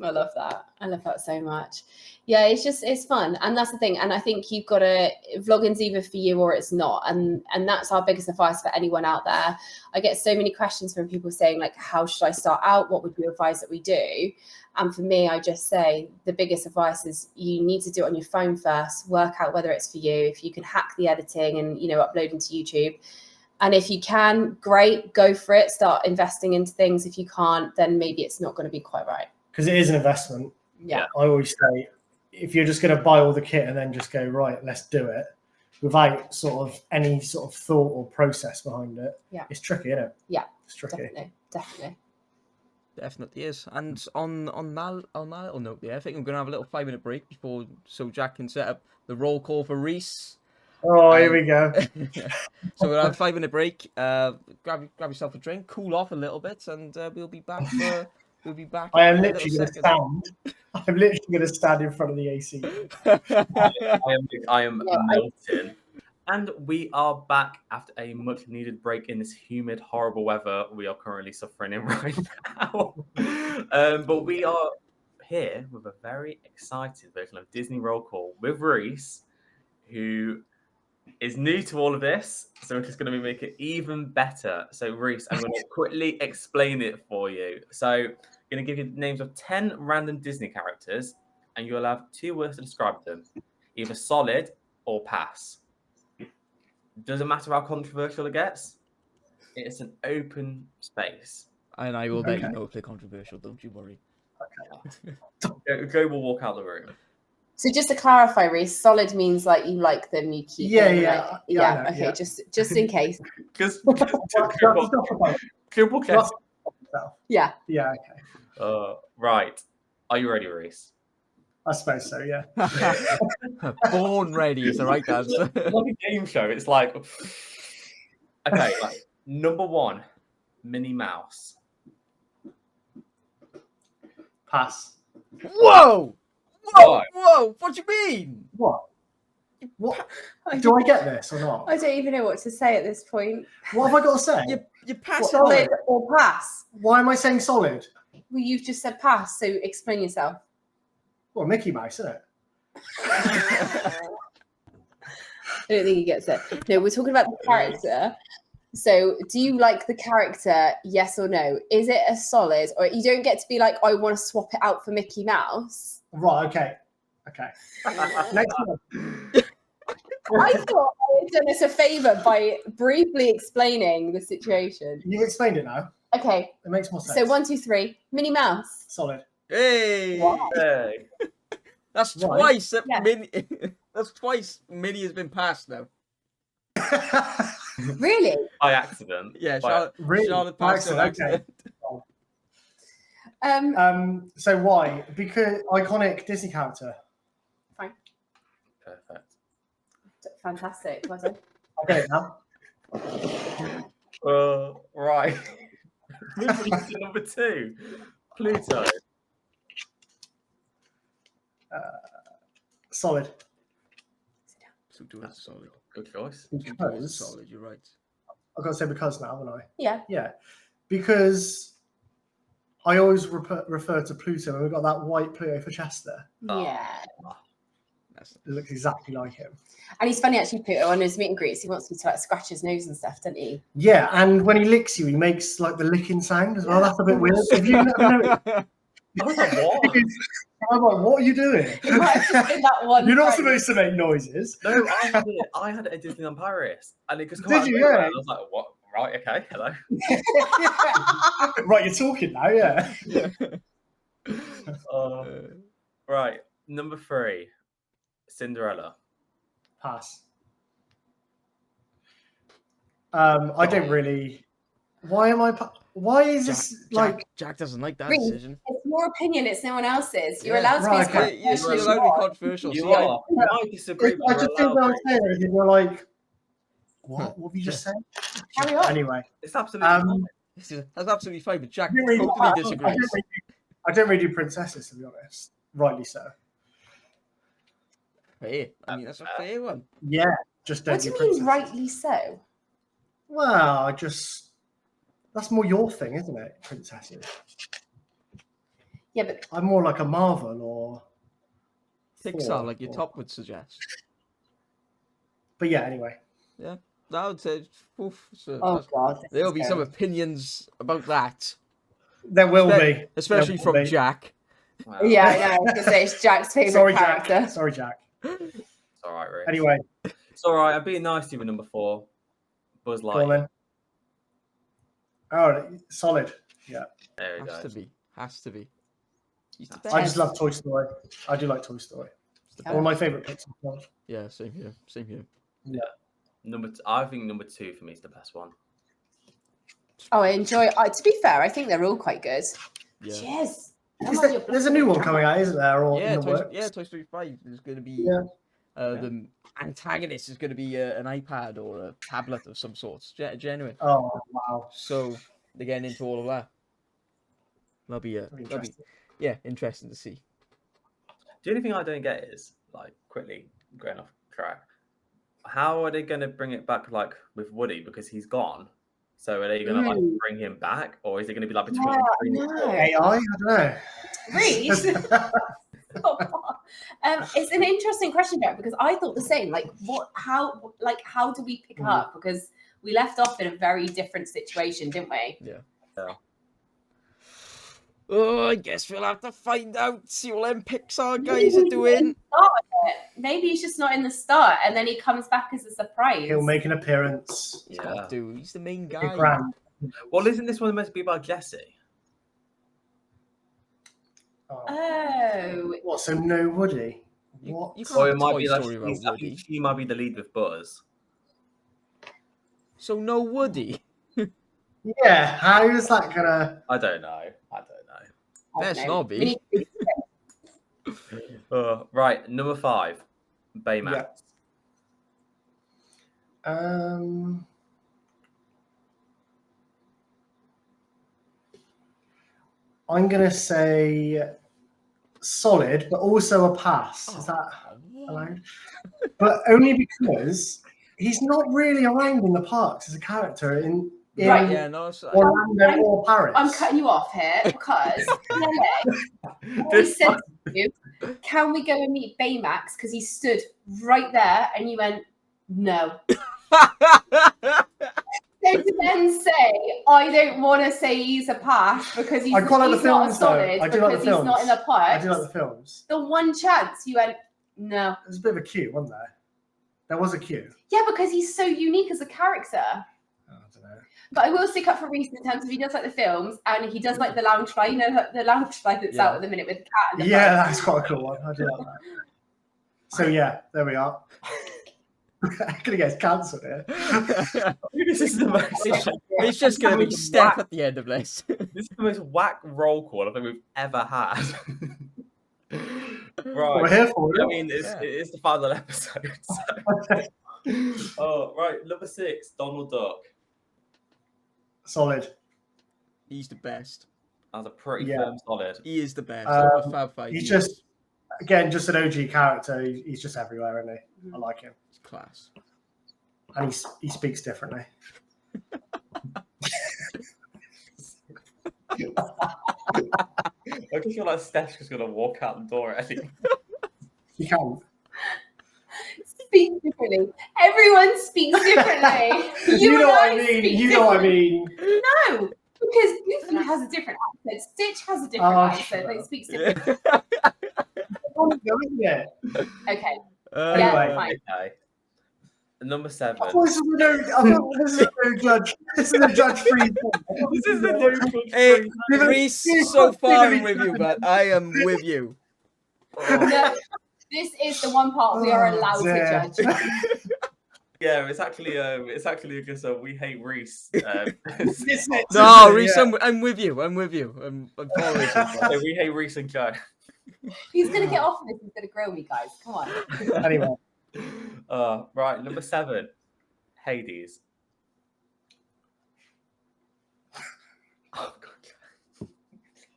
I love that. I love that so much. Yeah, it's fun. And that's the thing. And I think you've got to, vlogging's either for you or it's not. And that's our biggest advice for anyone out there. I get so many questions from people saying like, how should I start out? What would you advise that we do? And for me, I just say the biggest advice is you need to do it on your phone first, work out whether it's for you. If you can hack the editing and, you know, upload into YouTube. And if you can, great, go for it. Start investing into things. If you can't, then maybe it's not going to be quite right. Because it is an investment. Yeah. I always say, if you're just going to buy all the kit and then just go, right, let's do it, without sort of any sort of thought or process behind it, it's tricky, isn't it? Yeah, it's tricky. Definitely. is. And on that little note there, I think I'm gonna have a little 5-minute break before so Jack can set up the roll call for Rhys. Oh, here we go. So we'll have a 5-minute break. Grab yourself a drink, cool off a little bit, and we'll be back. We'll be back. I am in a literally little going to stand. I'm literally going to stand in front of the AC. I am melting. And we are back after a much needed break in this humid, horrible weather we are currently suffering in right now. But we are here with a very excited version of Disney Roll Call with Rhys, who is new to all of this. So we're just going to make it even better. So, Rhys, I'm going to quickly explain it for you. So, I'm going to give you the names of 10 random Disney characters, and you'll have 2 words to describe them, either solid or pass. Doesn't matter how controversial it gets. It's an open space. And I will let you Okay. know if they're controversial. Don't you worry. Joe will walk out the room. So just to clarify, Rhys, solid means like you like them, you keep Yeah, them. yeah, Like, yeah, I know, okay, yeah. just in case. Because Well, triple cast. Yeah. yeah, okay. Right. Are you ready, Rhys? I suppose so. Yeah. Born ready is the right answer. It's like a game show. It's like, okay, like, number 1, Minnie Mouse. Pass. Whoa! Why? Whoa! What do you mean? What? What? Do I get this or not? I don't even know what to say at this point. What have I got to say? You pass Solid it. or pass? Why am I saying solid? Well, you've just said pass, so explain yourself. Well, Mickey Mouse, isn't it? I don't think he gets it. No, we're talking about the character. So, do you like the character? Yes or no? Is it a solid, or you don't get to be like, I want to swap it out for Mickey Mouse? Right. Okay. Okay. Next one. I thought I had done us a favor by briefly explaining the situation. You've explained it now. Okay, It makes more sense. so 1, 2, 3, Minnie Mouse. Solid. Hey! Wow. Hey. That's Right. twice that Yeah. Minnie. That's twice Minnie has been passed now. Really? By accident. Yeah, By- Really? Charlotte passed on Excellent, okay. accident. So why? Because iconic Disney character. Perfect. Fantastic. Well done. I get it now. Right. Moving to number 2, Pluto. Solid. So do it solid. Good choice. Because Solid, you're right. I've got to say because now, haven't I? Yeah. Yeah. Because I always refer to Pluto, and we've got that white Pluto for Chester. Oh. Yeah. That's It looks exactly like him. And he's funny actually, Pluto, on his meet and greets, he wants me to like scratch his nose and stuff, doesn't he? Yeah, and when he licks you, he makes like the licking sound as well. That's a bit weird. If you never know, I was like, what? I'm like, what are you doing? It might have just been that one. You're not phrase. supposed to make noises. No, I had it at Disneyland Paris, and it just come Did out of you? nowhere, Yeah. and I was like, what? Right, okay, hello. Right, you're talking now, yeah. Right, number 3, Cinderella. Pass. I don't really. Why am I? Why is this like? Jack doesn't like that Really? decision. It's your opinion, it's no one else's. You're Yeah. allowed to Right, be okay. You're controversial. allowed to be controversial. You See, are. I disagree, I but just you're think when I allowed was saying everything, you're like, what? What have you just said? Carry on. Anyway, It's absolutely fine. That's absolutely fine, but Jack I don't really- totally I disagrees. I don't really do princesses, to be honest. Rightly so. Fair. I mean, that's a fair one. Yeah, just don't What do do you mean, princesses. rightly so? Well, that's more your thing, isn't it? Princesses. Yeah, but I'm more like a Marvel or Pixar, Thor like your or- top would suggest. But yeah, anyway. That would say, oof, so oh god, this there'll is be some going. opinions about that, There will be. especially There will from be. Jack. Wow. Yeah, I know. I was gonna say it's Jack's favorite Sorry, character. Jack. Sorry, Jack. It's all right, Rich. Anyway, It's all right. I'm being nice to you with number 4, Buzz go on Lightyear. then. Oh, solid. Yeah. There we Has go. to be. Has to be. He's the I best. just love Toy Story. I do like Toy Story. He's the Yeah. One of best. my favourite Pixar films. Yeah, same here. Same here. I think number 2 for me is the best one. Oh, I enjoy. To be fair, I think they're all quite good. Yeah. Cheers. There's a new one coming out, isn't there? Or Yeah, in the works? Toy Story 5 is going to be. Yeah. The antagonist is going to be an iPad or a tablet of some sort. Genuine. Oh wow. So they're getting into all of that. That'll be Interesting. interesting to see. The only thing I don't get is, like, quickly going off track, how are they going to bring it back, like with Woody, because he's gone? So are they going to like bring him back, or is it going to be like between Yeah, three and no. four? AI? I don't know. Rhys? It's an interesting question, Jack, because I thought the same. Like, how do we pick up? Because we left off in a very different situation, didn't we? Yeah. Oh, I guess we'll have to find out. See what them Pixar guys are doing. Maybe he's just not in the start, and then he comes back as a surprise. He'll make an appearance. He's got to. He's the main guy. Grand. Well, isn't this one meant to be about Jesse? Oh, What? So no Woody? What? You can't Or have it a might Toy be like Story about I think Woody. she might be the lead with Buzz. So no Woody. Yeah. How is that gonna? I don't know. Best I don't know. snobby. Right, number 5, Baymax. Yeah. I'm gonna say solid, but also a pass. Is that allowed? But only because he's not really around in the parks as a character in Right. Yeah, no. So, Orlando or Paris. I'm cutting you off here because we said to you, can we go and meet Baymax? Because he stood right there, and you went, no. So to then say, I don't want to say he's a pass because he's, I quite like the he's not a films, though. solid I do because like the he's films. not in the I parks. do like the films. The one chance you went, no. There's a bit of a queue, wasn't there? There was a queue. Yeah, because he's so unique as a character. Oh, I don't know. But I will stick up for Rhys in terms of he does like the films and he does like the lounge fly. You know, like the lounge fly that's out at the minute with the cat. And the Yeah, bug. that's quite a cool one. I do like that. So yeah, there we are. I'm gonna get cancelled here. This is the most. it's just going to be Steph at the end of this. This is the most whack roll call I think we've ever had. We're Right. here for I it. mean, it is the final episode. So. Oh, right. Number 6, Donald Duck. Solid. He's the best. That was a pretty Yeah. firm solid. He is the best. Um, Over Fab Five. He's just, again, just an OG character. He's just everywhere, isn't he? I like him, He's class. and he speaks differently. I just feel like Steph's just going to walk out the door at any. He can. Speak differently. Everyone speaks differently. You know and what I mean. speak You know what I differently. mean. No, because Goofy has a different accent. Stitch has a different Oh, accent. shut Like up. speaks differently. Isn't it? Okay. Uh, Yeah, fine. Okay. Number 7. I thought this is a no judge. This is a judge-free zone. This is the no Hey, Give it- Rhys, give it- so far give it- I'm with you, but I am with you. No, this is the one part we are Oh, allowed dear. to judge. Yeah, it's actually because we hate Rhys. This is- No, yeah. Rhys, I'm with you. I'm with you. I'm following you. so we hate Rhys and Joe. He's gonna get off of this. He's gonna grill me, guys. Come on. Anyway, Right, number 7, Hades. Oh God!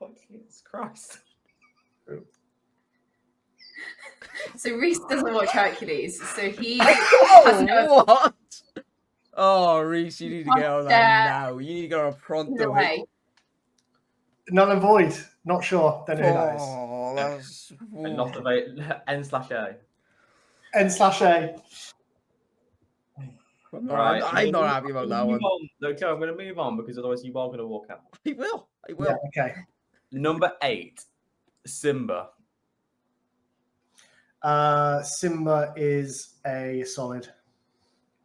Oh, Jesus Christ! So Rhys doesn't watch Hercules, so he has no What? Oh, Rhys, you need to get on that now. You need to go on either pronto. way. null and void. Not sure. Don't know who that is. Oh, that's... And not the N/A. N/A. Right, I'm not happy about that one. No, Joe, I'm going to move on because otherwise you are going to walk out. I will. I will. Yeah. Okay. Number 8, Simba. Simba is a solid.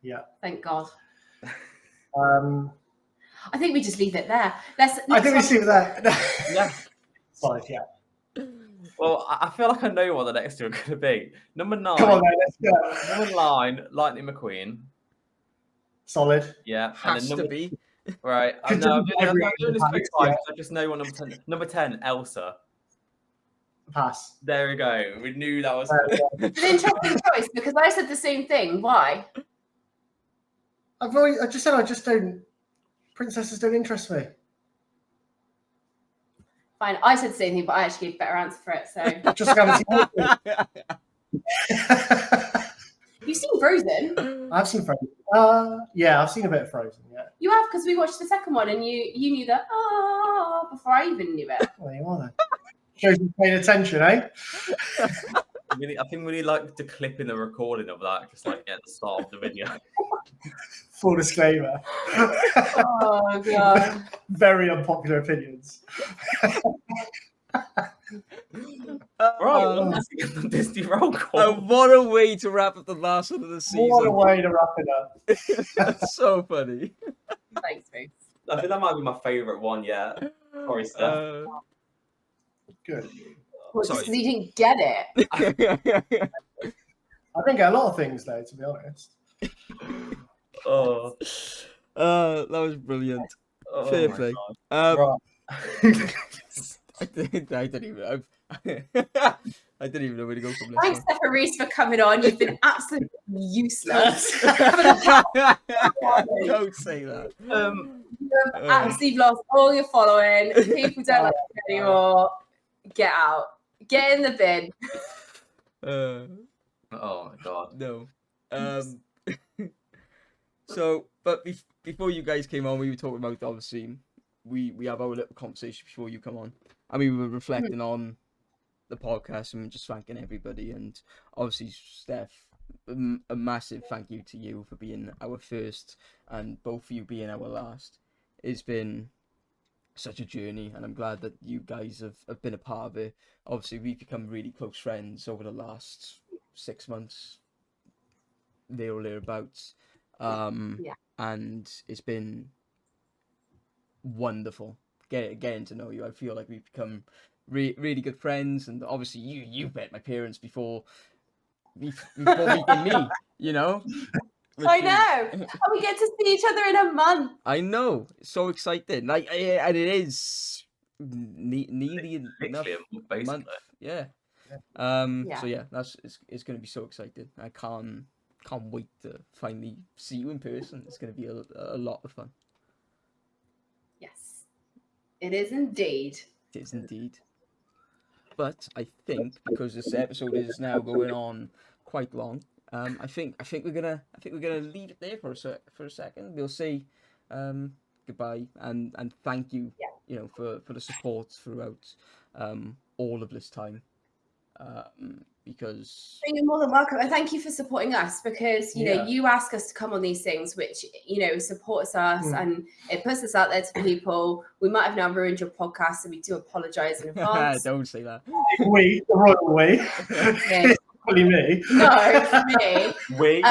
Yeah. Thank God. I I think we just leave it there. Let's. think we see that. Yeah. Solid. Yeah. Well, I feel like I know what the next two are going to be. Number 9. Come on, mate. Let's go. Number 9, Lightning McQueen. Solid. Yeah. Has number, to be. Right. I Could know. do I'm every doing this other quick time, time. I just know what number 10. Number 10, Elsa. Pass. There we go. We knew that was. It's an interesting choice because I said the same thing. Why? I just said I just don't. Princesses don't interest me. Fine. I said the same thing, but I actually gave a better answer for it. So Just haven't seen it. you You've seen Frozen. I've seen Frozen. Yeah, I've seen a bit of Frozen. Yeah. You have, because we watched the second one and you knew the before I even knew it. Well, you are then. Shows you paying attention, eh? I think we need like to clip in the recording of that, just like at the start of the video. Full disclaimer. Oh god. Very unpopular opinions. Right, let's get the Disney roll call. What a way to wrap up the last one of the season. What a way to wrap it up. That's so funny. Thanks, Ruth. I think that might be my favourite one yet. Sorry, Steph. Good. Well, just Sorry. because you didn't get it. I didn't get a lot of things though, to be honest. Oh, that was brilliant. oh Fair my play. God. Right. I didn't even. I didn't even know where to go from this Thanks, Steph and Rhys, for coming on. You've been absolutely useless. one. Don't say that. You've absolutely lost all your following. People don't like you anymore. Get out. Get in the bin. Oh my God. No. So, but before you guys came on, we were talking about, obviously, we have our little conversation before you come on, and we were reflecting on the podcast and just thanking everybody, and obviously Steph, a massive thank you to you for being our first and both of you being our last. It's been such a journey, and I'm glad that you guys have been a part of it. Obviously, we've become really close friends over the last 6 months, there or thereabouts. And it's been wonderful getting to know you. I feel like we've become really good friends, and obviously you met my parents before meeting me, you know. I know. And we get to see each other in a month. I know, it's so exciting. Like, and it is nearly enough Literally a month, basically. month. Yeah. Yeah. So yeah, it's going to be so exciting. I can't wait to finally see you in person. It's going to be a lot of fun. Yes, it is indeed. It is indeed. But I think because this episode is now going on quite long, I think we're gonna leave it there for a second. We'll say goodbye and thank you, you know, for the support throughout all of this time. Because You're more than welcome, and thank you for supporting us, because you know you ask us to come on these things, which you know supports us and it puts us out there to people. We might have now ruined your podcast, so we do apologise in advance. Don't say that. We, the royal we. Yeah. Probably me. No, me. Wait.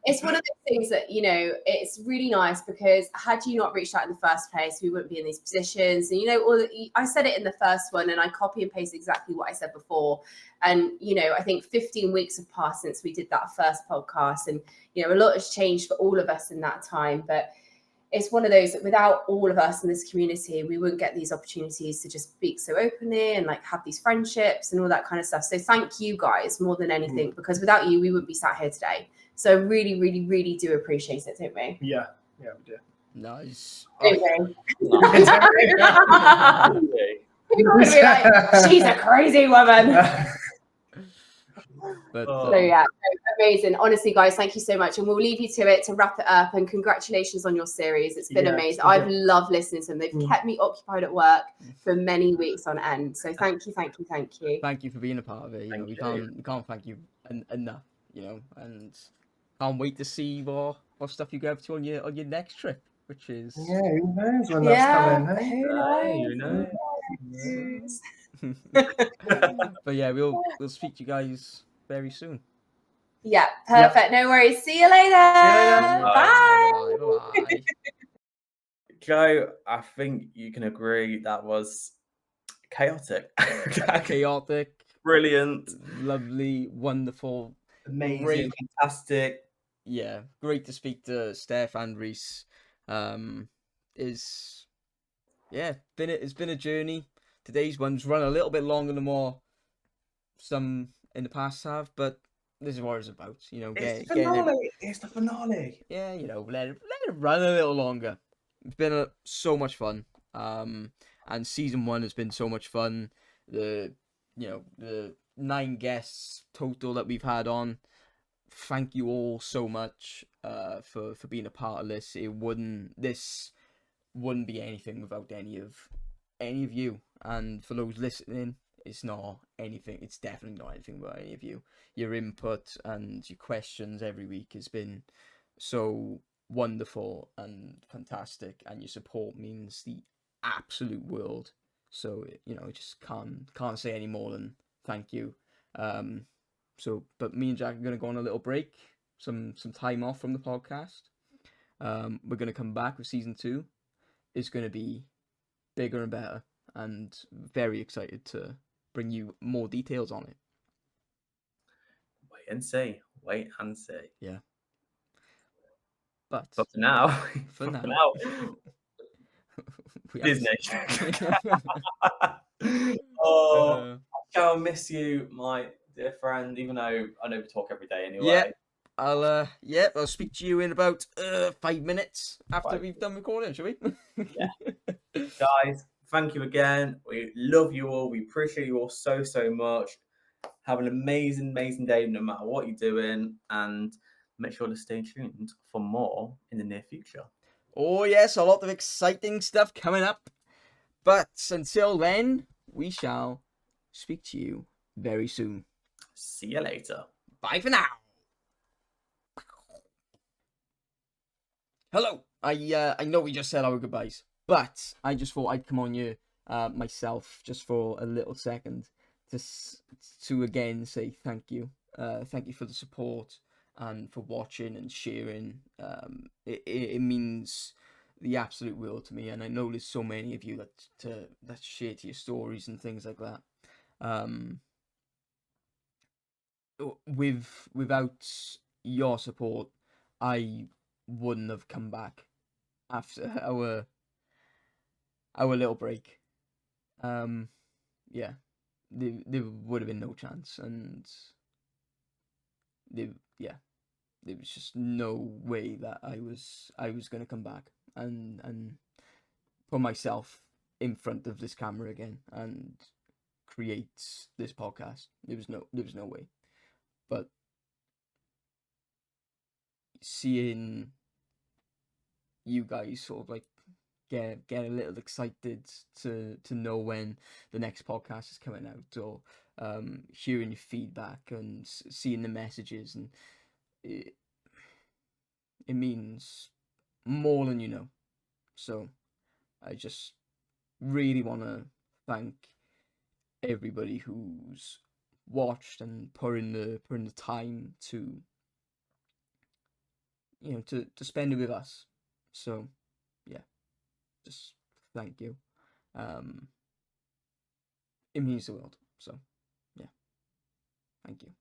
It's one of those things that, you know, it's really nice, because had you not reached out in the first place, we wouldn't be in these positions. And, you know, I said it in the first one, and I copy and paste exactly what I said before. And, you know, I think 15 weeks have passed since we did that first podcast. And, you know, a lot has changed for all of us in that time. But it's one of those that without all of us in this community, we wouldn't get these opportunities to just speak so openly and like have these friendships and all that kind of stuff. So thank you guys more than anything, because without you, we wouldn't be sat here today. So really, really, really do appreciate it, don't we? Yeah, we do. Nice. Anyway. No. People are going to be like, she's a crazy woman. But So yeah, amazing. Honestly, guys, thank you so much. And we'll leave you to it to wrap it up. And congratulations on your series. It's been amazing. I've loved listening to them. They've kept me occupied at work for many weeks on end. So thank you, thank you, thank you. Thank you for being a part of it. You know, we can't thank you enough. You know, and can't wait to see what stuff you go up to on your next trip, which is Yeah, who knows when that's coming? Hey? Who knows? But yeah, we'll speak to you guys very soon. Yeah, perfect. No worries. See you later. Bye. Bye. Joe, I think you can agree that was chaotic. Chaotic, Brilliant. lovely, wonderful, Amazing. great. Fantastic. Yeah, great to speak to Steph and Rhys. It's been a journey. Today's one's run a little bit longer than more some in the past have, but this is what it's about. You know, It's the finale. It's the finale. Yeah, you know, let it run a little longer. It's been so much fun. And season 1 has been so much fun. The 9 guests total that we've had on. Thank you all so much for being a part of this. This wouldn't be anything without any of you. And for those listening, it's definitely not anything without any of you. Your input and your questions every week has been so wonderful and fantastic, and your support means the absolute world. So just can't say any more than thank you. But me and Jack are gonna go on a little break, some time off from the podcast. We're gonna come back with season 2. It's gonna be bigger and better, and very excited to bring you more details on it. Wait and see. Wait and see. Yeah. But But for now, for now, we have Disney. to- Oh, I'll miss you, my dear friend. Even though I know we talk every day anyway. Yeah. I'll speak to you in about 5 minutes after we've done recording, shall we? Guys, thank you again. We love you all. We appreciate you all so much. Have an amazing day no matter what you're doing, and make sure to stay tuned for more in the near future. Oh yes, a lot of exciting stuff coming up. But until then, we shall speak to you very soon. See you later. Bye for now. Hello. I know we just said our goodbyes, but I just thought I'd come on you myself just for a little second to again say thank you. Thank you for the support and for watching and sharing. It means the absolute world to me, and I know there's so many of you that share to your stories and things like that. Without your support, I wouldn't have come back after our little break. Yeah, there would have been no chance, and there was just no way that I was gonna come back and put myself in front of this camera again and create this podcast. There was no way. But seeing you guys sort of like get a little excited to know when the next podcast is coming out, or hearing your feedback and seeing the messages, and it means more than you know. So I just really want to thank everybody who's watched and put in the time to to spend it with us. So yeah, just thank you. It means the world. So yeah, thank you.